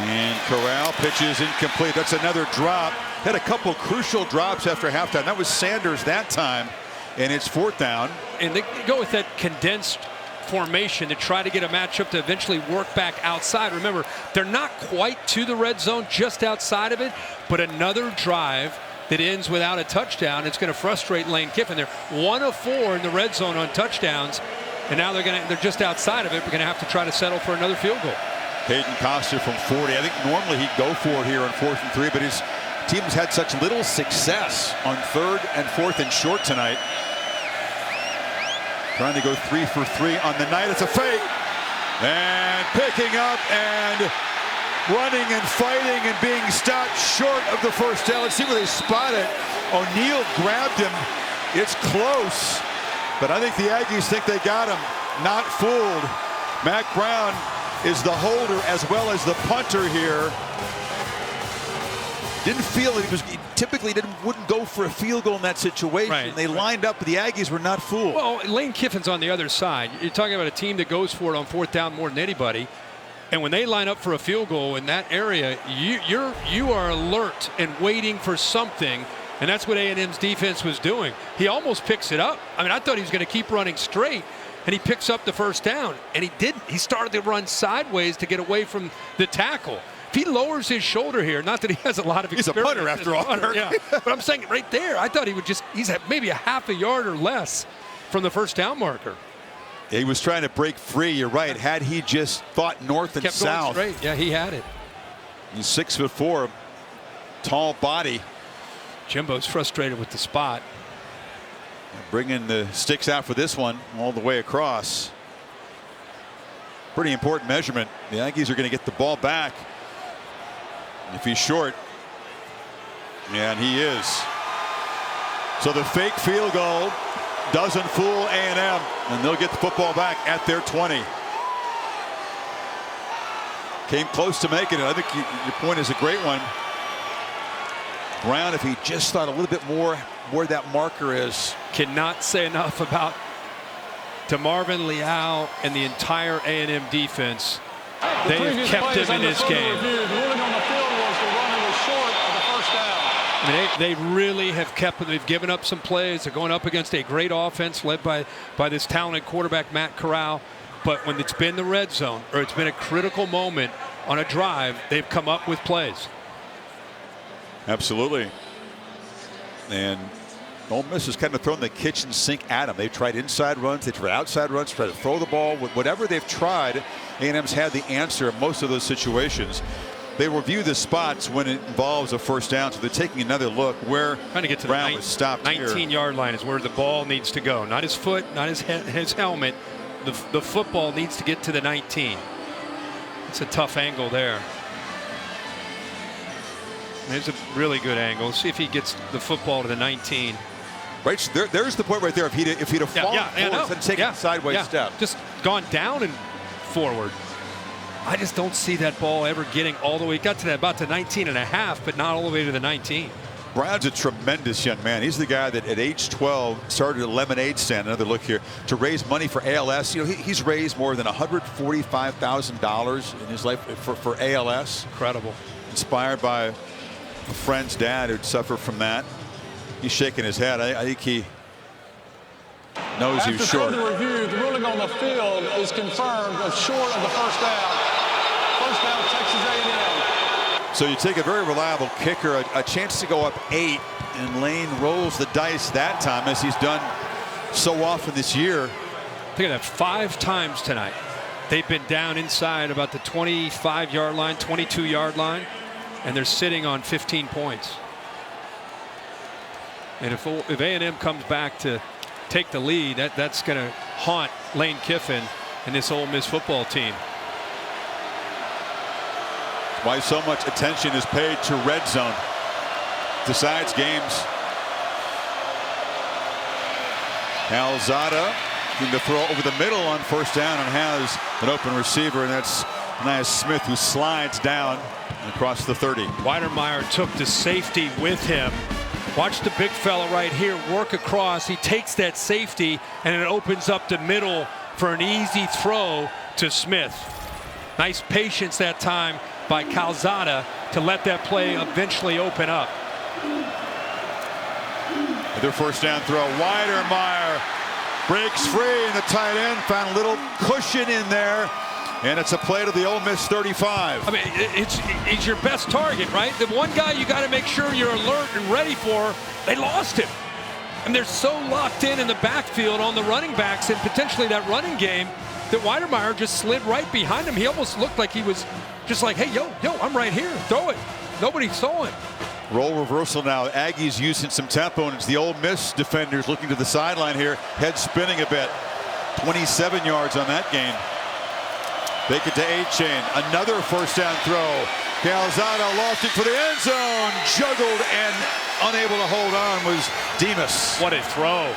And Corral pitches incomplete. That's another drop. Had a couple crucial drops after halftime. That was Sanders that time. And it's 4th down. And they go with that condensed formation to try to get a matchup to eventually work back outside. Remember, they're not quite to the red zone, just outside of it, but another drive that ends without a touchdown. It's going to frustrate Lane Kiffin. They're 1 of 4 in the red zone on touchdowns, and now they're just outside of it. We're going to have to try to settle for another field goal. Hayden Costa from 40. I think normally he'd go for it here on 4th and 3, but his team has had such little success on 3rd and 4th and short tonight. Trying to go 3 for 3 on the night. It's a fake. And picking up and running and fighting and being stopped short of the first down. Let's see where they spot it. O'Neal grabbed him. It's close, but I think the Aggies think they got him. Not fooled. Mack Brown is the holder as well as the punter here. Didn't feel it. He typically wouldn't go for a field goal in that situation. Right. They lined up, but the Aggies were not fooled. Well, Lane Kiffin's on the other side. You're talking about a team that goes for it on 4th down more than anybody. And when they line up for a field goal in that area, you are alert and waiting for something. And that's what A&M's defense was doing. He almost picks it up. I mean, I thought he was going to keep running straight, and he picks up the 1st down. And he didn't. He started to run sideways to get away from the tackle. If he lowers his shoulder here, not that he has a lot of experience. He's a punter after all. Yeah. But I'm saying right there, I thought he's at maybe a half a yard or less from the 1st down marker. He was trying to break free. You're right. Had he just thought north and Kept south. going straight. Yeah, he had it. He's 6'4", tall body. Jimbo's frustrated with the spot. Bringing the sticks out for this one all the way across. Pretty important measurement. The Aggies are going to get the ball back. If he's short, and he is. So the fake field goal doesn't fool A&M, and they'll get the football back at their 20. Came close to making it. I think your point is a great one. Brown, if he just thought a little bit more where that marker is. Cannot say enough about DeMarvin Leal and the entire A&M defense. They have kept him in this game. The ruling on the field was the runner was short of the 1st down. I mean, they really have kept them. They've given up some plays. They're going up against a great offense led by this talented quarterback, Matt Corral. But when it's been the red zone or it's been a critical moment on a drive, they've come up with plays. Absolutely. And Ole Miss has kind of thrown the kitchen sink at them. They've tried inside runs, they tried outside runs, tried to throw the ball. Whatever they've tried, A&M's had the answer in most of those situations. They review the spots when it involves a 1st down, so they're taking another look where trying to get to Brown the was stopped 19-yard line is where the ball needs to go. Not his foot, not his helmet. The football needs to get to the 19. It's a tough angle there. There's a really good angle. See if he gets the football to the 19. Right, so there's the point right there. If he'd have fallen forward and taken a sideways step. Just gone down and forward. I just don't see that ball ever getting all the way. It got to about the 19 and a half, but not all the way to the 19. Brown's a tremendous young man. He's the guy that at age 12 started a lemonade stand. Another look here to raise money for ALS. You know, he's raised more than $145,000 in his life for ALS. Incredible. Inspired by a friend's dad who'd suffered from that. He's shaking his head. I think he knows he was short. After further review, the ruling on the field is confirmed as short of the first down. First down, Texas A&M. So you take a very reliable kicker, a chance to go up 8, and Lane rolls the dice that time, as he's done so often this year. Look at that, 5 times tonight. They've been down inside about the 25-yard line, 22-yard line, and they're sitting on 15 points. And if A&M comes back to take the lead, that's going to haunt Lane Kiffin and this Ole Miss football team. Why so much attention is paid to red zone. Decides games. Calzada looking to throw over the middle on first down and has an open receiver, and that's Nias Smith, who slides down across the 30. Weidermeyer took the safety with him. Watch the big fella right here work across. He takes that safety and it opens up the middle for an easy throw to Smith. Nice patience that time by Calzada to let that play eventually open up. Their first down throw. Weidermeyer breaks free, and the tight end found a little cushion in there. And it's a play to the Ole Miss 35. I mean, it's your best target, right? The one guy you got to make sure you're alert and ready for. They lost him. And they're so locked in the backfield on the running backs and potentially that running game that Weidermeyer just slid right behind him. He almost looked like he was just like, hey, yo, I'm right here. Throw it. Nobody saw him. Roll reversal now. Aggies using some tempo, and it's the Ole Miss defenders looking to the sideline here. Head spinning a bit. 27 yards on that gain. Take it to A-Chain. Another first down throw. Calzada lost it for the end zone. Juggled and unable to hold on was Demas. What a throw.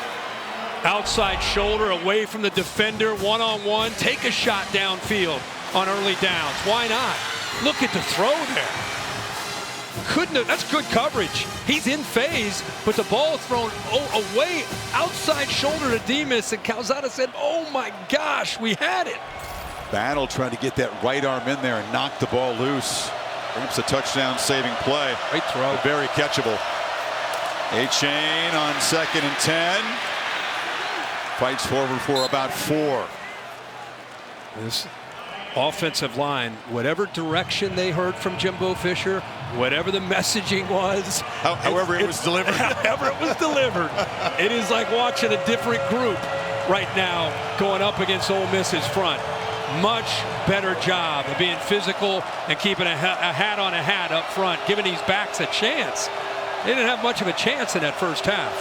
Outside shoulder away from the defender. One-on-one. Take a shot downfield on early downs. Why not? Look at the throw there. Couldn't have, that's good coverage. He's in phase, but the ball is thrown away outside shoulder to Demas, and Calzada said, oh my gosh, we had it. Battle trying to get that right arm in there and knock the ball loose. Perhaps a touchdown saving play. Great throw. Very catchable. A-Chain on 2nd and 10. Fights forward for about 4. This offensive line, whatever direction they heard from Jimbo Fisher, whatever the messaging was, however it was delivered. However it was delivered. It is like watching a different group right now going up against Ole Miss's front. Much better job of being physical and keeping a hat on a hat up front, giving these backs a chance. They didn't have much of a chance in that first half.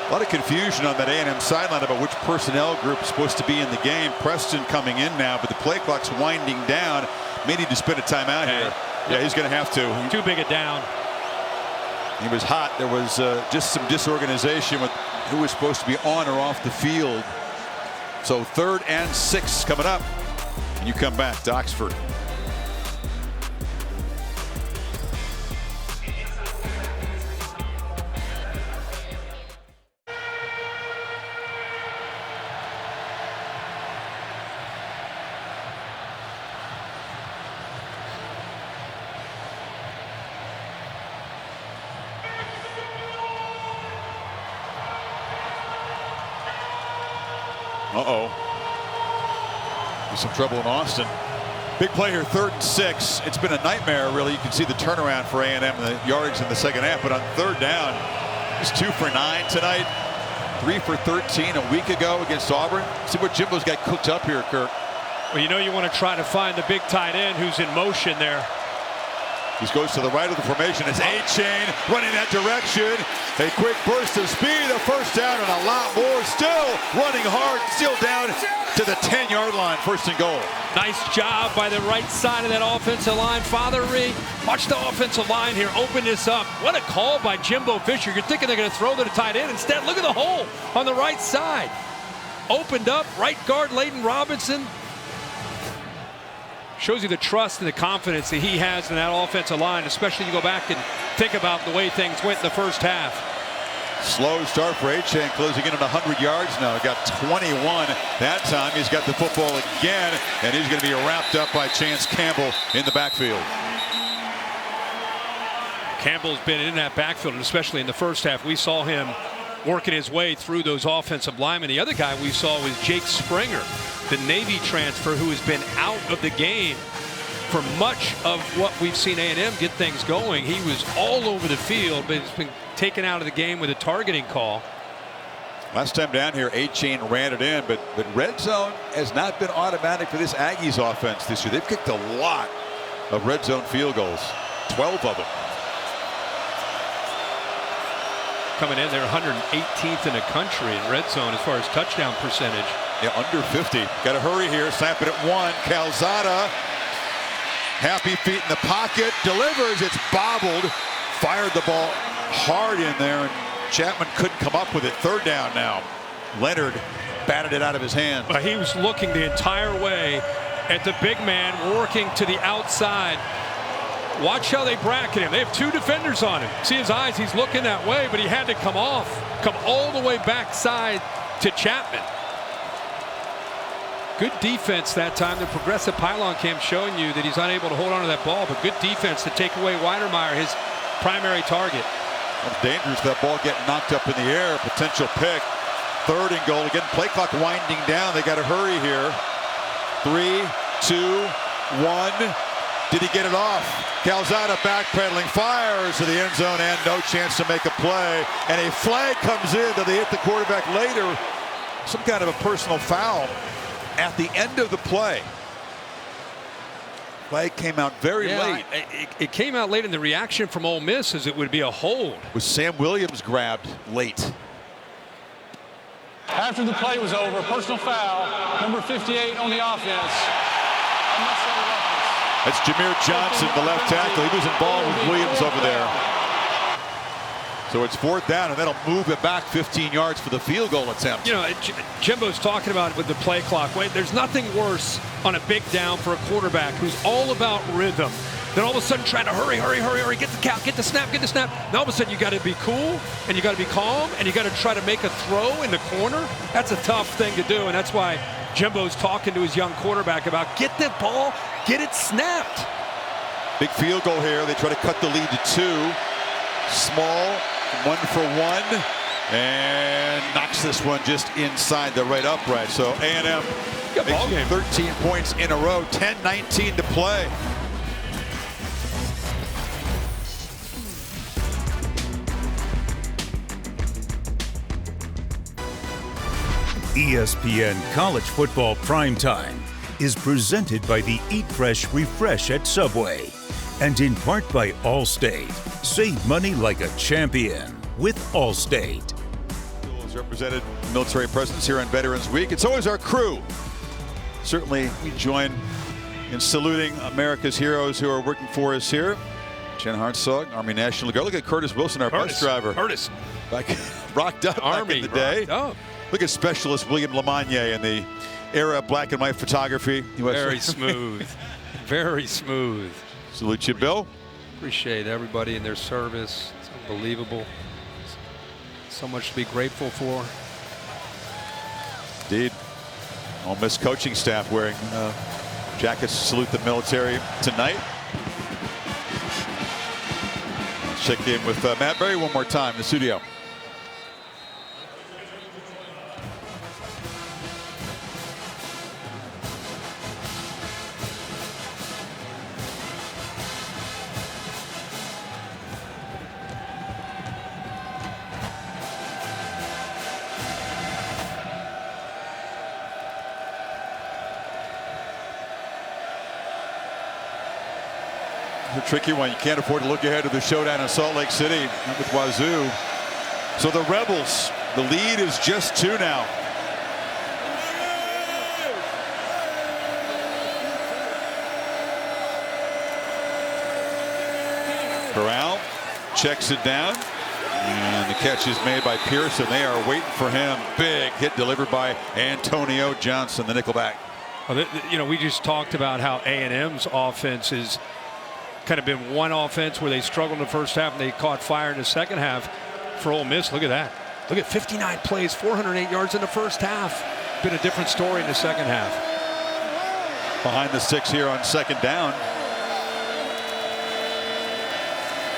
A lot of confusion on that A&M sideline about which personnel group is supposed to be in the game. Preston coming in now, but the play clock's winding down. May need to spend a timeout here. Yeah, he's going to have to. Too big a down. He was hot. There was just some disorganization with who was supposed to be on or off the field. So 3rd and 6 coming up. And you come back to Oxford. There's some trouble in Austin. Big play here, 3rd and 6. It's been a nightmare, really. You can see the turnaround for A&M and the yards in the second half. But on 3rd down, he's 2 for 9 tonight. 3 for 13 a week ago against Auburn. See what Jimbo's got cooked up here, Kirk. Well, you know you want to try to find the big tight end who's in motion there. He goes to the right of the formation. It's A-Chain running that direction. A quick burst of speed, a first down, and a lot more. Still running hard, still down to the 10-yard line. First and goal. Nice job by the right side of that offensive line. Father Ree, watch the offensive line here open this up. What a call by Jimbo Fisher. You're thinking they're going to throw to the tight end. Instead, look at the hole on the right side. Opened up, right guard Leighton Robinson. Shows you the trust and the confidence that he has in that offensive line, especially you go back and think about the way things went in the first half. Slow start for Achane, closing in at 100 yards now. Got 21 that time. He's got the football again, and he's going to be wrapped up by Chance Campbell in the backfield. Campbell's been in that backfield, and especially in the first half, we saw him working his way through those offensive linemen. The other guy we saw was Jake Springer, the Navy transfer who has been out of the game for much of what we've seen A&M get things going. He was all over the field, but he's been taken out of the game with a targeting call. Last time down here, Achane ran it in, but red zone has not been automatic for this Aggies offense this year. They've kicked a lot of red zone field goals, 12 of them. Coming in, they're 118th in the country in red zone as far as touchdown percentage. Yeah, under 50. Got to hurry here. Snap it at 1. Calzada. Happy feet in the pocket. Delivers. It's bobbled. Fired the ball hard in there, and Chapman couldn't come up with it. Third down now. Leonard batted it out of his hand. He was looking the entire way at the big man working to the outside. Watch how they bracket him. They have 2 defenders on him. See his eyes, he's looking that way, but he had to come off, come all the way backside to Chapman. Good defense that time. The progressive pylon cam showing you that he's unable to hold on to that ball, but good defense to take away Weidermeyer, his primary target. That's dangerous, that ball getting knocked up in the air. Potential pick. Third and goal. Again, play clock winding down. They got to hurry here. 3, 2, 1. Did he get it off? Calzada backpedaling, fires to the end zone, and no chance to make a play. And a flag comes in that they hit the quarterback later. Some kind of a personal foul at the end of the play. Flag came out very late. It came out late, and the reaction from Ole Miss is it would be a hold. Was Sam Williams grabbed late? After the play was over, personal foul, number 58 on the offense. That's Jameer Johnson, the left tackle. He was involved with Williams over there. So it's 4th down, and that'll move it back 15 yards for the field goal attempt. You know, Jimbo's talking about it with the play clock. Wait, there's nothing worse on a big down for a quarterback who's all about rhythm than all of a sudden trying to hurry, get the count, get the snap. Now all of a sudden you got to be cool, and you got to be calm, and you got to try to make a throw in the corner. That's a tough thing to do, and that's why Jimbo's talking to his young quarterback about get the ball, get it snapped. Big field goal here. They try to cut the lead to 2. Small, 1 for 1, and knocks this one just inside the right upright. So A&M makes 13 points in a row, 10-19 to play. ESPN College Football Primetime is presented by the Eat Fresh Refresh at Subway and in part by Allstate. Save money like a champion with Allstate. Represented military presence here on Veterans Week. It's always our crew. Certainly we join in saluting America's heroes who are working for us here. Jen Hartzog, Army National Guard. Look at Curtis Wilson, our bus driver. Curtis. Back, rocked up Army, back in the day. Look at specialist William Lamagne in the era of black and white photography. Very smooth. Very smooth. Salute you, Bill. Appreciate everybody and their service. It's unbelievable. So much to be grateful for. Indeed. Ole Miss coaching staff wearing jackets to salute the military tonight. Let's check in with Matt Berry one more time in the studio. A tricky one. You can't afford to look ahead to the showdown in Salt Lake City with Wazoo. So the Rebels, the lead is just 2 now. Corral checks it down, and the catch is made by Pearson. They are waiting for him. Big hit delivered by Antonio Johnson, the nickelback. Well, you know, we just talked about how A&M's offense has kind of been one offense where they struggled in the first half and they caught fire in the second half. For Ole Miss, look at that. Look at 59 plays, 408 yards in the first half. Been a different story in the second half. Behind the 6 here on 2nd down.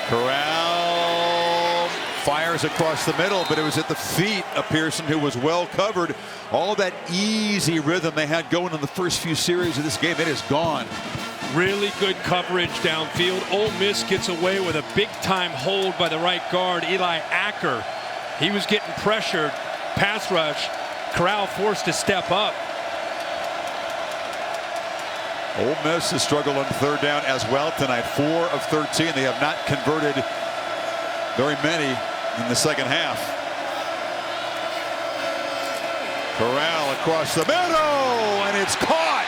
Corral fires across the middle, but it was at the feet of Pearson, who was well covered. All that easy rhythm they had going in the first few series of this game, it is gone. Really good coverage downfield. Ole Miss gets away with a big-time hold by the right guard, Eli Acker. He was getting pressured. Pass rush. Corral forced to step up. Ole Miss has struggled on 3rd down as well tonight. 4 of 13. They have not converted very many in the second half. Corral across the middle, and it's caught.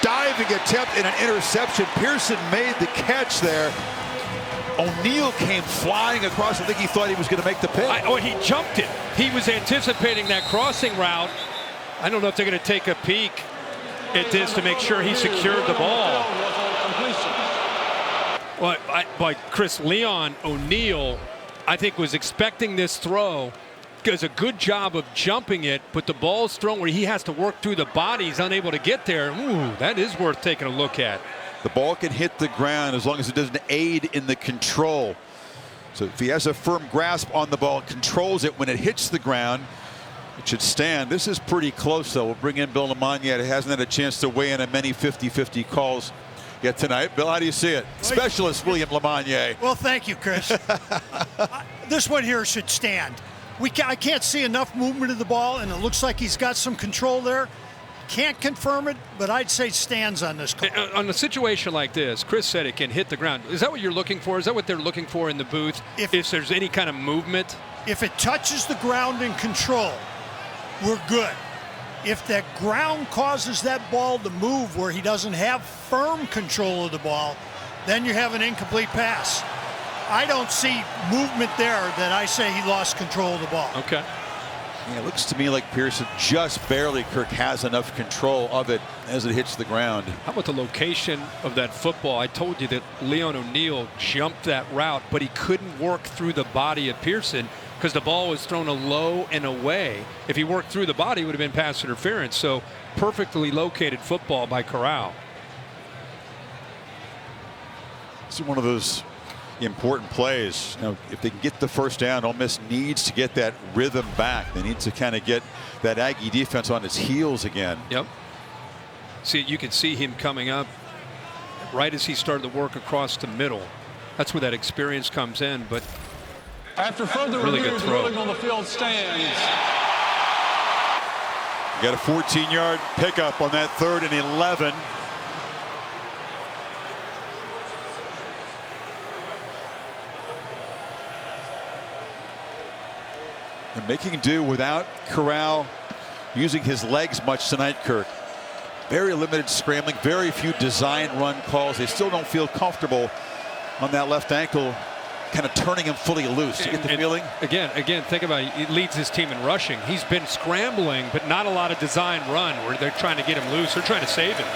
Diving attempt and an interception. Pearson made the catch there. O'Neal came flying across. I think he thought he was going to make the pick. He jumped it. He was anticipating that crossing route. I don't know if they're going to take a peek at this to make sure he secured the ball. Well, but Chris, Leon O'Neal, I think, was expecting this throw. Does a good job of jumping it, but the ball's thrown where he has to work through the body. He's unable to get there. Ooh, that is worth taking a look at. The ball can hit the ground as long as it doesn't aid in the control. So if he has a firm grasp on the ball, controls it when it hits the ground, it should stand. This is pretty close, though. We'll bring in Bill Lamagna. It hasn't had a chance to weigh in on many 50-50 calls yet tonight. Bill, how do you see it? Specialist William Lamagna. Well, thank you, Chris. This one here should stand. I can't see enough movement of the ball, and it looks like he's got some control there. Can't confirm it, but I'd say stands on this call. On a situation like this, Chris said it can hit the ground. Is that what you're looking for? Is that what they're looking for in the booth? If there's any kind of movement? If it touches the ground in control, we're good. If that ground causes that ball to move where he doesn't have firm control of the ball, then you have an incomplete pass. I don't see movement there that I say he lost control of the ball. Okay. Yeah, it looks to me like Pearson just barely, Kirk, has enough control of it as it hits the ground. How about the location of that football? I told you that Leon O'Neal jumped that route, but he couldn't work through the body of Pearson because the ball was thrown low and away. If he worked through the body, it would have been pass interference. So perfectly located football by Corral. This is one of those important plays. You know, if they can get the first down, Ole Miss needs to get that rhythm back. They need to kind of get that Aggie defense on its heels again. Yep. See, you can see him coming up right as he started to work across the middle. That's where that experience comes in. But after further really review, good the throw. ruling on the field stands. You got a 14-yard pickup on that 3rd and 11. And making do without Corral using his legs much tonight, Kirk. Very limited scrambling, very few design run calls. They still don't feel comfortable on that left ankle, kind of turning him fully loose. You get the feeling? Again, think about it. He leads his team in rushing. He's been scrambling, but not a lot of design run where they're trying to get him loose. They're trying to save him.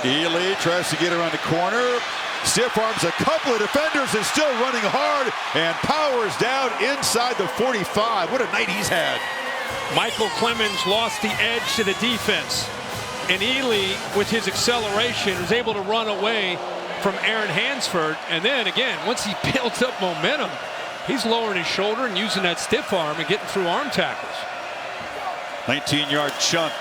Ely tries to get around the corner. Stiff arms a couple of defenders and still running hard and powers down inside the 45. What a night he's had. Michael Clemens lost the edge to the defense. And Ely, with his acceleration, was able to run away from Aaron Hansford. And then again, once he builds up momentum, he's lowering his shoulder and using that stiff arm and getting through arm tackles. 19-yard chunk.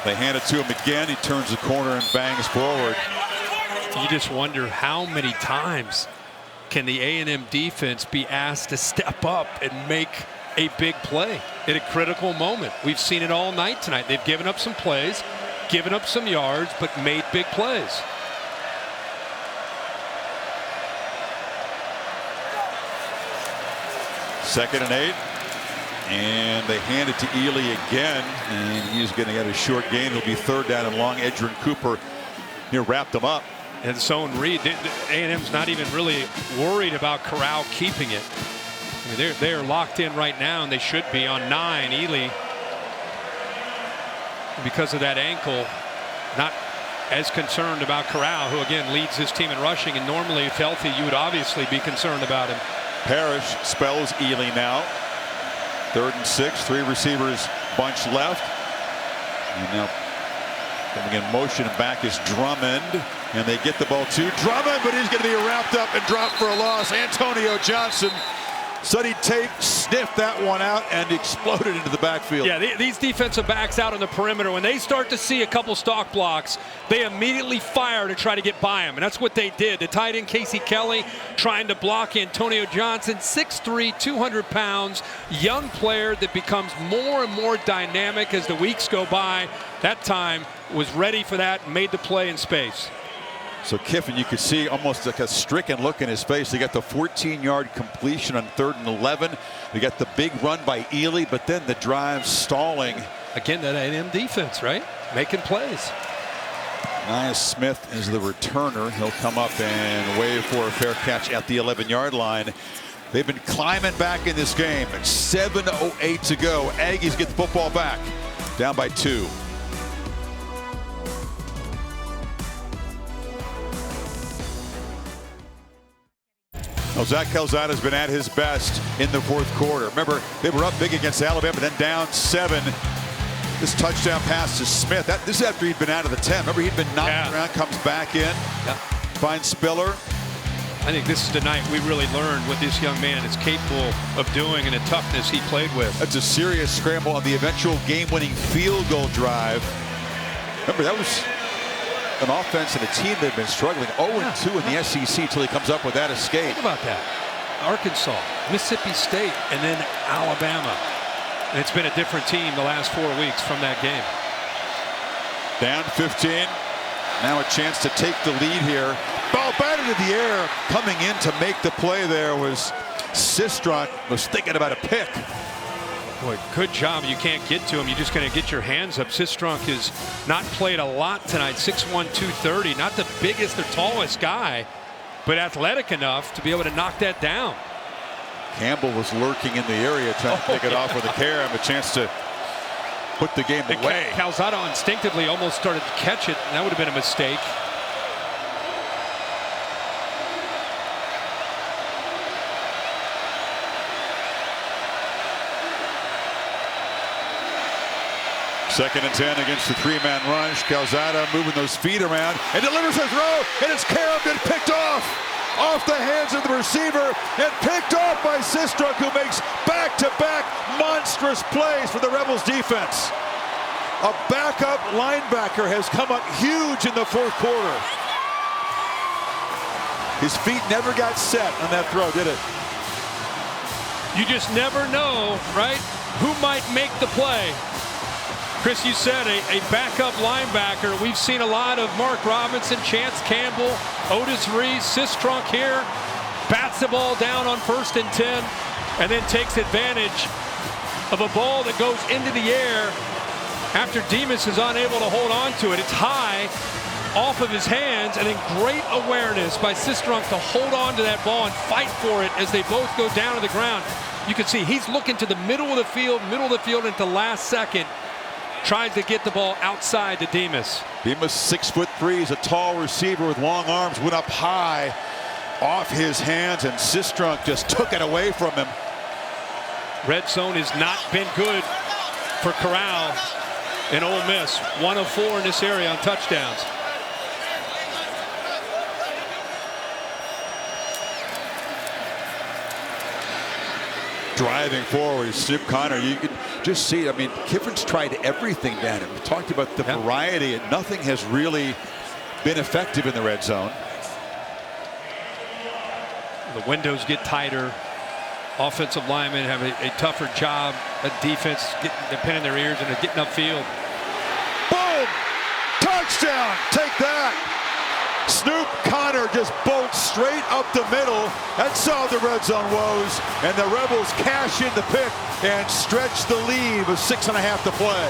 They hand it to him again. He turns the corner and bangs forward. You just wonder how many times can the A&M defense be asked to step up and make a big play at a critical moment. We've seen it all night tonight. They've given up some plays, given up some yards, but made big plays. 2nd and 8. And they hand it to Ely again, and he's going to get a short gain. It'll be 3rd down and long. Edgerrin Cooper here wrapped them up. And zone read. A&M's not even really worried about Corral keeping it. I mean, they're locked in right now, and they should be on 9. Ely, because of that ankle, not as concerned about Corral, who again leads his team in rushing, and normally if healthy you would obviously be concerned about him. Parrish spells Ely now. 3rd and 6, 3 receivers bunch left. And now coming in motion and back is Drummond, and they get the ball to Drummond, but he's going to be wrapped up and dropped for a loss. Antonio Johnson studied tape, sniffed that one out, and exploded into the backfield. Yeah, these defensive backs out on the perimeter, when they start to see a couple stock blocks, they immediately fire to try to get by him, and that's what they did. The tight end Casey Kelly trying to block Antonio Johnson, 6'3", 200 pounds, young player that becomes more and more dynamic as the weeks go by. That time was ready for that and made the play in space. So Kiffin, you could see almost like a stricken look in his face. They got the 14-yard completion on 3rd and 11. They got the big run by Ely, but then the drive stalling. Again, that A&M defense, right? Making plays. Nias Smith is the returner. He'll come up and wave for a fair catch at the 11-yard line. They've been climbing back in this game. At 7:08 to go. Aggies get the football back. Down by 2. Well, Zach Calzada's been at his best in the 4th quarter. Remember, they were up big against Alabama, then down 7. This touchdown pass to Smith. This is after he'd been out of the 10. Remember, he'd been knocked around, comes back in, finds Spiller. I think this is the night we really learned what this young man is capable of doing and the toughness he played with. That's a serious scramble on the eventual game-winning field goal drive. Remember, that was an offense and a team that had been struggling 0-2 in the SEC until he comes up with that escape. Think about that. Arkansas, Mississippi State, and then Alabama. And it's been a different team the last 4 weeks from that game. Down 15. Now a chance to take the lead here. Ball batted in the air. Coming in to make the play there was Sistrunk. Was thinking about a pick. Boy, good job. You can't get to him. You're just going to get your hands up. Sistrunk has not played a lot tonight. 6'1", 230. Not the biggest or tallest guy, but athletic enough to be able to knock that down. Campbell was lurking in the area trying to pick it off with a carry. A chance to put the game away. Calzada instinctively almost started to catch it, and that would have been a mistake. Second and 10 against the 3-man rush. Calzada moving those feet around and delivers a throw, and it's carried and picked off the hands of the receiver, and picked off by Sistrunk, who makes back-to-back monstrous plays for the Rebels defense. A backup linebacker has come up huge in the 4th quarter. His feet never got set on that throw, did it? You just never know, right? Who might make the play? Chris, you said a backup linebacker. We've seen a lot of Mark Robinson, Chance Campbell, Otis Reese, Sistrunk here. Bats the ball down on 1st and 10, and then takes advantage of a ball that goes into the air after Demas is unable to hold on to it. It's high off of his hands, and then great awareness by Sistrunk to hold on to that ball and fight for it as they both go down to the ground. You can see he's looking to the middle of the field at the last second. Tries to get the ball outside to Demas. Demas, 6'3", is a tall receiver with long arms, went up high off his hands, and Sistrunk just took it away from him. Red zone has not been good for Corral in Ole Miss. 1 of 4 in this area on touchdowns. Driving forward, Snoop Connor, you can just see, I mean, Kiffin's tried everything down him. We talked about the variety, and nothing has really been effective in the red zone. The windows get tighter. Offensive linemen have a tougher job. A defense getting the pin in their ears and getting upfield. Boom! Touchdown! Take that! Snoop Connor just bolts straight up the middle. That solved the red zone woes, and the Rebels cash in the pick and stretch the lead with 6.5 to play.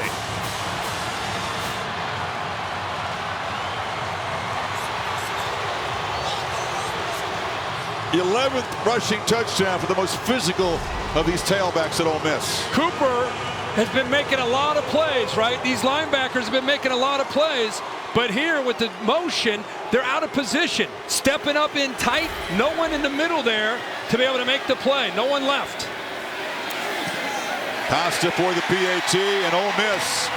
The 11th rushing touchdown for the most physical of these tailbacks at Ole Miss. Cooper has been making a lot of plays, right? These linebackers have been making a lot of plays, but here with the motion, they're out of position, stepping up in tight, no one in the middle there to be able to make the play, no one left. Costa for the PAT, and Ole Miss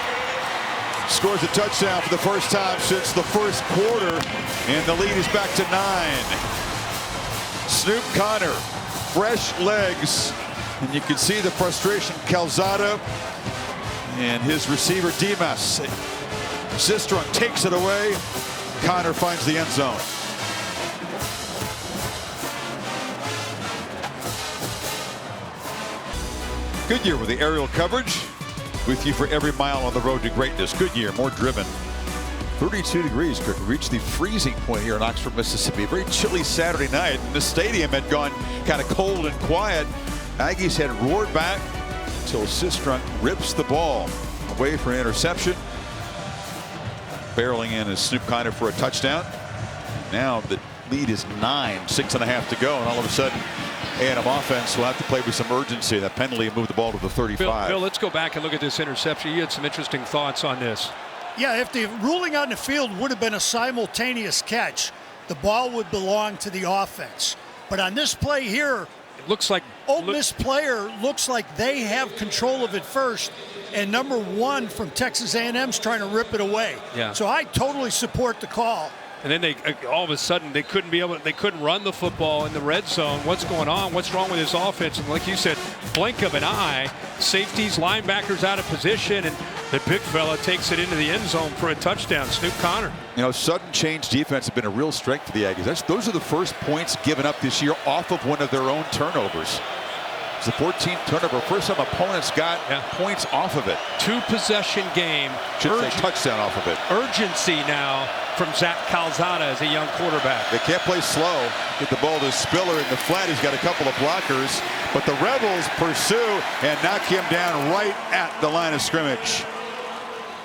scores a touchdown for the first time since the first quarter, and the lead is back to 9. Snoop Connor, fresh legs, and you can see the frustration. Calzada and his receiver Dimas. Sistrunk takes it away. Connor finds the end zone. Goodyear with the aerial coverage, with you for every mile on the road to greatness. Goodyear, more driven. 32 degrees, Kirk. We reached the freezing point here in Oxford, Mississippi. A very chilly Saturday night. The stadium had gone kind of cold and quiet. Aggies had roared back until Sistrunk rips the ball away for an interception. Barreling in is Snoop Connor for a touchdown. Now the lead is 9, 6.5 to go, and all of a sudden A&M offense will have to play with some urgency. That penalty moved the ball to the 35. Bill, let's go back and look at this interception. You had some interesting thoughts on this. Yeah, if the ruling on the field would have been a simultaneous catch, the ball would belong to the offense. But on this play here, it looks like Ole Miss player looks like they have control of it first, and number 1 from Texas A&M's trying to rip it away. Yeah. So I totally support the call. And then they all of a sudden they couldn't run the football in the red zone. What's going on? What's wrong with this offense? And like you said, blink of an eye, safeties, linebackers out of position, and the big fella takes it into the end zone for a touchdown. Snoop Connor. You know, sudden change defense has been a real strength for the Aggies. Those are the first points given up this year off of one of their own turnovers. It's the 14th turnover. First time opponents got points off of it. 2-possession game. Should say touchdown off of it. Urgency now from Zach Calzada as a young quarterback. They can't play slow. Get the ball to Spiller in the flat. He's got a couple of blockers, but the Rebels pursue and knock him down right at the line of scrimmage.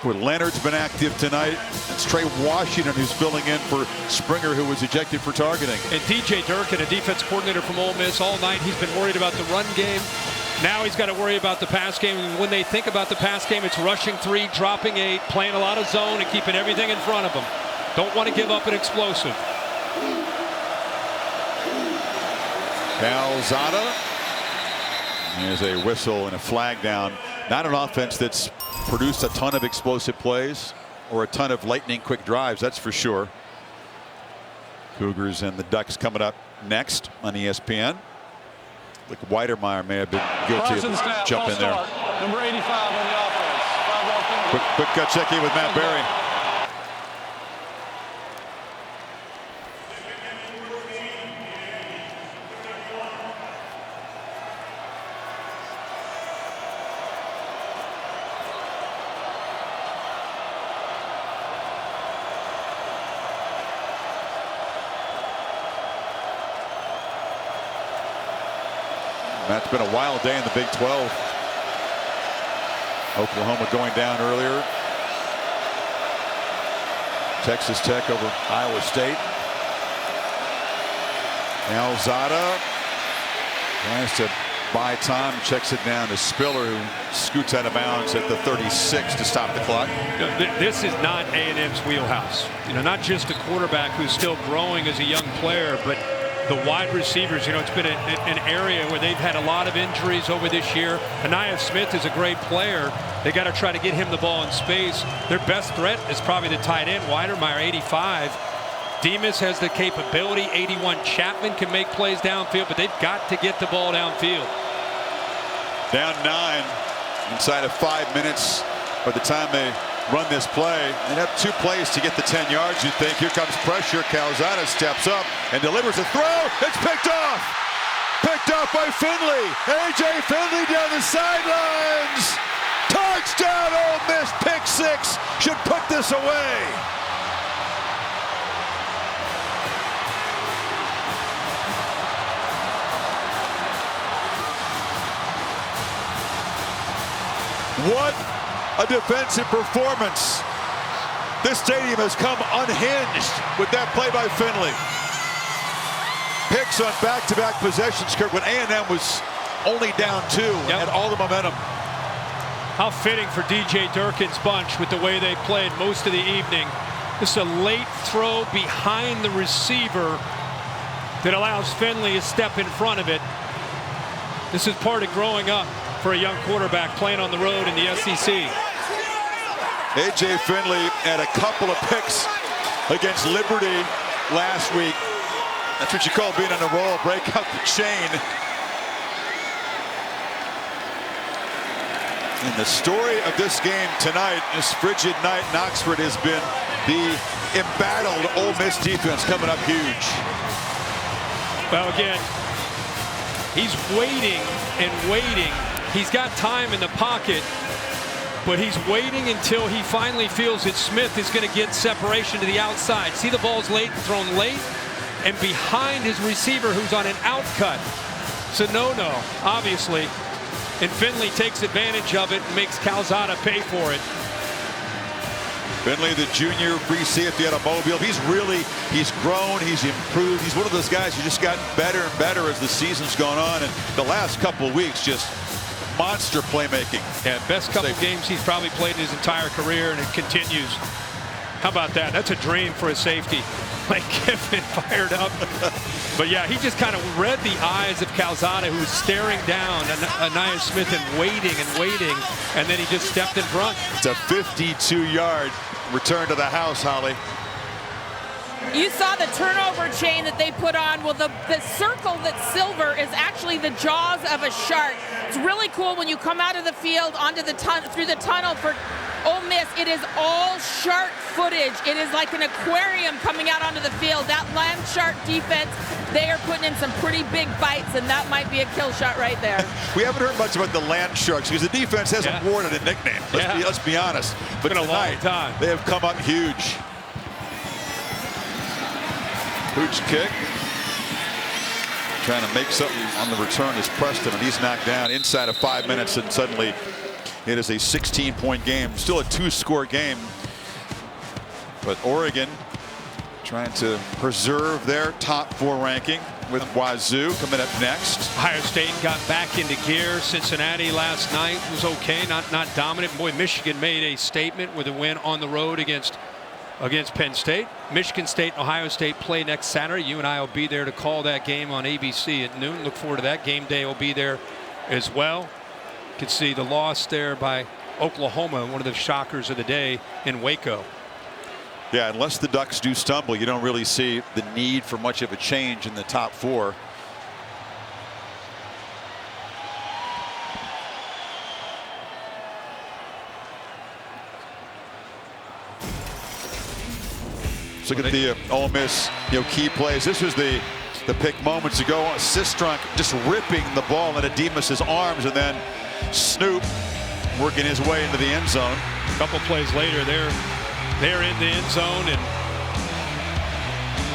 Where Leonard's been active tonight. It's Trey Washington who's filling in for Springer, who was ejected for targeting. And DJ Durkin, a defense coordinator from Ole Miss, all night he's been worried about the run game. Now he's got to worry about the pass game. And when they think about the pass game, it's rushing 3, dropping 8, playing a lot of zone, and keeping everything in front of them. Don't want to give up an explosive. Calzada. There's a whistle and a flag down. Not an offense that's produced a ton of explosive plays or a ton of lightning quick drives, that's for sure. Cougars and the Ducks coming up next on ESPN. Like Weidermeyer may have been guilty of jumping there. Number 85 on the offense. Quick cut check in with Matt Berry. That's been a wild day in the Big 12. Oklahoma going down earlier. Texas Tech over Iowa State. Calzada tries to buy time, checks it down to Spiller, who scoots out of bounds at the 36 to stop the clock. This is not A&M's wheelhouse. You know, not just a quarterback who's still growing as a young player, but the wide receivers. You know, it's been an area where they've had a lot of injuries over this year. Anaya Smith is a great player. They got to try to get him the ball in space. Their best threat is probably the tight end, Weidermeyer, 85. Demas has the capability. 81. Chapman can make plays downfield, but they've got to get the ball downfield. Down 9 inside of 5 minutes by the time they run this play. They have 2 plays to get the 10 yards, you'd think. Here comes pressure. Calzada steps up and delivers a throw. It's picked off. Picked off by Finley. A.J. Finley down the sidelines. Touchdown, Ole Miss. Pick 6 should put this away. What a defensive performance. This stadium has come unhinged with that play by Finley. Picks on back-to-back possessions, Kirk, when A&M was only down 2 and had all the momentum. How fitting for DJ Durkin's bunch with the way they played most of the evening. This is a late throw behind the receiver that allows Finley to step in front of it. This is part of growing up for a young quarterback playing on the road in the SEC. A.J. Finley had a couple of picks against Liberty last week. That's what you call being on a roll, break out the chain. And the story of this game tonight, this frigid night in Oxford, has been the embattled Ole Miss defense coming up huge. Well, again, he's waiting and waiting. He's got time in the pocket, but he's waiting until he finally feels that Smith is going to get separation to the outside. See, the ball's late, thrown late, and behind his receiver who's on an out cut. It's a no-no, obviously. And Finley takes advantage of it and makes Calzada pay for it. Finley, the junior free safety out of Mobile. He's grown, he's improved. He's one of those guys who just gotten better and better as the season's gone on. And the last couple of weeks, just monster playmaking. Yeah, best couple of games he's probably played in his entire career, and it continues. How about that? That's a dream for a safety. Like Kiffin fired up. But yeah, he just kind of read the eyes of Calzada, who was staring down Anaya Smith and waiting, and then he just stepped in front. It's a 52-yard return to the house, Holly. You saw the turnover chain that they put on. Well, the circle that's silver is actually the jaws of a shark. It's really cool when you come out of the field onto the through the tunnel for Ole Miss. It is all shark footage. It is like an aquarium coming out onto the field. That land shark defense, they are putting in some pretty big bites, and that might be a kill shot right there. We haven't heard much about the land sharks because the defense hasn't worn it a nickname. Let's be honest. But it's been a long time. They have come up huge. Hooch kick. Trying to make something on the return is Preston, and he's knocked down inside of 5 minutes, and suddenly it is a 16-point game. Still a 2-score game. But Oregon trying to preserve their top 4 ranking with Wazoo coming up next. Ohio State got back into gear. Cincinnati last night was okay, not dominant. Boy, Michigan made a statement with a win on the road against Penn State. Michigan State and Ohio State play next Saturday. You and I will be there to call that game on ABC at noon. Look forward to that. Game day will be there as well. You can see the loss there by Oklahoma, one of the shockers of the day in Waco. Yeah, unless the Ducks do stumble, you don't really see the need for much of a change in the top 4. Let's look at the Ole Miss key plays. This was the pick moments ago. Sistrunk just ripping the ball into Demas's arms, and then Snoop working his way into the end zone. A couple plays later, they're in the end zone, and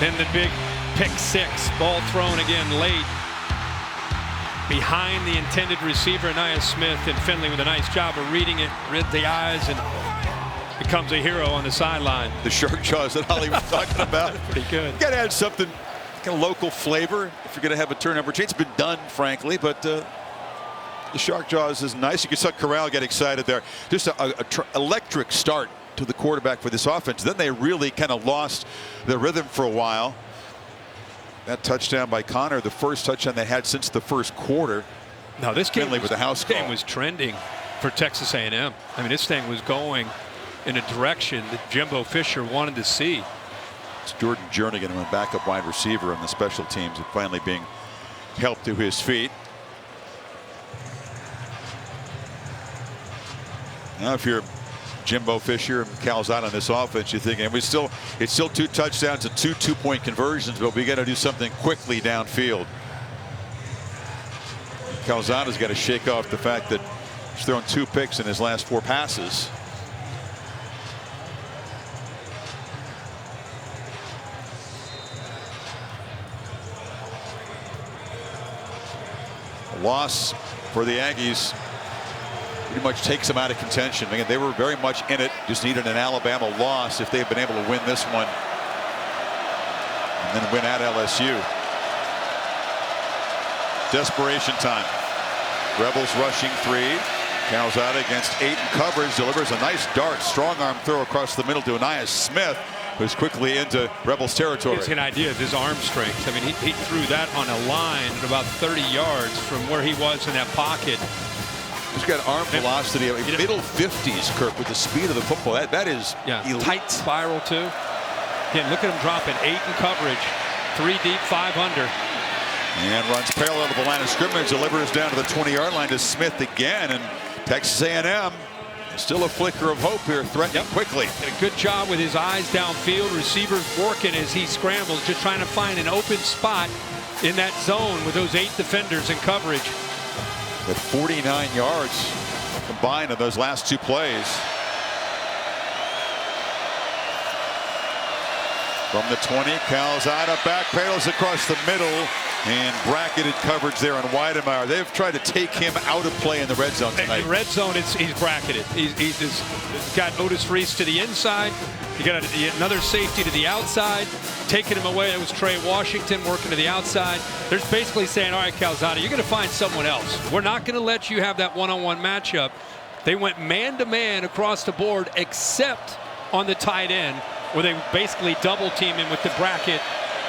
then the big pick 6, ball thrown again late behind the intended receiver, Anaya Smith, and Finley with a nice job of reading it, read the eyes, and becomes a hero on the sideline. The shark jaws that Holly was talking about. Pretty good. You got to add something, kind of local flavor if you're going to have a turnover change. It's been done, frankly, but the shark jaws is nice. You can see Corral get excited there. Just an electric start to the quarterback for this offense. Then they really kind of lost their rhythm for a while. That touchdown by Connor, the first touchdown they had since the first quarter. No, this game with the house call. Game was trending for Texas A&M. I mean, this thing was going in a direction that Jimbo Fisher wanted to see. It's Jordan Jernigan, a backup wide receiver on the special teams, and finally being helped to his feet. Now, if you're Jimbo Fisher and Calzada on this offense, you're thinking it's still 2 touchdowns and 2 2-point conversions, but we got to do something quickly downfield. Calzada's got to shake off the fact that he's thrown 2 picks in his last 4 passes. A loss for the Aggies. pretty much takes them out of contention. Again, they were very much in it. Just needed an Alabama loss if they had been able to win this one and then win at LSU. Desperation time. Rebels rushing 3. Calzada against 8 in coverage, delivers a nice dart, strong arm throw across the middle to Anias Smith, who's quickly into Rebels territory. Gives you an idea of his arm strength. I mean, he threw that on a line at about 30 yards from where he was in that pocket. He's got arm velocity, middle 50s, Kirk, with the speed of the football. That is elite. Tight spiral too. Again, look at him dropping 8 in coverage, 3 deep, 5 under. And runs parallel to the line of scrimmage, delivers down to the 20-yard line to Smith again, and Texas A&M still a flicker of hope here, threatening quickly. Did a good job with his eyes downfield. Receivers working as he scrambles, just trying to find an open spot in that zone with those 8 defenders in coverage. At 49 yards combined in those last 2 plays. From the 20, Calzada backpedals across the middle and bracketed coverage there on Weidemeyer. They've tried to take him out of play in the red zone tonight. In red zone, he's bracketed. He's got Otis Reese to the inside. You got another safety to the outside. Taking him away, it was Trey Washington working to the outside. They're basically saying, all right, Calzada, you're going to find someone else. We're not going to let you have that one-on-one matchup. They went man-to-man across the board, except on the tight end, where they basically double team him with the bracket.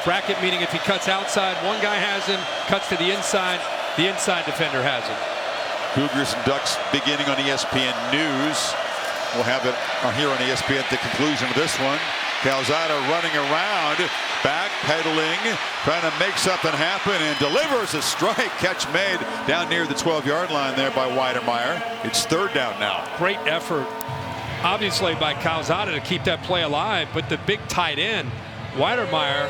Bracket meaning if he cuts outside, one guy has him, cuts to the inside defender has him. Cougars and Ducks beginning on ESPN News. We'll have it here on ESPN at the conclusion of this one. Calzada running around, backpedaling, trying to make something happen, and delivers a strike. Catch made down near the 12-yard line there by Weidemeyer. It's 3rd down now. Great effort, obviously, by Calzada to keep that play alive, but the big tight end, Weidemeyer,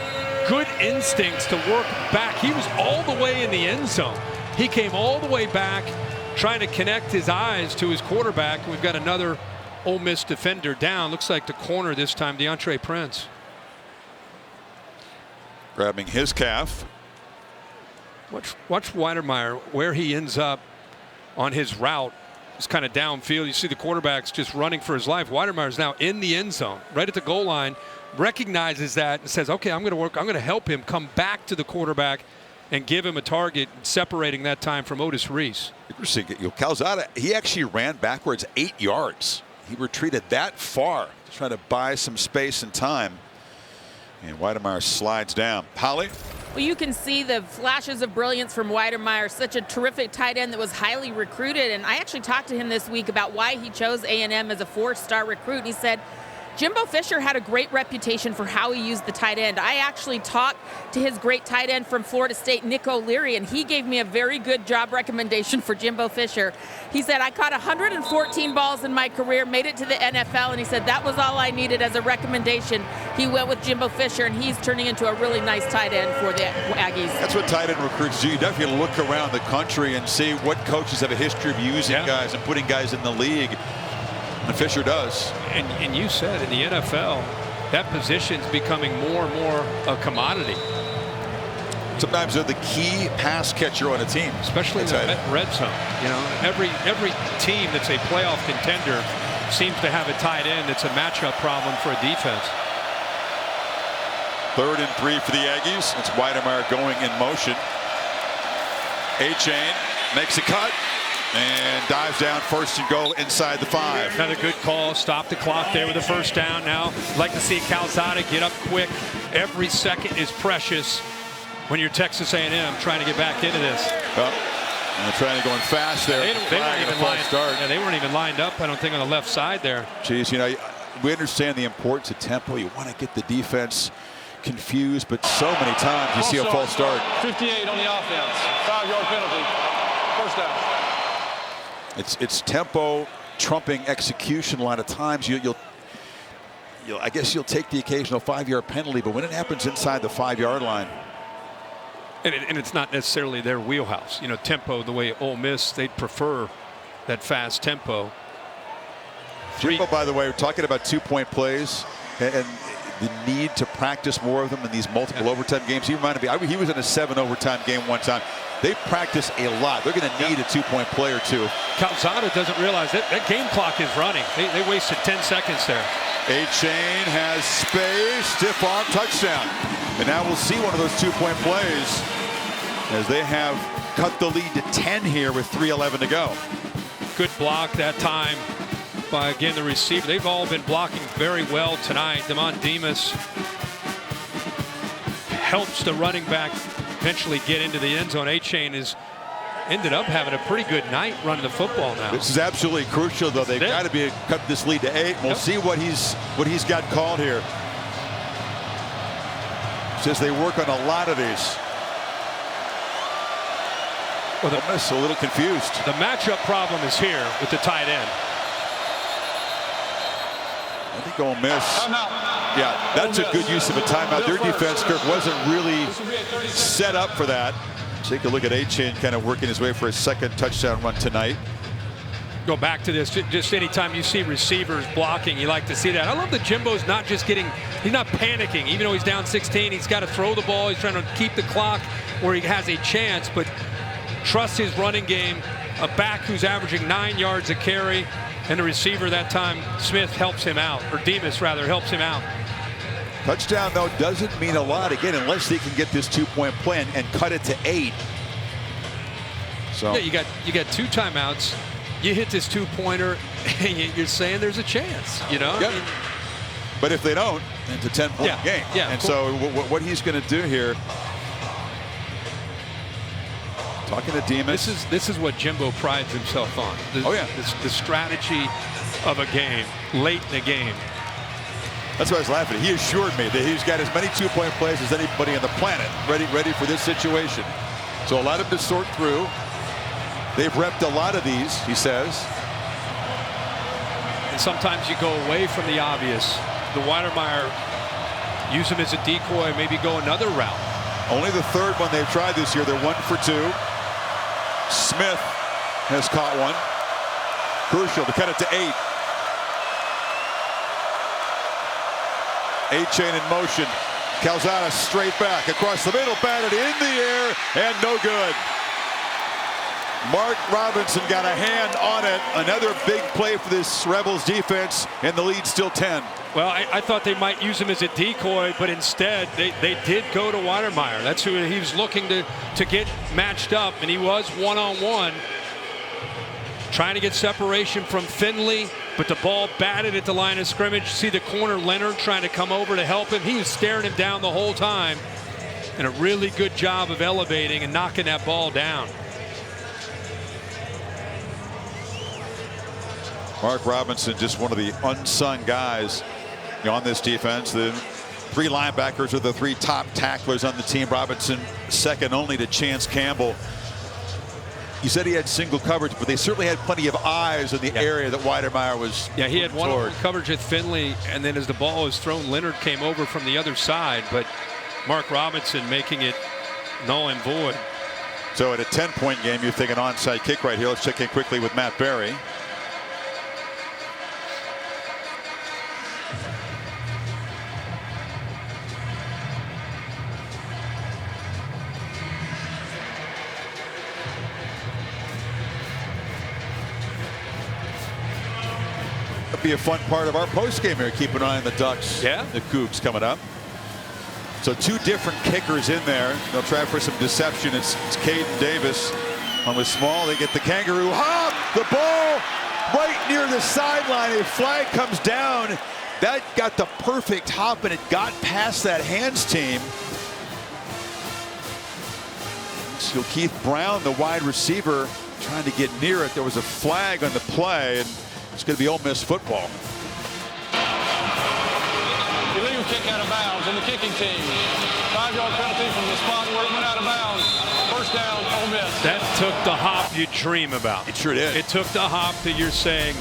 good instincts to work back. He was all the way in the end zone. He came all the way back, trying to connect his eyes to his quarterback. We've got another Ole Miss defender down. Looks like the corner this time, DeAndre Prince. Grabbing his calf. Watch Weidemeyer, where he ends up on his route. It's kind of downfield. You see the quarterback's just running for his life. Weidermeyer's now in the end zone, right at the goal line, recognizes that and says, okay, I'm going to help him come back to the quarterback and give him a target, separating that time from Otis Reese. Interesting. Calzada, he actually ran backwards 8 yards. He retreated that far to try to buy some space and time. And Weidemeyer slides down. Holly? Well, you can see the flashes of brilliance from Weidemeyer, such a terrific tight end that was highly recruited. And I actually talked to him this week about why he chose A&M as a 4-star recruit. And he said, Jimbo Fisher had a great reputation for how he used the tight end. I actually talked to his great tight end from Florida State, Nick O'Leary, and he gave me a very good job recommendation for Jimbo Fisher. He said, I caught 114 balls in my career, made it to the NFL, and he said that was all I needed as a recommendation. He went with Jimbo Fisher, and he's turning into a really nice tight end for the Aggies. That's what tight end recruits do. You definitely look around the country and see what coaches have a history of using guys and putting guys in the league. And Fisher does. And you said in the NFL, that position's becoming more and more a commodity. Sometimes they're the key pass catcher on a team, especially in the red zone. You know, every team that's a playoff contender seems to have a tight end that's a matchup problem for a defense. 3rd and 3 for the Aggies. It's Weidemeyer going in motion. A-Chain makes a cut and dives down, 1st and goal inside the 5. Another good call. Stop the clock there with a 1st down. Now, like to see Calzada get up quick. Every second is precious when you're Texas A&M trying to get back into this. Well, they're trying to go in fast there. They weren't even lined up, I don't think, on the left side there. Geez, you know, we understand the importance of tempo. You want to get the defense confused, but so many times you see a false start. 58 on the offense. 5-yard penalty. 1st down. It's tempo trumping execution a lot of times. I guess you'll take the occasional 5-yard penalty, but when it happens inside the 5-yard line. And it's not necessarily their wheelhouse. You know, tempo, the way Ole Miss, they'd prefer that fast tempo. Jimbo, by the way, we're talking about 2-point plays, and the need to practice more of them in these multiple overtime games. He reminded me, he was in a 7 overtime game one time. They practice a lot. They're going to need a 2-point play or two. Calzada doesn't realize that game clock is running. They wasted 10 seconds there. A-Chain has space, stiff arm, touchdown. And now we'll see one of those 2-point plays as they have cut the lead to 10 here with 3:11 to go. Good block that time by, again, the receiver. They've all been blocking very well tonight. Damon Demas helps the running back eventually get into the end zone. A-Chain has ended up having a pretty good night running the football now. This is absolutely crucial, though. They've got to cut this lead to 8. We'll see what he's got called here. Says they work on a lot of these. Well, Ole Miss a little confused. The matchup problem is here with the tight end. I think Ole Miss. Yeah, that's a good use of a timeout. Their defense, Kirk, wasn't really set up for that. Take a look at A-Chain kind of working his way for his second touchdown run tonight. Go back to this. Just anytime you see receivers blocking, you like to see that. I love that Jimbo's not just he's not panicking. Even though he's down 16, he's got to throw the ball. He's trying to keep the clock where he has a chance, but trust his running game. A back who's averaging 9 yards a carry, and the receiver that time, Smith, helps him out, or Demas rather, helps him out. Touchdown, though, doesn't mean a lot, again, unless they can get this 2-point play and cut it to 8. So yeah, you got 2 timeouts. You hit this 2-pointer, and you're saying there's a chance, you know? Yep. But if they don't, it's a 10-point game. Yeah, and so what he's going to do here, talking to Demas. This is what Jimbo prides himself on. The strategy of a game, late in the game. That's why I was laughing. He assured me that he's got as many 2-point plays as anybody on the planet ready for this situation. So a lot of them to sort through. They've repped a lot of these, he says. And sometimes you go away from the obvious. The Weidermeyer, use him as a decoy, maybe go another route. Only the third one they've tried this year. They're 1 for 2. Smith has caught one. Crucial to cut it to 8. A-Chain in motion. Calzada straight back across the middle, batted in the air, and no good. Mark Robinson got a hand on it. Another big play for this Rebels defense, and the lead still 10. Well, I thought they might use him as a decoy, but instead they did go to Weidermeyer. That's who he was looking to get matched up, and he was one-on-one. Trying to get separation from Finley, but the ball batted at the line of scrimmage. See the corner, Leonard trying to come over to help him. He was staring him down the whole time, and a really good job of elevating and knocking that ball down. Mark Robinson, just one of the unsung guys on this defense. The 3 linebackers are the 3 top tacklers on the team. Robinson second only to Chance Campbell. You said he had single coverage, but they certainly had plenty of eyes in the area that Weidermeyer was. Yeah, he had one coverage with Finley, and then as the ball was thrown, Leonard came over from the other side, but Mark Robinson making it null and void. So at a 10-point game, you're thinking onside kick right here. Let's check in quickly with Matt Berry. Be a fun part of our post game here. Keep an eye on the Ducks. Yeah. The Cougs coming up. So 2 different kickers in there. They'll try for some deception. It's Caden Davis on the small. They get the kangaroo hop. The ball right near the sideline. A flag comes down. That got the perfect hop, and it got past that hands team. So Keith Brown, the wide receiver, trying to get near it. There was a flag on the play, and it's going to be Ole Miss football. Illegal kick out of bounds on the kicking team. 5-yard penalty from the spot where it went out of bounds. First down, Ole Miss. That took the hop you dream about. It sure did. It took the hop that you're saying.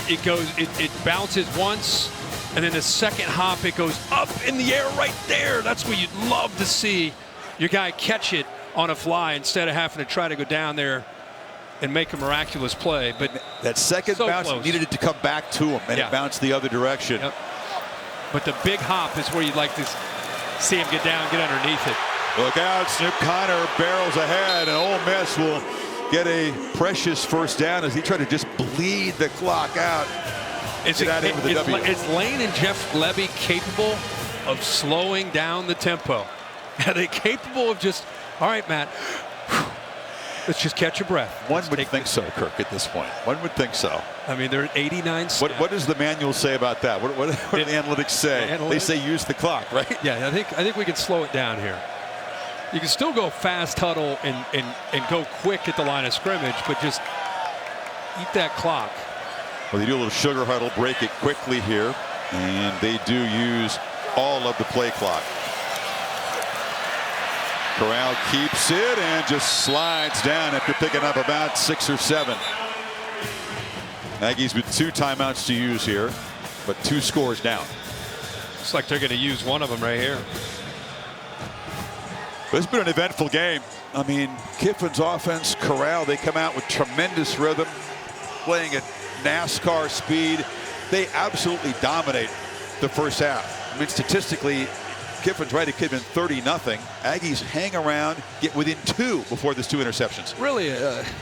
It bounces once, and then the second hop, it goes up in the air right there. That's what you'd love to see your guy catch it on a fly instead of having to try to go down there and make a miraculous play. But that second bounce needed it to come back to him, and it bounced the other direction. Yep. But the big hop is where you'd like to see him get down, get underneath it. Look out, Snoop Connor barrels ahead, and Ole Miss will get a precious first down as he tried to just bleed the clock out. Is Lane and Jeff Levy capable of slowing down the tempo? Are they capable of just, all right, Matt, let's just catch your breath. One would think so, Kirk, at this point. One would think so. I mean, they're at 89 snaps. What does the manual say about that? What do the analytics say? They say use the clock, right? Yeah, I think we can slow it down here. You can still go fast huddle and go quick at the line of scrimmage, but just eat that clock. Well, they do a little sugar huddle, break it quickly here, and they do use all of the play clock. Corral keeps it and just slides down after picking up about 6 or 7. Aggies with 2 timeouts to use here, but 2 scores down. Looks like they're going to use one of them right here. It's been an eventful game. I mean, Kiffin's offense, Corral, they come out with tremendous rhythm, playing at NASCAR speed. They absolutely dominate the first half. I mean, statistically, Kiffin's right, it could have been 30-0. Aggies hang around, get within 2 before there's 2 interceptions. Really,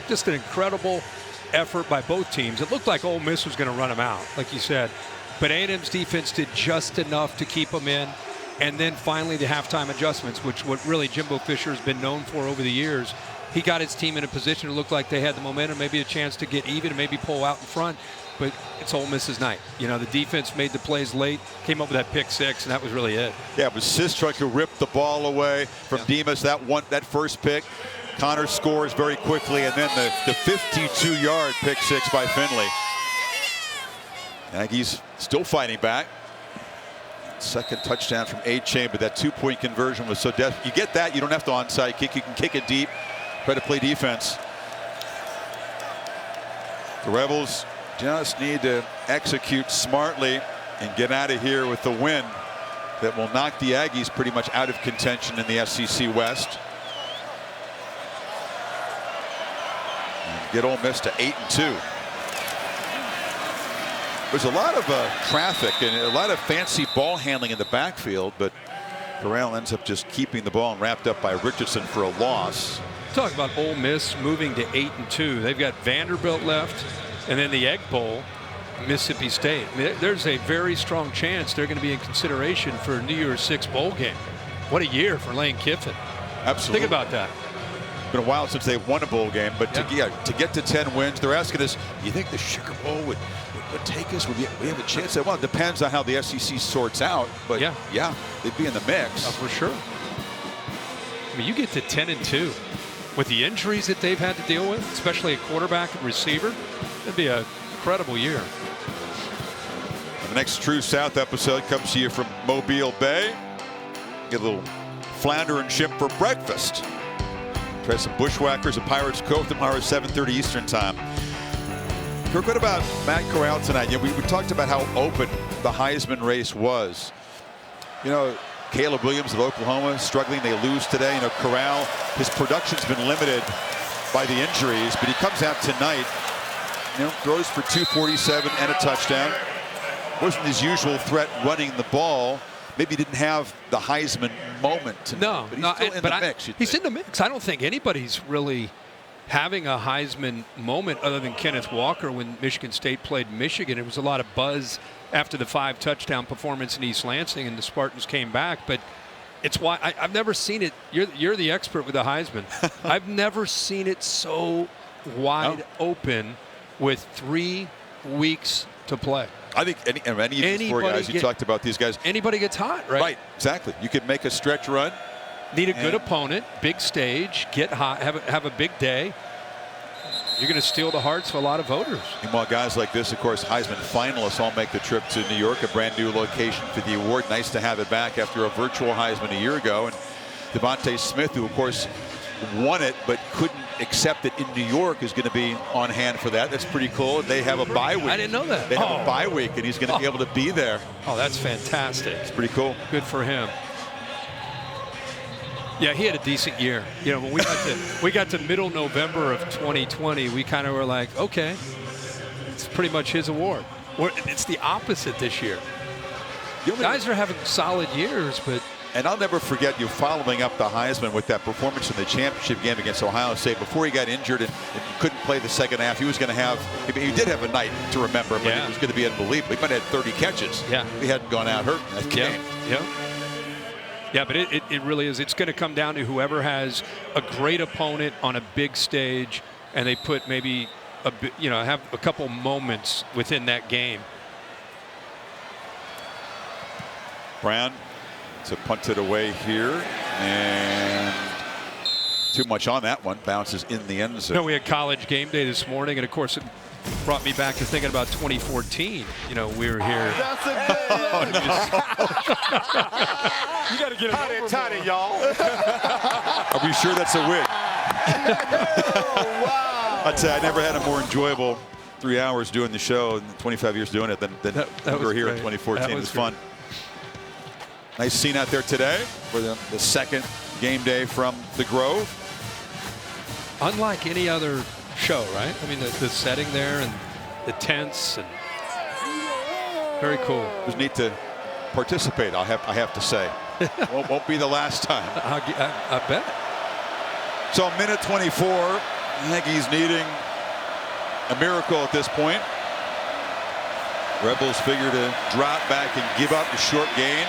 just an incredible effort by both teams. It looked like Ole Miss was going to run them out, like you said. But A&M's defense did just enough to keep them in. And then finally the halftime adjustments, which what really Jimbo Fisher has been known for over the years. He got his team in a position to look like they had the momentum, maybe a chance to get even and maybe pull out in front. But it's Ole Miss's night. You know, the defense made the plays late, came up with that pick 6, and that was really it. Yeah, it was Sistrunk who ripped the ball away from Demas. That first pick. Connor scores very quickly, and then the 52-yard pick 6 by Finley. Aggies still fighting back. Second touchdown from A-Chain, but that 2-point conversion was so desperate. You get that, you don't have to onside kick. You can kick it deep, try to play defense. The Rebels just need to execute smartly and get out of here with the win that will knock the Aggies pretty much out of contention in the SEC West. And get Ole Miss to 8-2. There's a lot of traffic and a lot of fancy ball handling in the backfield, but Corral ends up just keeping the ball and wrapped up by Richardson for a loss. Talk about Ole Miss moving to 8-2. They've got Vanderbilt left, and then the Egg Bowl, Mississippi State. I mean, there's a very strong chance they're going to be in consideration for a New Year's 6 bowl game. What a year for Lane Kiffin. Absolutely. Think about that. It's been a while since they've won a bowl game, but to get to 10 wins, they're asking us, you think the Sugar Bowl would take us? Would we have a chance? Well, it depends on how the SEC sorts out, but yeah, they'd be in the mix. For sure. I mean, you get to 10-2 with the injuries that they've had to deal with, especially a quarterback and receiver. It'd be an incredible year. And the next True South episode comes to you from Mobile Bay. Get a little flounder and shrimp for breakfast. Try some Bushwhackers at Pirates Cove tomorrow, 7:30 Eastern time. Kirk, what about Matt Corral tonight? We talked about how open the Heisman race was. You know, Caleb Williams of Oklahoma struggling. They lose today. You know, Corral, his production's been limited by the injuries, but he comes out tonight, you know, throws for 247 and a touchdown. Wasn't his usual threat running the ball. Maybe he didn't have the Heisman moment tonight, but he's still in the mix. He's in the mix. I don't think anybody's really having a Heisman moment other than Kenneth Walker when Michigan State played Michigan. It was a lot of buzz after the 5-touchdown performance in East Lansing and the Spartans came back, but it's why I've never seen it. You're the expert with the Heisman. I've never seen it so wide open with 3 weeks to play. I think any of these 4 guys you talked about, these guys. Anybody gets hot, right? Right, exactly. You could make a stretch run. Need a good opponent, big stage, get hot, have a big day. You're going to steal the hearts of a lot of voters. And while guys like this, of course, Heisman finalists all make the trip to New York, a brand new location for the award. Nice to have it back after a virtual Heisman a year ago. And Devontae Smith, who of course won it but couldn't accept it in New York, is going to be on hand for that. That's pretty cool. They have a bye week. I didn't know that. They have a bye week, and he's going to be able to be there. Oh, that's fantastic. It's pretty cool. Good for him. Yeah, he had a decent year. You know, when we got to middle November of 2020, we kind of were like, okay, it's pretty much his award. It's the opposite this year. Guys are having solid years, but. And I'll never forget you following up the Heisman with that performance in the championship game against Ohio State. Before he got injured and couldn't play the second half, he was going to have, he did have a night to remember, but it was going to be unbelievable. He might have had 30 catches. Yeah. He hadn't gone out hurt in that game. Yeah, but it really is. It's going to come down to whoever has a great opponent on a big stage, and they put maybe have a couple moments within that game. Brown to punt it away here, and too much on that one. Bounces in the end zone. We had college game day this morning, and of course it brought me back to thinking about 2014. We were here. That's a good. You got to get it tiny, y'all. Are we sure that's a win? Oh, wow. I'd say I never had a more enjoyable 3 hours doing the show and 25 years doing it than we were here in 2014. It was fun. Nice scene out there today for the second game day from the Grove. Unlike any other show, right? I mean, the setting there and the tents, and very cool. It was neat to participate. I have to say, won't be the last time. I bet. So minute 24, Aggies needing a miracle at this point. Rebels figure to drop back and give up the short gain.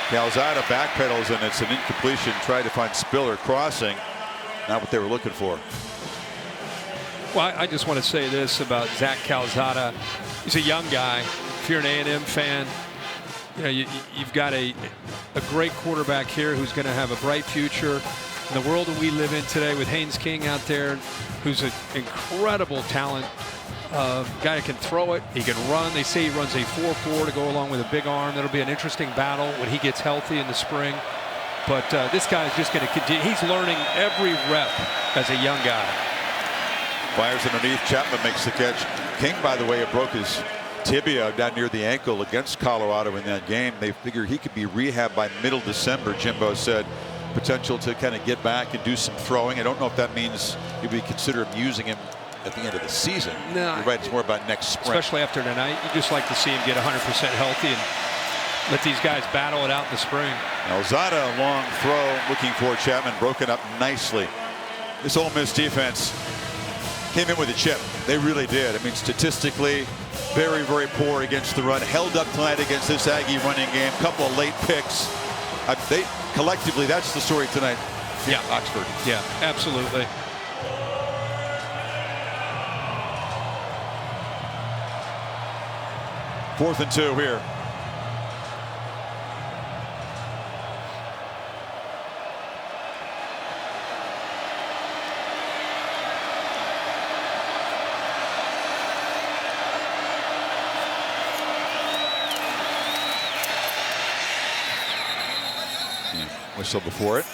Calzada backpedals, and it's an incompletion. Tried to find Spiller crossing. Not what they were looking for. Well, I just want to say this about Zach Calzada. He's a young guy. If you're an A&M fan, you've got a great quarterback here who's going to have a bright future. In the world that we live in today with Haynes King out there, who's an incredible talent. Guy who can throw it, he can run. They say he runs a 4.4 to go along with a big arm. That'll be an interesting battle when he gets healthy in the spring. But this guy is just going to continue. He's learning every rep as a young guy. Fires underneath. Chapman makes the catch. King, by the way, broke his tibia down near the ankle against Colorado in that game. They figure he could be rehabbed by middle December. Jimbo said potential to kind of get back and do some throwing. I don't know if that means you'd be considering using him at the end of the season. No, you're right, it's more about next spring. Especially after tonight, you just like to see him get 100% healthy and let these guys battle it out in the spring. Calzada, a long throw, looking for Chapman, broken up nicely. This Ole Miss defense came in with a chip. They really did. I mean, statistically, very, very poor against the run. Held up tonight against this Aggie running game. Couple of late picks. They collectively, that's the story tonight. Yeah, Oxford. Yeah, absolutely. Fourth and 2 here. Whistle before it.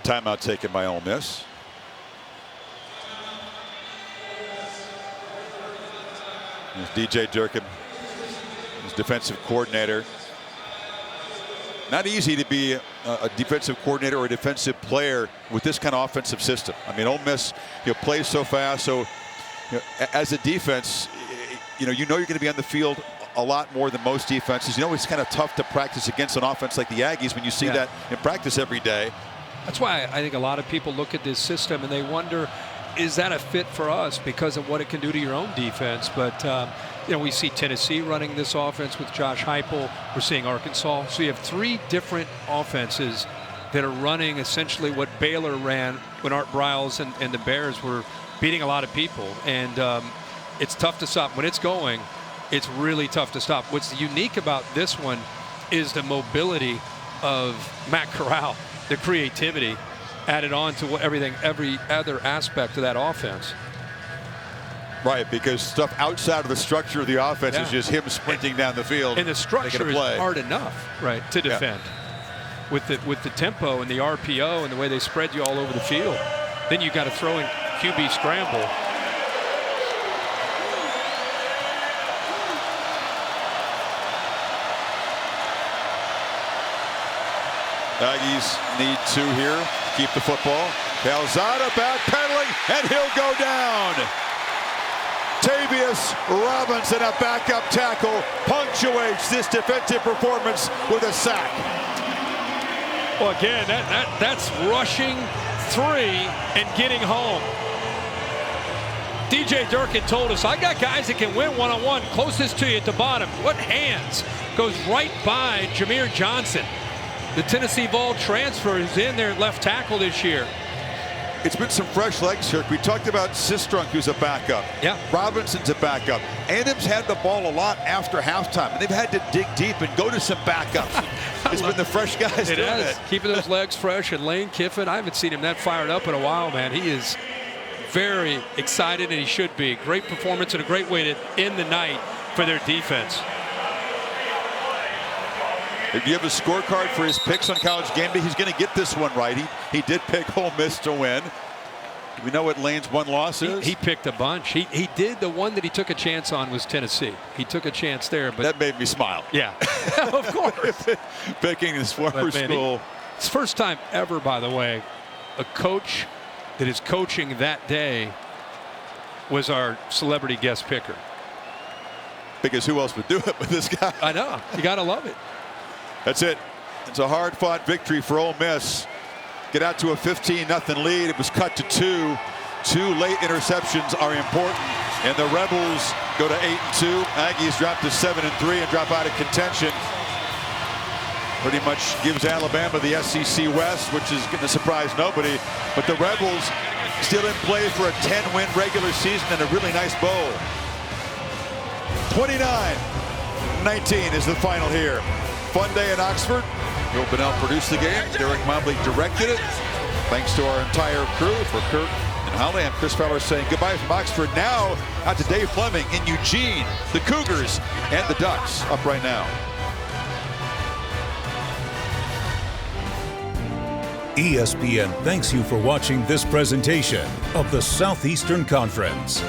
Timeout taken by Ole Miss. DJ Durkin, his defensive coordinator. Not easy to be a defensive coordinator or a defensive player with this kind of offensive system. I mean, Ole Miss, plays so fast. So, as a defense, you're going to be on the field a lot more than most defenses. It's kind of tough to practice against an offense like the Aggies when you see that in practice every day. That's why I think a lot of people look at this system and they wonder, is that a fit for us because of what it can do to your own defense? But we see Tennessee running this offense with Josh Heupel. We're seeing Arkansas. So you have 3 different offenses that are running essentially what Baylor ran when Art Briles and the Bears were beating a lot of people. And it's tough to stop. When it's going, it's really tough to stop. What's unique about this one is the mobility of Matt Corral, the creativity added on to every other aspect of that offense. Right, because stuff outside of the structure of the offense is just him sprinting down the field. And the structure is hard enough, right, to defend. With the tempo and the RPO and the way they spread you all over the field. Then you got to throw in QB scramble. Aggies need 2 here. Keep the football. Calzada backpedaling, and he'll go down. Tavius Robinson, a backup tackle, punctuates this defensive performance with a sack. Well, again, that's rushing 3 and getting home. DJ Durkin told us, I got guys that can win one-on-one. Closest to you at the bottom. What hands? Goes right by Jameer Johnson. The Tennessee Vol transfer is in there at left tackle this year. It's been some fresh legs here. We talked about Sistrunk, who's a backup. Yeah. Robinson's a backup. Adams had the ball a lot after halftime, and they've had to dig deep and go to some backups. It's been the fresh guys doing it. Keeping those legs fresh. And Lane Kiffin, I haven't seen him that fired up in a while, man. He is very excited, and he should be. Great performance and a great way to end the night for their defense. If you have a scorecard for his picks on College Game Day, he's going to get this one right. He did pick Ole Miss to win. Do we know what Lane's one-loss is? He picked a bunch. He did. The one that he took a chance on was Tennessee. He took a chance there. But that made me smile. Yeah, of course. Picking his former school. It's first time ever, by the way, a coach that is coaching that day was our celebrity guest picker. Because who else would do it but this guy? I know. You got to love it. That's it. It's a hard-fought victory for Ole Miss. Get out to a 15-0 lead. It was cut to 2. 2 late interceptions are important. And the Rebels go to 8-2. Aggies drop to 7-3 and drop out of contention. Pretty much gives Alabama the SEC West, which is going to surprise nobody. But the Rebels still in play for a 10-win regular season and a really nice bowl. 29-19 is the final here. Fun day in Oxford. Bill Bonnell produced the game. Derek Mobley directed it. Thanks to our entire crew. For Kurt and Holly, I'm Chris Fowler saying goodbye from Oxford. Now out to Dave Fleming in Eugene. The Cougars and the Ducks up right now. ESPN thanks you for watching this presentation of the Southeastern Conference.